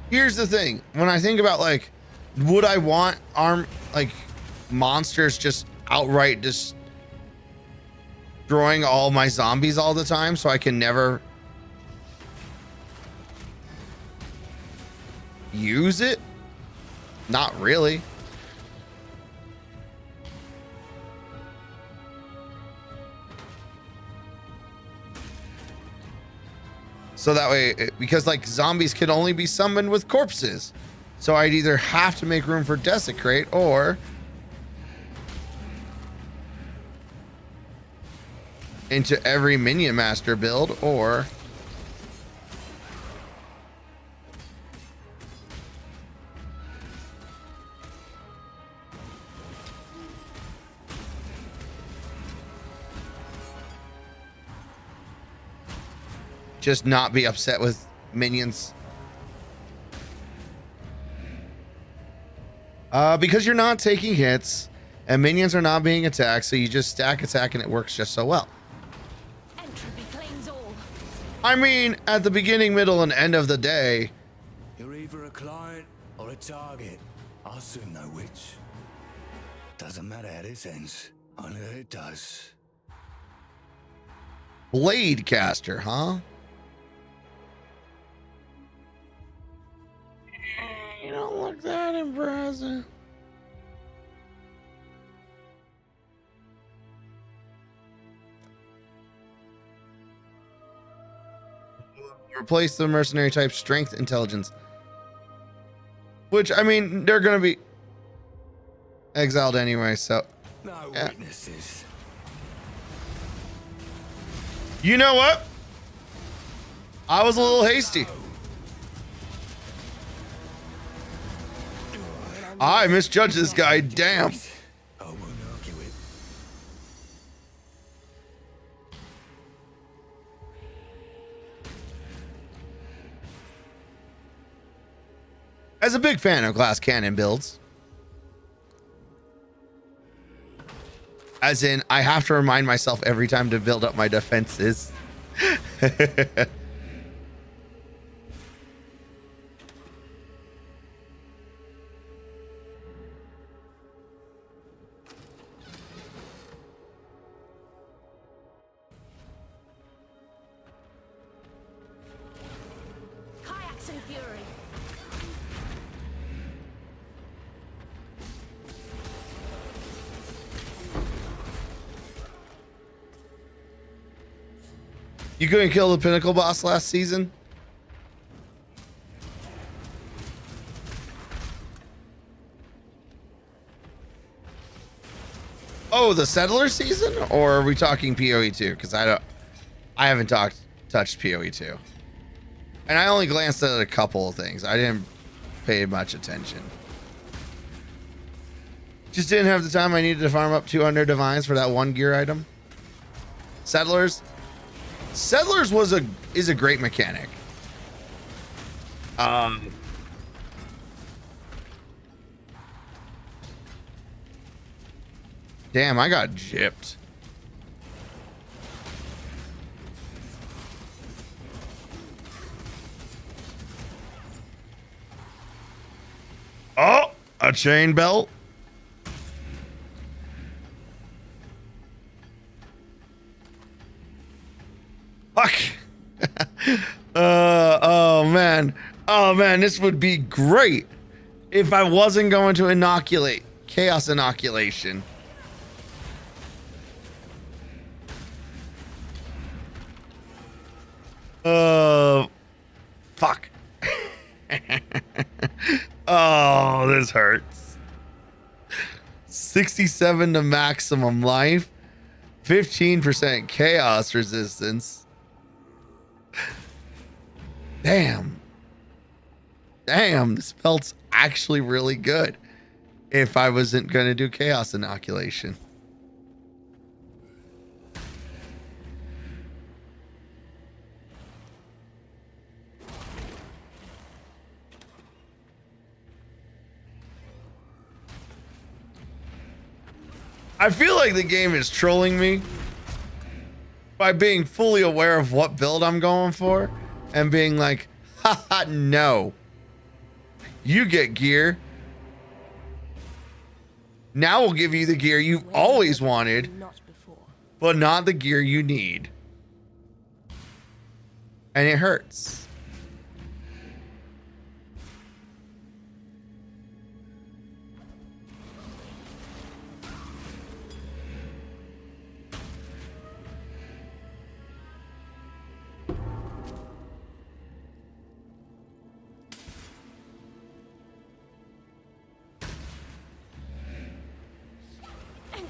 Here's the thing. When I think about, like, would I want monsters just outright destroying all my zombies all the time so I can never use it? Not really. So that way, because like zombies can only be summoned with corpses. So I'd either have to make room for Desecrate or into every Minion Master build, or just not be upset with minions. Because you're not taking hits and minions are not being attacked, so you just stack attack and it works just so well. Entropy claims all. I mean, at the beginning, middle, and end of the day, You're either a client or a target. I'll soon know which. Doesn't matter how this ends. I know it does. Blade Caster, huh? You don't look that impressive. Replace the mercenary type strength intelligence. Which, I mean, they're going to be exiled anyway, so. No yeah. witnesses. You know what? I was a little hasty. I misjudged this guy. Damn. I won't argue it. As a big fan of glass cannon builds, as in, I have to remind myself every time to build up my defenses. Kayaks and fury. You couldn't kill the Pinnacle boss last season? Oh, the Settler season? Or are we talking PoE 2? Because I haven't touched PoE 2. And I only glanced at a couple of things. I didn't pay much attention. Just didn't have the time I needed to farm up 200 divines for that one gear item. Settlers is a great mechanic. Damn, I got gypped. Oh, a chain belt. Fuck. Oh man, this would be great if I wasn't going to inoculate. Chaos inoculation. Fuck. Oh, this hurts. 67 to maximum life, 15% chaos resistance. Damn, this belt's actually really good if I wasn't going to do chaos inoculation. I feel like the game is trolling me by being fully aware of what build I'm going for and being like, haha, no. You get gear. Now we'll give you the gear you've always wanted, but not the gear you need. And it hurts.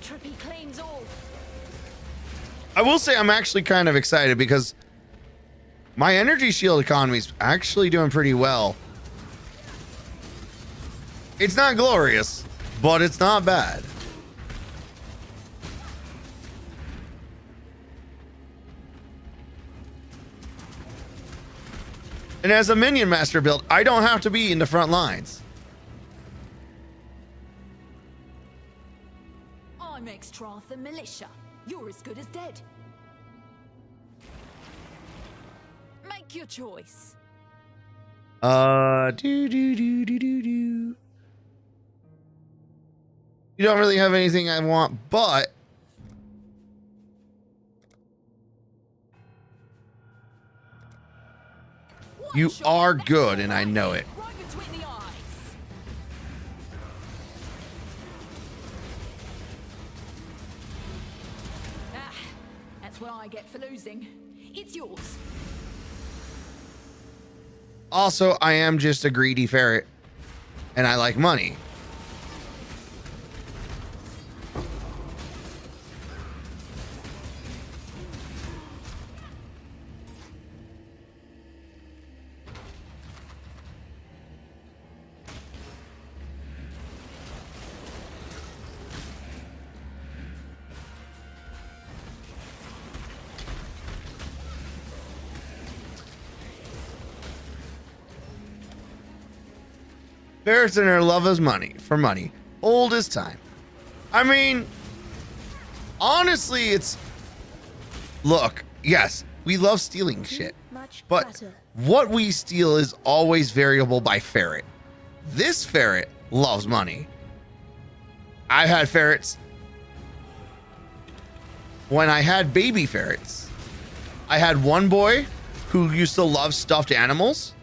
Entropy claims all. I will say I'm actually kind of excited because my energy shield economy is actually doing pretty well. It's not glorious, but it's not bad. And as a minion master build, I don't have to be in the front lines. I'm extra the militia. You're as good as dead. Make your choice. You don't really have anything I want, but you are good, and I know it. Right between the eyes. Ah, that's what I get for losing. It's yours. Also, I am just a greedy ferret, and I like money. Ferrets and their love is money, for money. Old as time. I mean, honestly, it's... Look, yes, we love stealing shit. But what we steal is always variable by ferret. This ferret loves money. I had ferrets. When I had baby ferrets, I had one boy who used to love stuffed animals.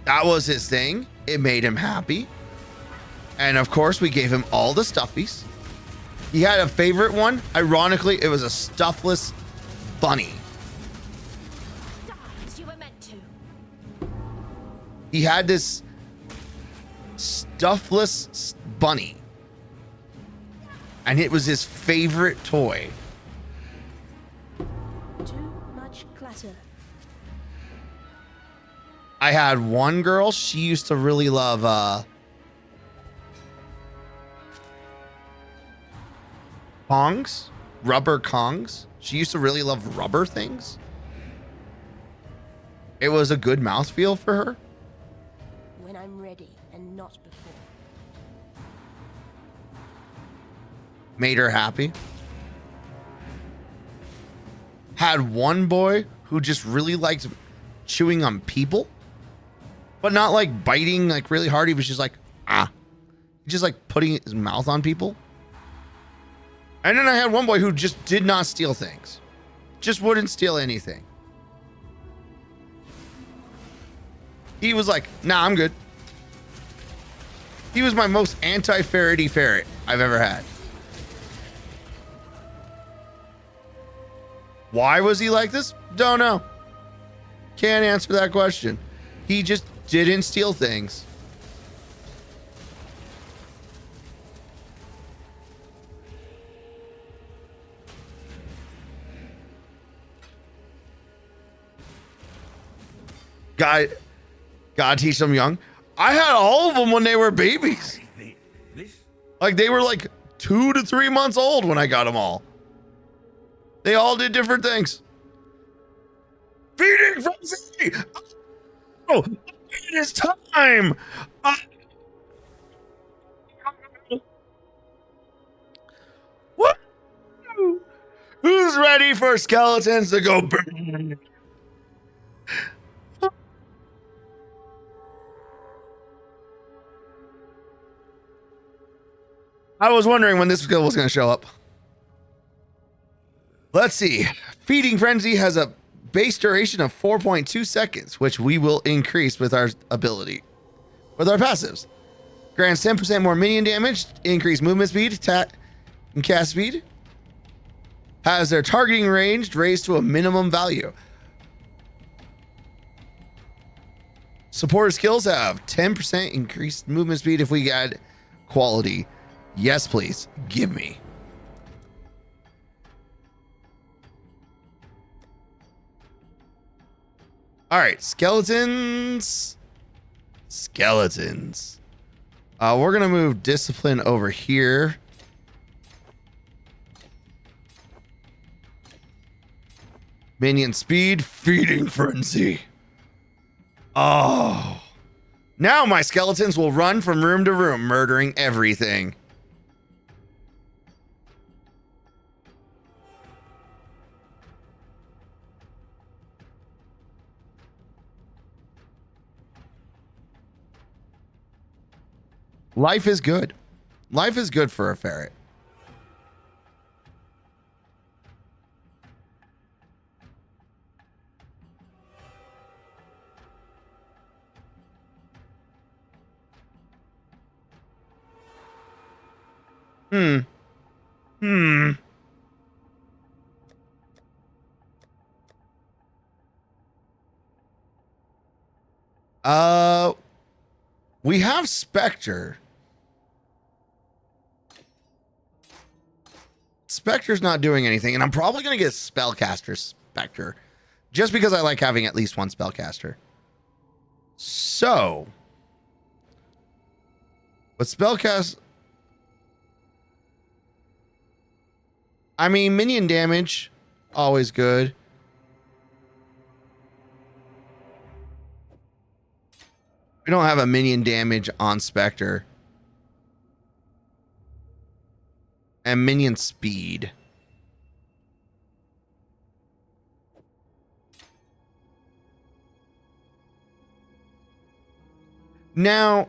That was his thing. It made him happy. And of course, we gave him all the stuffies. He had a favorite one. Ironically, it was a stuffless bunny. You were meant to. He had this stuffless bunny. And it was his favorite toy. Too much clutter. I had one girl, she used to really love Kongs, rubber Kongs. She used to really love rubber things. It was a good mouthfeel for her. When I'm ready and not before. Made her happy. Had one boy who just really liked chewing on people. But not like biting like really hard. He was just like, just like putting his mouth on people. And then I had one boy who just did not steal things. Just wouldn't steal anything. He was like, nah, I'm good. He was my most anti-ferrety ferret I've ever had. Why was he like this? Don't know. Can't answer that question. He just didn't steal things. God teach them young. I had all of them when they were babies. Like they were like 2 to 3 months old when I got them all. They all did different things. Feeding frenzy! Oh, it is time! What? Who's ready for skeletons to go burn? I was wondering when this skill was going to show up. Let's see. Feeding Frenzy has a base duration of 4.2 seconds, which we will increase with our ability. With our passives. Grants 10% more minion damage, increased movement speed, attack, and cast speed. Has their targeting range raised to a minimum value. Supporter skills have 10% increased movement speed if we add quality. Yes, please. Give me. All right, skeletons. Skeletons. We're gonna move discipline over here. Minion speed, feeding frenzy. Oh. Now my skeletons will run from room to room, murdering everything. Life is good. Life is good for a ferret. We have Spectre. Spectre's not doing anything, and I'm probably going to get Spellcaster Spectre, just because I like having at least one Spellcaster. So, with Spellcast, I mean, minion damage, always good. We don't have a minion damage on Spectre. And minion speed. Now,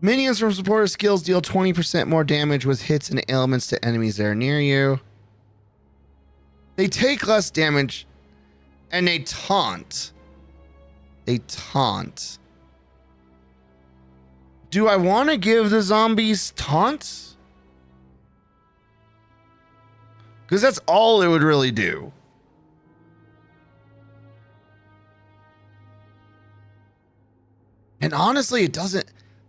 minions from supporter skills deal 20% more damage with hits and ailments to enemies that are near you. They take less damage and they taunt. They taunt. Do I want to give the zombies taunts? Because that's all it would really do. And honestly, it doesn't...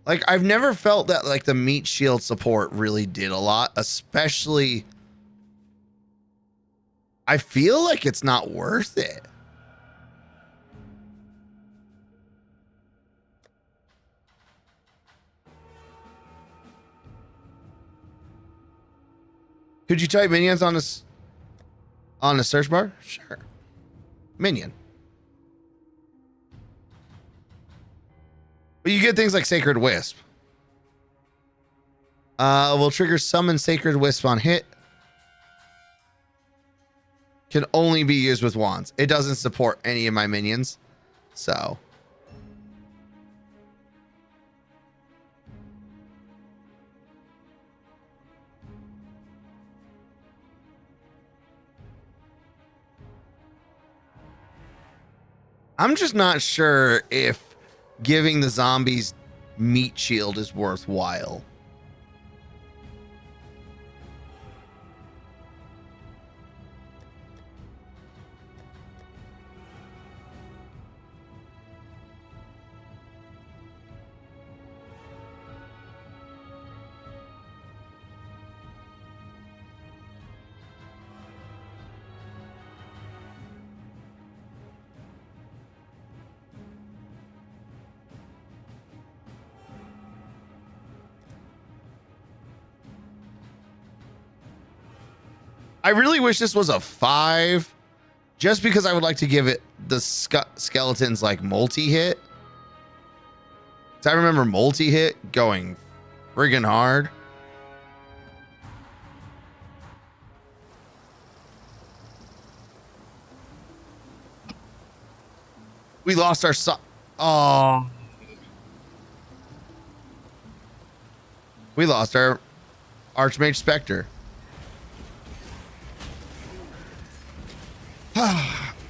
Like, I've never felt that, like, the meat shield support really did a lot, especially... I feel like it's not worth it. Could you type minions on this on the search bar? Sure. Minion. But you get things like Sacred Wisp. Will trigger summon Sacred Wisp on hit. Can only be used with wands. It doesn't support any of my minions. So. I'm just not sure if giving the zombies meat shield is worthwhile. I really wish this was a 5, just because I would like to give it the skeletons like multi-hit. I remember multi-hit going friggin' hard. We lost our oh. We lost our Archmage Spectre.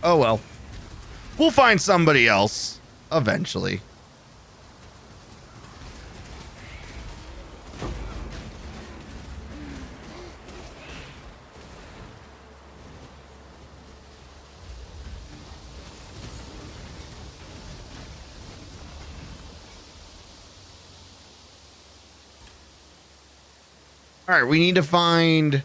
Oh well. We'll find somebody else eventually. All right, we need to find.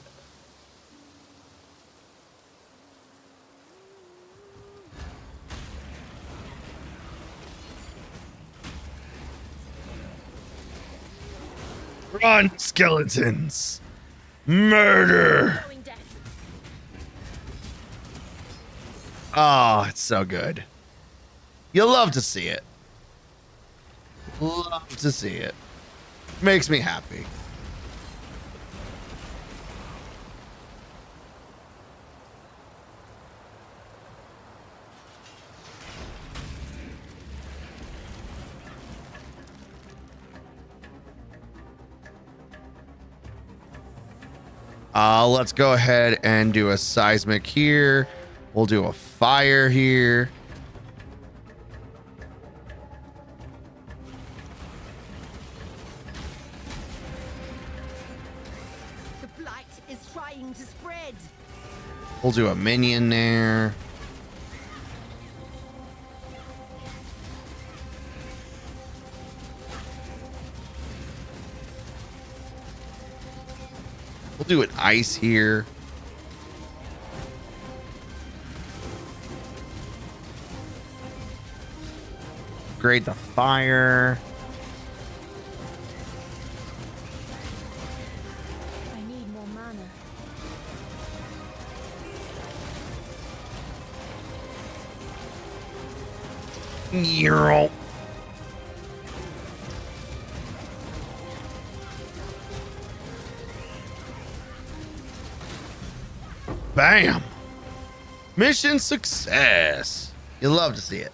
Run, skeletons! Murder! Oh, it's so good. You love to see it. Love to see it. Makes me happy. Let's go ahead and do a seismic here. We'll do a fire here. The blight is trying to spread. We'll do a minion there. We'll do an ice here. Create the fire. I need more mana. Earl. Bam. Mission success. You love to see it.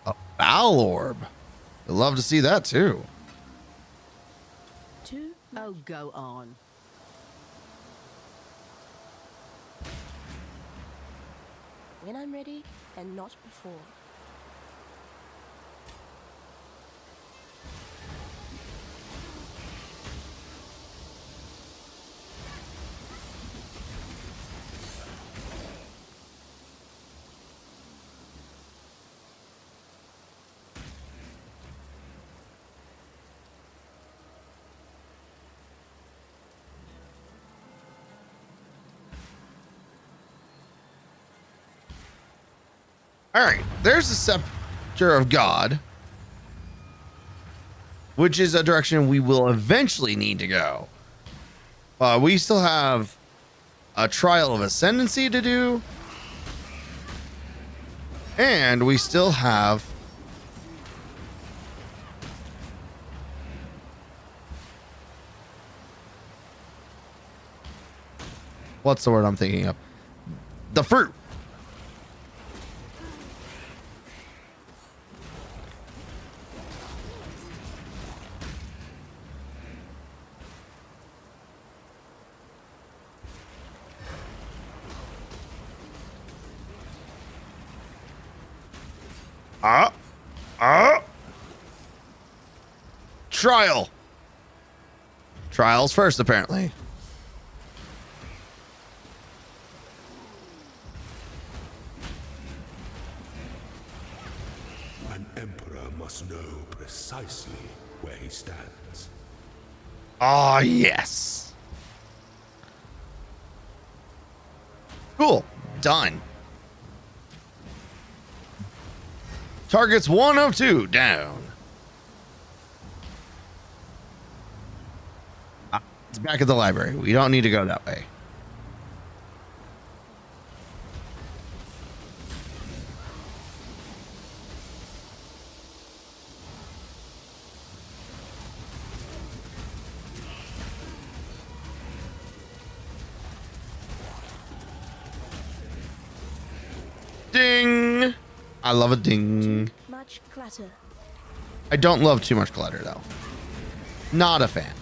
A foul orb. You love to see that too. Oh, go on. When I'm ready, and not before. All right, there's the Scepter of God, which is a direction we will eventually need to go. We still have a Trial of Ascendancy to do, and we still have what's the word I'm thinking of? The fruit. Trial. Trials first, apparently. An emperor must know precisely where he stands. Ah, yes. Cool. Done. Targets 1 of 2 down. It's back at the library. We don't need to go that way. Ding! I love a ding. Much clutter. I don't love too much clutter, though. Not a fan.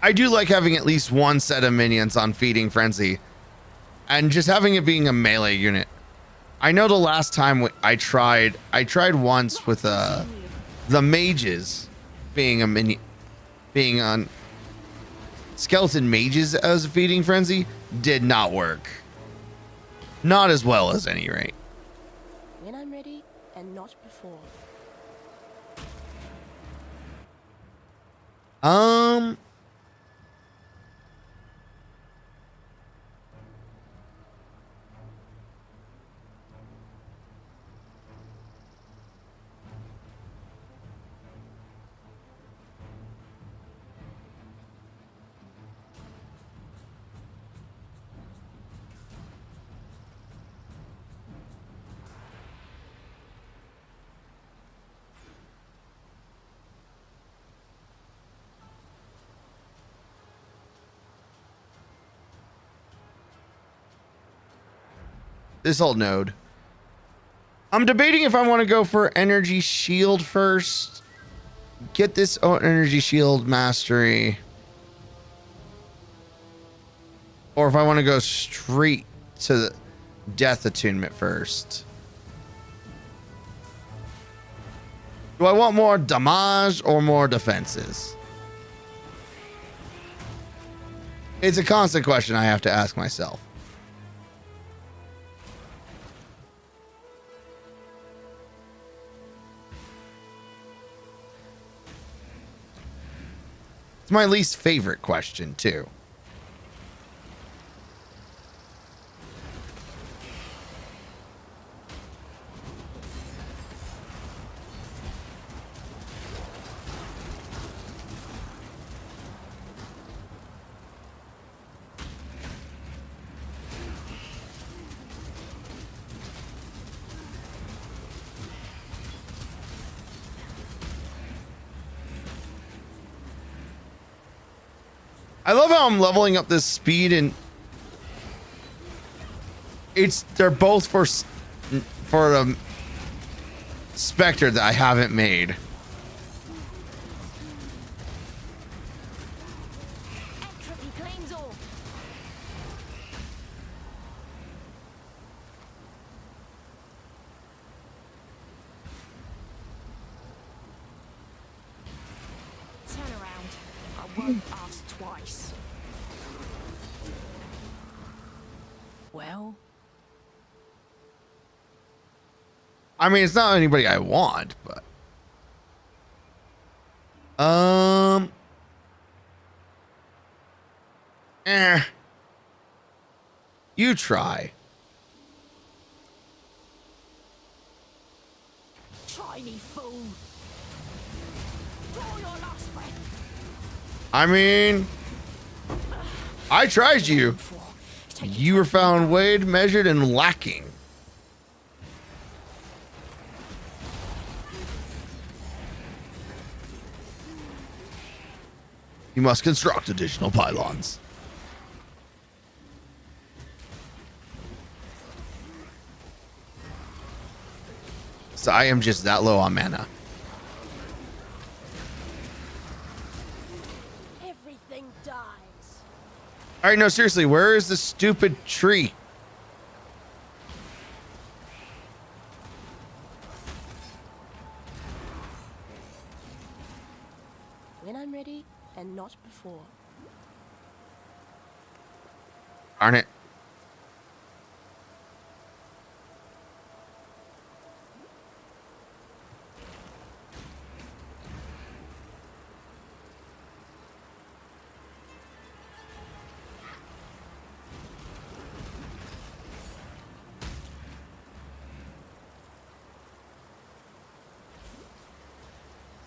I do like having at least one set of minions on Feeding Frenzy, and just having it being a melee unit. I know the last time I tried once with the mages being a minion, being on skeleton mages as a Feeding Frenzy did not work. Not as well as any rate. When I'm ready, and not before. This old node. I'm debating if I want to go for energy shield first. Get this energy shield mastery. Or if I want to go straight to the death attunement first. Do I want more damage or more defenses? It's a constant question I have to ask myself. It's my least favorite question, too. I love how I'm leveling up this speed, and they're both for a Spectre that I haven't made. Turn around. I won't ask twice. Well, I mean, it's not anybody I want, but you try. tiny fool. Draw your last breath. I mean, I tried you. You were found weighed, measured, and lacking. You must construct additional pylons. So I am just that low on mana. Everything dies. All right, no, seriously, where is the stupid tree? When I'm ready, and not before. Darn it.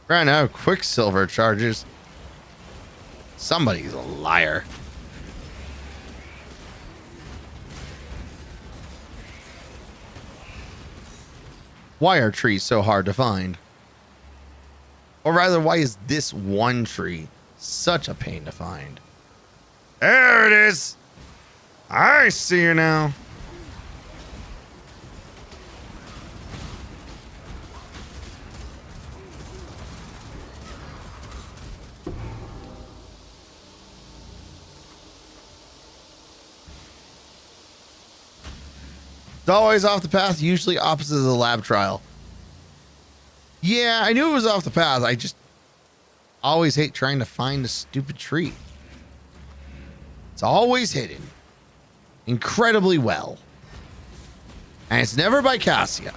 Ran out of Quicksilver charges. Somebody's a liar. Why are trees so hard to find? Or rather, why is this one tree such a pain to find? There it is. I see you now. It's always off the path, usually opposite of the lab trial. Yeah, I knew it was off the path. I just always hate trying to find a stupid tree. It's always hidden incredibly well. And it's never by Cassia,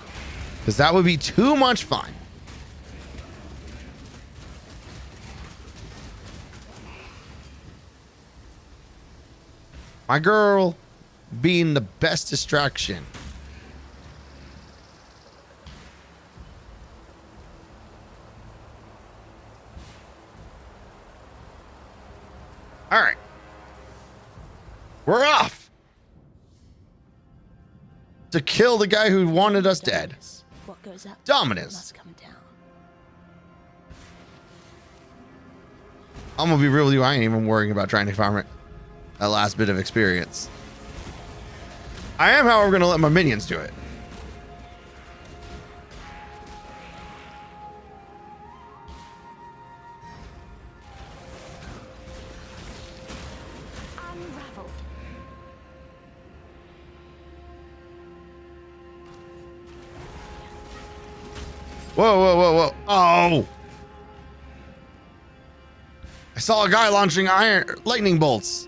because that would be too much fun. My girl being the best distraction. All right. We're off to kill the guy who wanted us dead. What goes up Dominus. must come down. I'm gonna be real with you. I ain't even worrying about trying to farm it. That last bit of experience. I am, however, gonna let my minions do it. Unravel. Whoa, whoa, whoa, whoa. Oh. I saw a guy launching lightning bolts.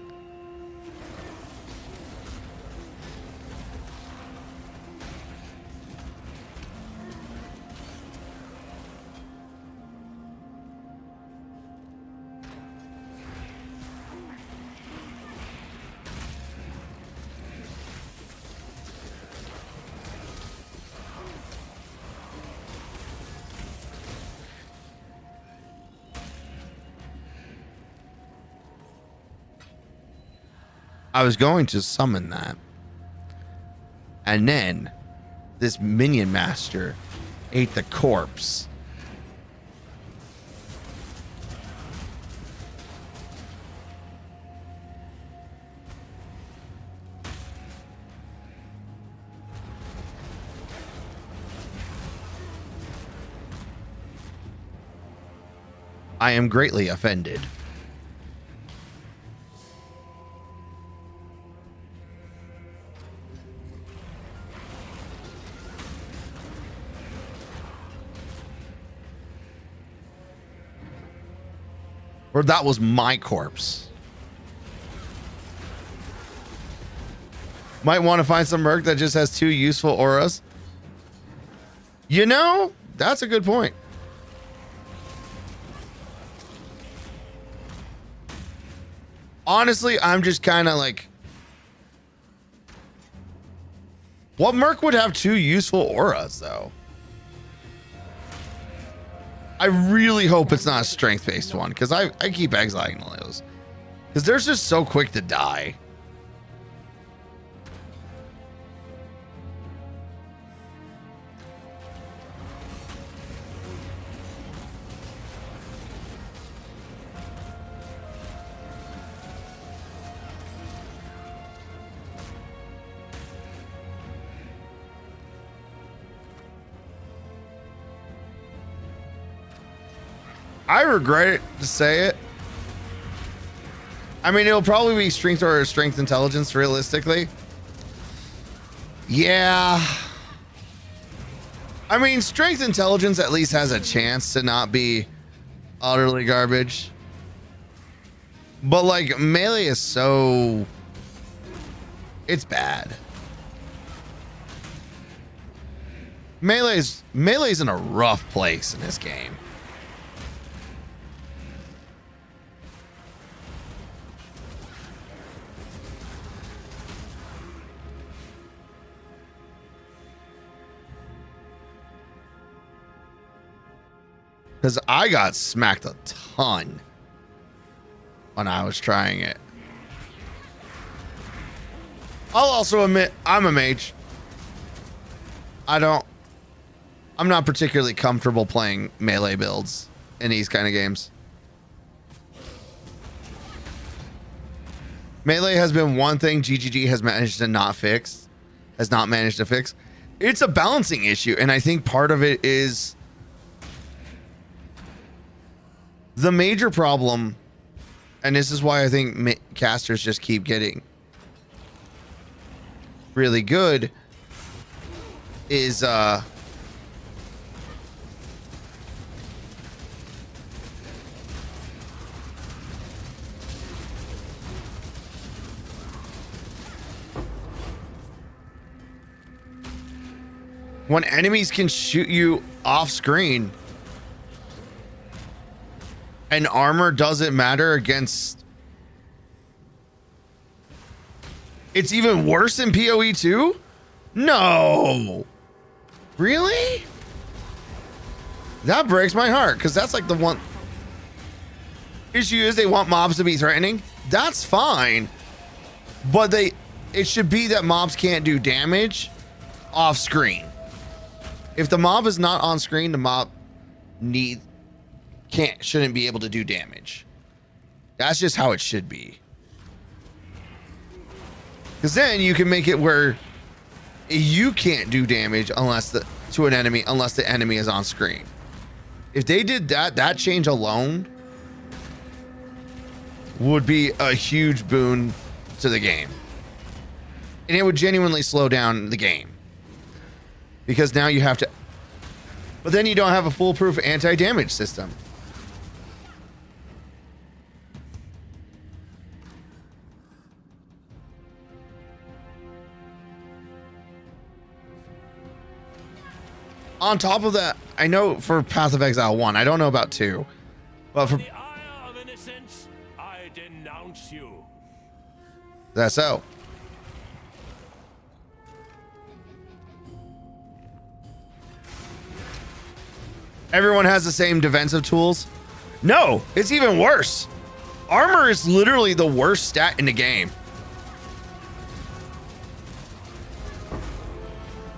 I was going to summon that. And then this minion master ate the corpse. I am greatly offended. Or that was my corpse. Might want to find some merc that just has 2 useful auras. You know, that's a good point. Honestly, I'm just kind of like, what merc would have 2 useful auras though? I really hope it's not a strength-based one, because I keep exiling those. Because they're just so quick to die. I regret it to say it. I mean, it'll probably be strength or strength intelligence, realistically. Yeah. I mean, strength intelligence at least has a chance to not be utterly garbage. But like, melee is so... it's bad. Melee's in a rough place in this game. Because I got smacked a ton when I was trying it. I'll also admit, I'm a mage. I'm not particularly comfortable playing melee builds in these kind of games. Melee has been one thing GGG has managed to not fix. Has not managed to fix. It's a balancing issue, and I think part of it is... the major problem, and this is why I think casters just keep getting really good, is when enemies can shoot you off screen and armor doesn't matter against. It's even worse in PoE 2? No. Really? That breaks my heart, because that's like the one issue is they want mobs to be threatening. That's fine. But it should be that mobs can't do damage off screen. If the mob is not on screen, the mob shouldn't be able to do damage. That's just how it should be. Because then you can make it where you can't do damage to an enemy unless the enemy is on screen. If they did that change alone would be a huge boon to the game. And it would genuinely slow down the game. Because now you have to... But then you don't have a foolproof anti-damage system. On top of that, I know for Path of Exile 1, I don't know about 2, but for the ire of innocence, I denounce you. That's so. Everyone has the same defensive tools. No, it's even worse. Armor is literally the worst stat in the game.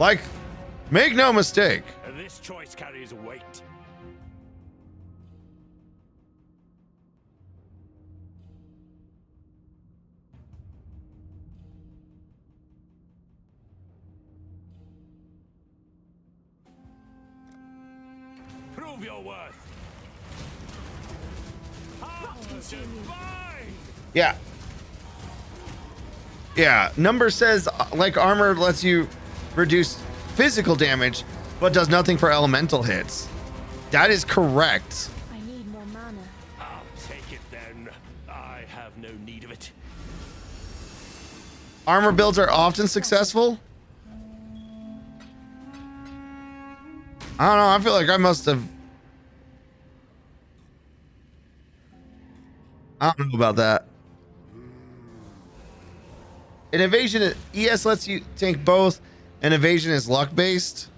Like, make no mistake. This choice carries weight. Prove your worth. Yeah. Yeah, number says like armor lets you reduce physical damage, but does nothing for elemental hits. That is correct. I need more mana. I'll take it then. I have no need of it. Armor builds are often successful. I don't know. I feel like I must have. I don't know about that. An evasion, ES lets you tank both, and evasion is luck based.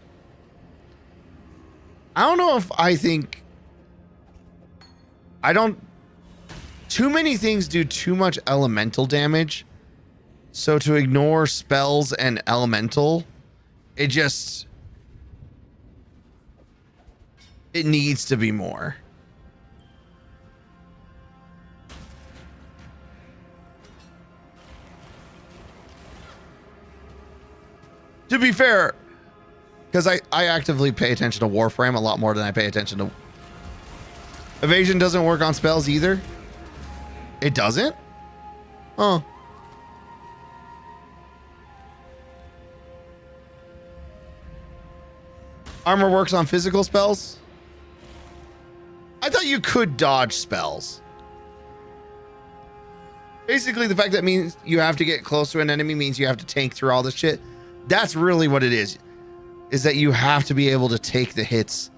I don't know if I think. Too many things do too much elemental damage. So to ignore spells and elemental, it needs to be more. To be fair, because I actively pay attention to Warframe a lot more than I pay attention to... Evasion doesn't work on spells either? It doesn't? Oh. Armor works on physical spells? I thought you could dodge spells. Basically, the fact that means you have to get close to an enemy means you have to tank through all this shit. That's really what it is that you have to be able to take the hits.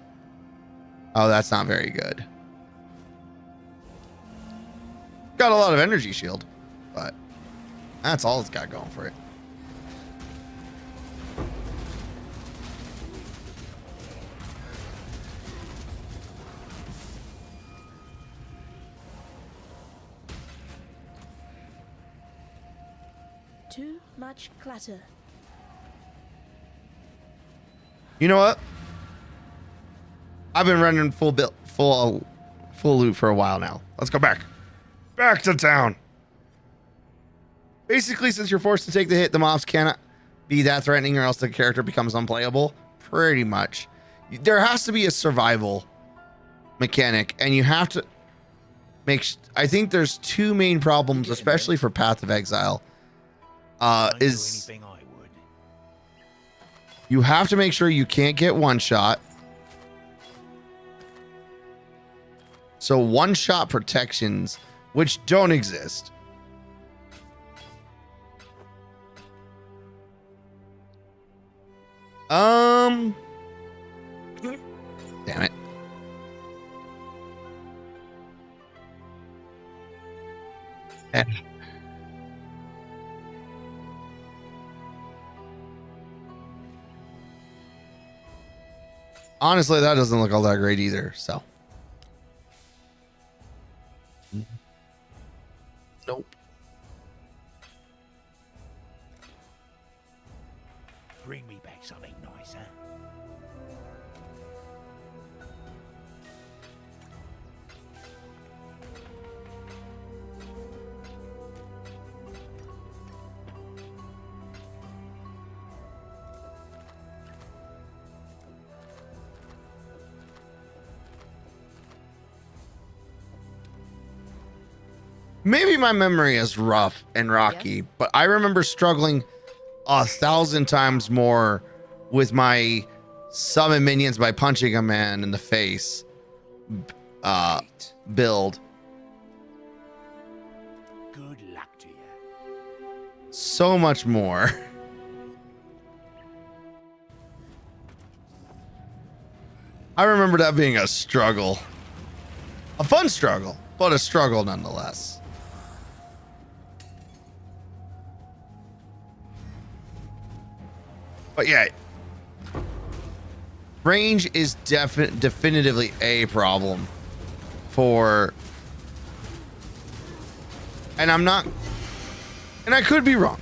Oh, that's not very good. Got a lot of energy shield, but that's all it's got going for it. Too much clutter. You know what? I've been running full loot for a while now. Let's go back to town. Basically, since you're forced to take the hit, the mobs cannot be that threatening or else the character becomes unplayable. Pretty much. There has to be a survival mechanic, and you have to I think there's two main problems, especially for Path of Exile. You have to make sure you can't get one shot. So one shot protections, which don't exist. Damn it. Honestly, that doesn't look all that great either, so. Nope. Bring me back something nicer. Maybe my memory is rough and rocky, but I remember struggling 1,000 times more with my summon minions by punching a man in the face build. Good luck to you. So much more. I remember that being a struggle. A fun struggle, but a struggle nonetheless. But yeah, range is definitively a problem for, and I could be wrong.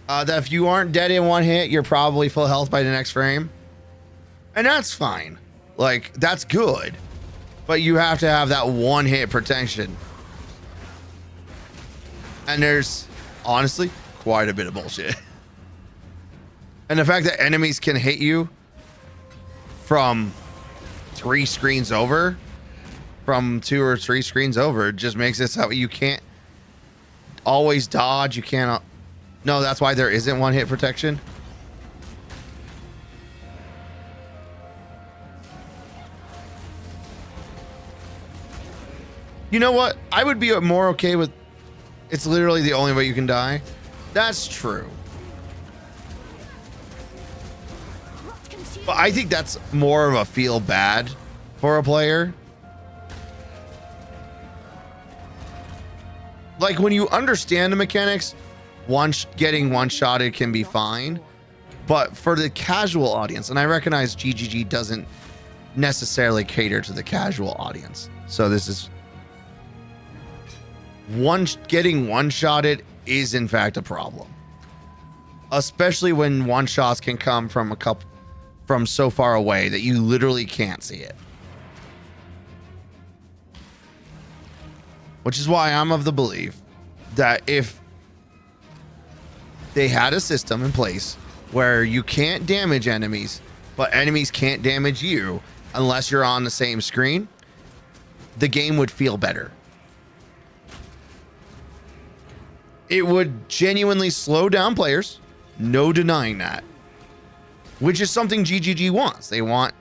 That if you aren't dead in one hit, you're probably full health by the next frame. And that's fine. Like, that's good. But you have to have that one hit protection. And there's honestly quite a bit of bullshit. And the fact that enemies can hit you from 3 screens over, from 2 or 3 screens over, just makes it so you can't always dodge. You can't. No, that's why there isn't one hit protection. You know what? I would be more okay with it's literally the only way you can die. That's true. But I think that's more of a feel bad for a player. Like when you understand the mechanics, getting one-shotted can be fine. But for the casual audience, and I recognize GGG doesn't necessarily cater to the casual audience. So this is getting one-shotted is in fact a problem. Especially when one-shots can come from from so far away that you literally can't see it. Which is why I'm of the belief that if they had a system in place where you can't damage enemies, but enemies can't damage you unless you're on the same screen, the game would feel better. It would genuinely slow down players, no denying that. Which is something GGG wants. They want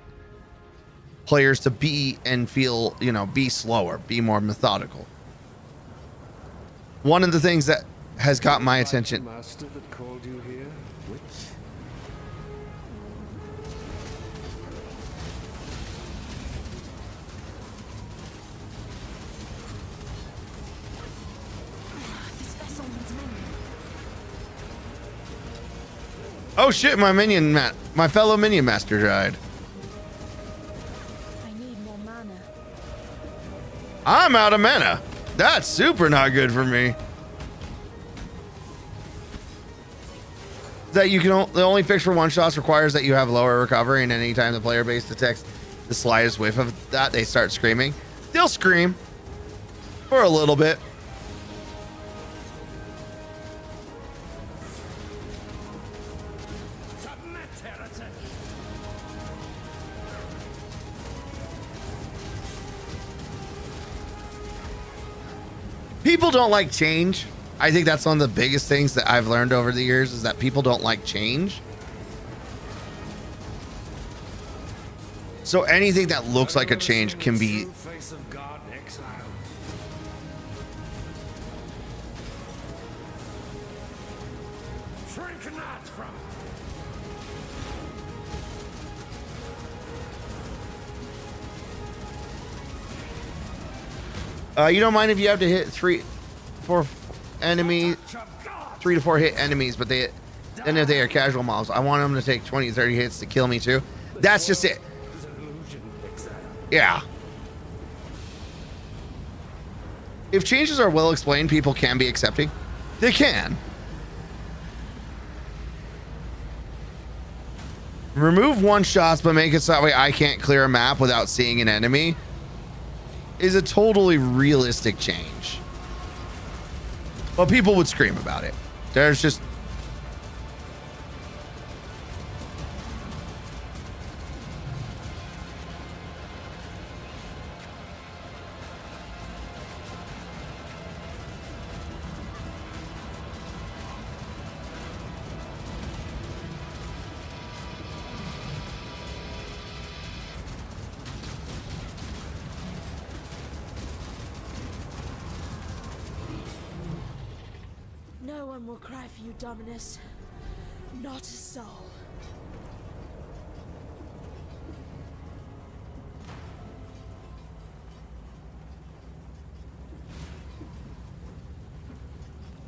players to be and feel, be slower, be more methodical. One of the things that has got my attention. Master that called you here, witch? Oh shit, my fellow minion master died. I need more mana. I'm out of mana. That's super not good for me. That you can the only fix for one shots requires that you have lower recovery, and anytime the player base detects the slightest whiff of that, they start screaming. They'll scream for a little bit. People don't like change. I think that's one of the biggest things that I've learned over the years is that people don't like change. So anything that looks like a change can be. Face of God in exile. Shrink not from. You don't mind if you have to hit 3 to 4 hit enemies, but then if they are casual mobs, I want them to take 20, 30 hits to kill me too. That's just it. Yeah. If changes are well explained, people can be accepting. They can. Remove one shots, but make it so that way I can't clear a map without seeing an enemy is a totally realistic change. But people would scream about it. There's just... No one will cry for you, Dominus. Not a soul.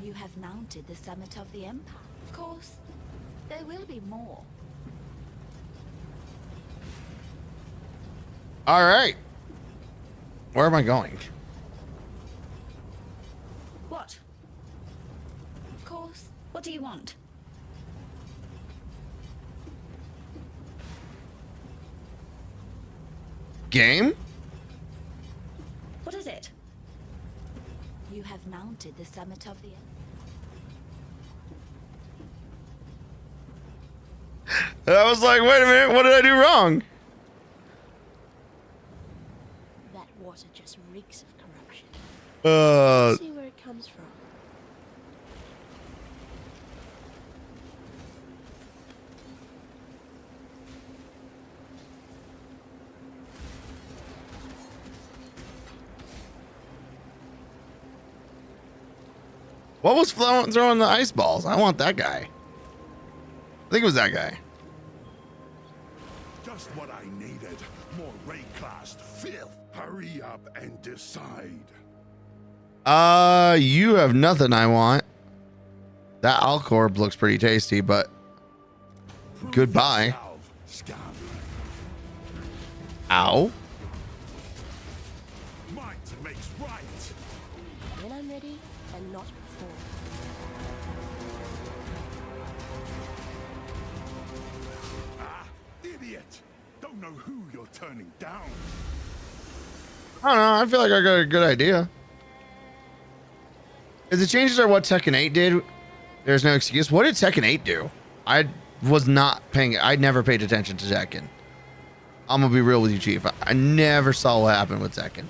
You have mounted the summit of the Empire. Of course, there will be more. All right. Where am I going? What? Of course. What do you want? Game? What is it? You have mounted the summit of the Empire. And I was like, wait a minute, what did I do wrong? That water just reeks of corruption. Uh, See where it comes from. what was throwing the ice balls? I want that guy. I think it was that guy. Just what I needed. More ray-classed filth. Hurry up and decide. You have nothing I want. That Alcorb looks pretty tasty, but goodbye. Ow. Might makes right. When I'm ready, and not before. Ah, idiot. Don't know who you're turning down. I don't know. I feel like I got a good idea. If the changes are what Tekken 8 did, there's no excuse. What did Tekken 8 do? I was not paying. I never paid attention to Tekken. I'm gonna be real with you, Chief. I never saw what happened with Tekken.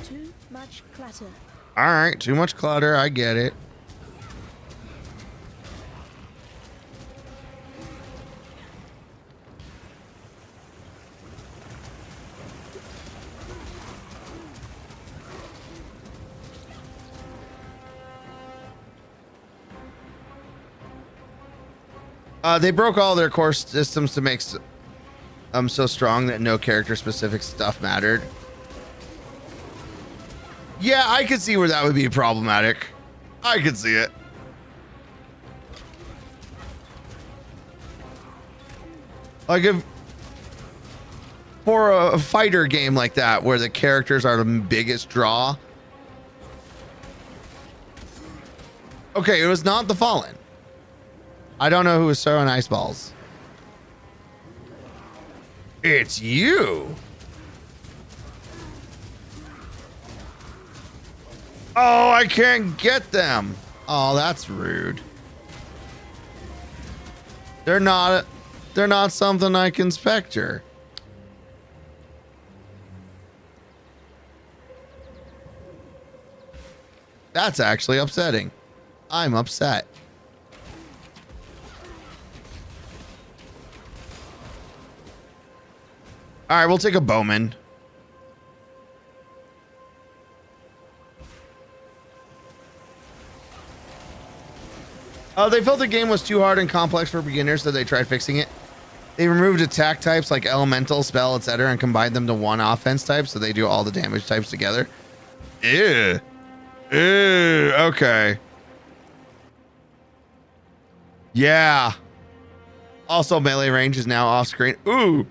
Too much clutter. All right, too much clutter. I get it. They broke all their core systems to make them so strong that no character-specific stuff mattered. Yeah, I could see where that would be problematic. I could see it. Like if for a fighter game like that where the characters are the biggest draw. Okay, it was not the Fallen. I don't know who was throwing ice balls. It's you. Oh, I can't get them. Oh, that's rude. They're not. they're not something I can spectre. That's actually upsetting. I'm upset. All right, we'll take a bowman. They felt the game was too hard and complex for beginners, so they tried fixing it. They removed attack types like elemental, spell, etc., and combined them to one offense type, so they do all the damage types together. Ew. Ew. Okay. Yeah. Also, melee range is now off screen. Ooh.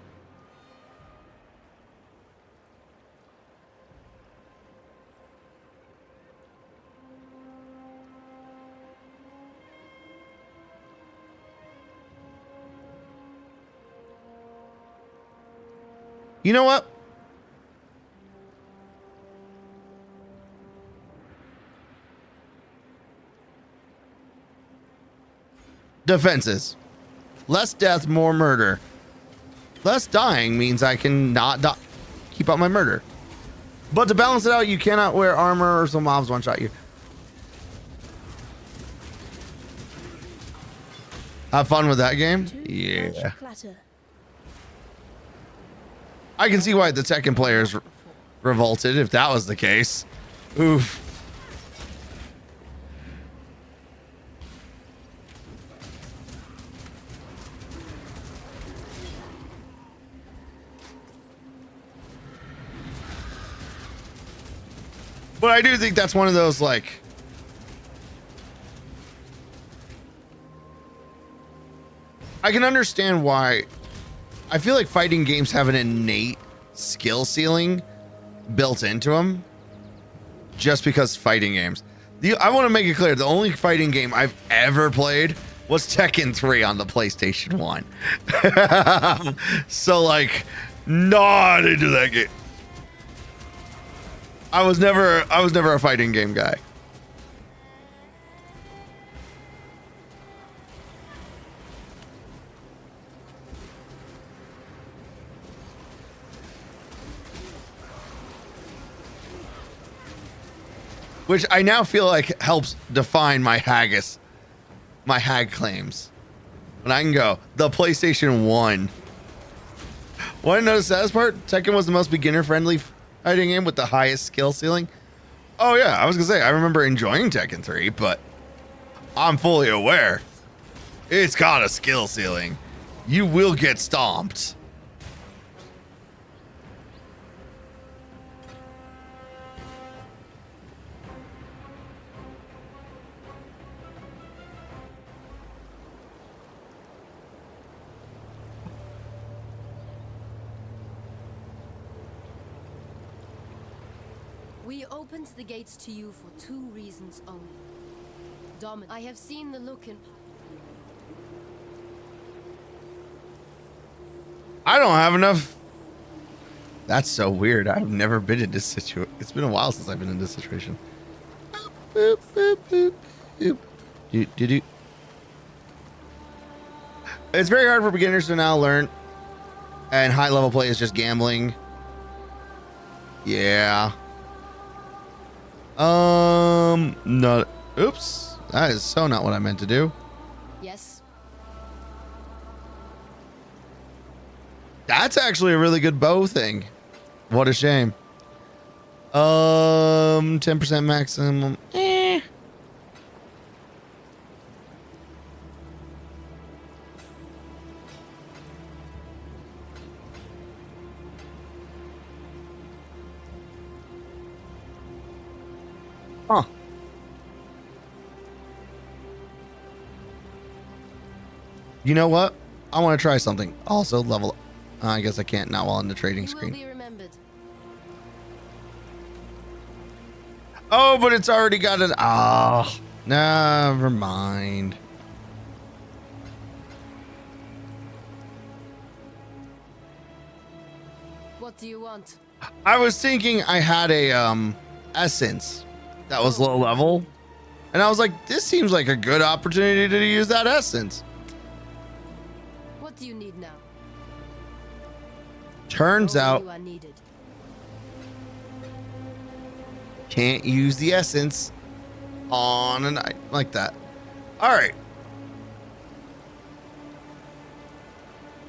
You know what? Defenses. Less death, more murder. Less dying means I can not die. Keep up my murder. But to balance it out, you cannot wear armor or some mobs one-shot you. Have fun with that game? Yeah. I can see why the Tekken players revolted if that was the case. Oof. But I do think that's one of those, like, I can understand why. I feel like fighting games have an innate skill ceiling built into them just because fighting games. I want to make it clear, the only fighting game I've ever played was Tekken 3 on the PlayStation 1. So, like, not into that game. I was never a fighting game guy. Which I now feel like helps define my hag claims. When I can go, the PlayStation 1. Want to know the saddest part? Tekken was the most beginner-friendly fighting game with the highest skill ceiling. Oh yeah, I was gonna say, I remember enjoying Tekken 3, but I'm fully aware it's got a skill ceiling. You will get stomped. We opened the gates to you for two reasons only. I have seen the look in... I don't have enough. That's so weird. I've never been in this situation. It's been a while since I've been in this situation. Boop, boop, boop, boop. Do. It's very hard for beginners to now learn, and high level play is just gambling. Yeah. No. Oops. That is so not what I meant to do. Yes. That's actually a really good bow thing. What a shame. 10% maximum. Huh. You know what? I want to try something. Also level. I guess I can't not while on the trading screen. Be remembered. Oh, but it's already got it. Ah, never mind. What do you want? I was thinking I had a essence that was low level, and I was like, this seems like a good opportunity to use that essence. What do you need now? Turns out You are needed. can't use the essence on a night like that. All right.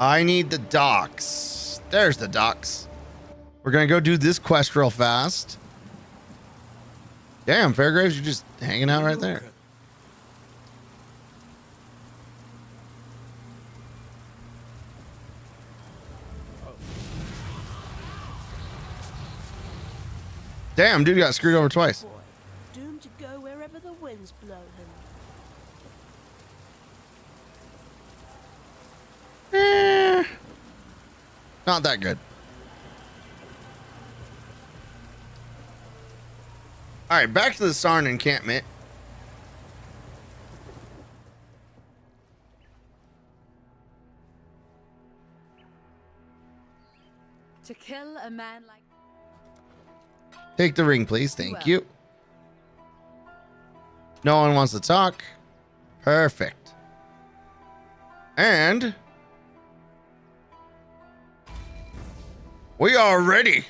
I need the docks. There's the docks. We're going to go do this quest real fast. Damn, Fairgraves, you're just hanging out right there. Damn, dude got screwed over twice. Doomed to go wherever the winds blow him. Not that good. All right, back to the Sarn encampment. To kill a man like... Take the ring, please. Thank you. No one wants to talk. Perfect. And we are ready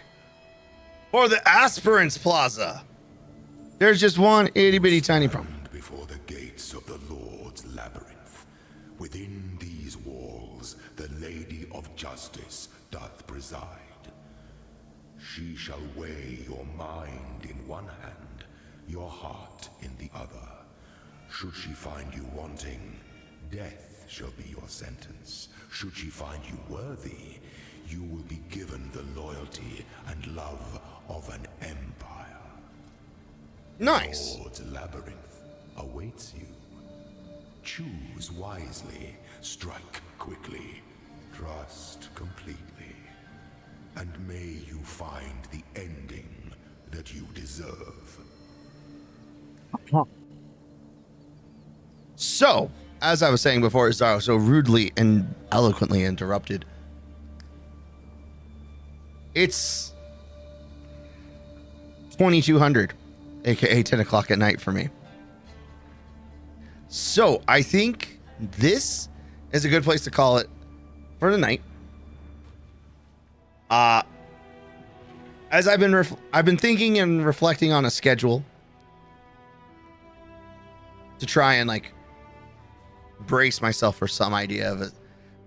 for the Aspirants Plaza. There's just one itty bitty tiny problem. Before the gates of the Lord's labyrinth, within these walls, the Lady of Justice doth preside. She shall weigh your mind in one hand, your heart in the other. Should she find you wanting, death shall be your sentence. Should she find you worthy, you will be given the loyalty and love of an empire. Nice. The Lord's labyrinth awaits you. Choose wisely, strike quickly, trust completely. And may you find the ending that you deserve. So, as I was saying before, Zaro so rudely and eloquently interrupted. It's 2200, aka 10 o'clock at night for me. So, I think this is a good place to call it for the night. As I've been thinking and reflecting on a schedule to try and like brace myself for some idea of it.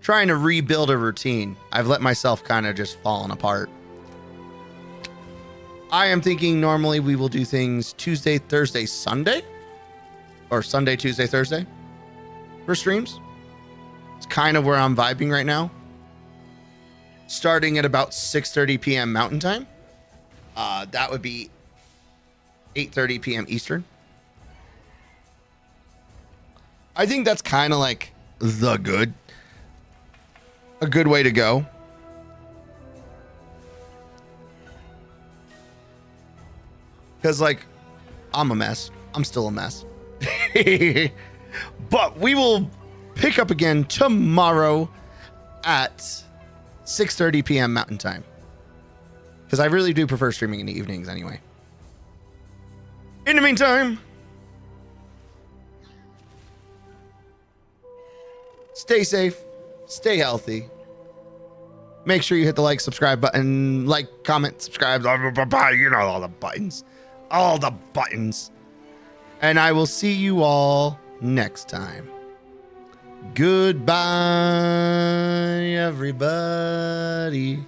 Trying to rebuild a routine. I've let myself kind of just fallen apart. I am thinking normally we will do things Tuesday, Thursday, Sunday, or Sunday, Tuesday, Thursday for streams. It's kind of where I'm vibing right now. Starting at about 6:30 p.m. Mountain Time. That would be 8:30 p.m. Eastern. I think that's kind of like a good way to go. Because like, I'm a mess. I'm still a mess. But we will pick up again tomorrow at 6:30 p.m. Mountain Time. Because I really do prefer streaming in the evenings anyway. In the meantime, stay safe, stay healthy. Make sure you hit the like, subscribe button, like, comment, subscribe, you know, all the buttons. All the buttons. And I will see you all next time. Goodbye, everybody.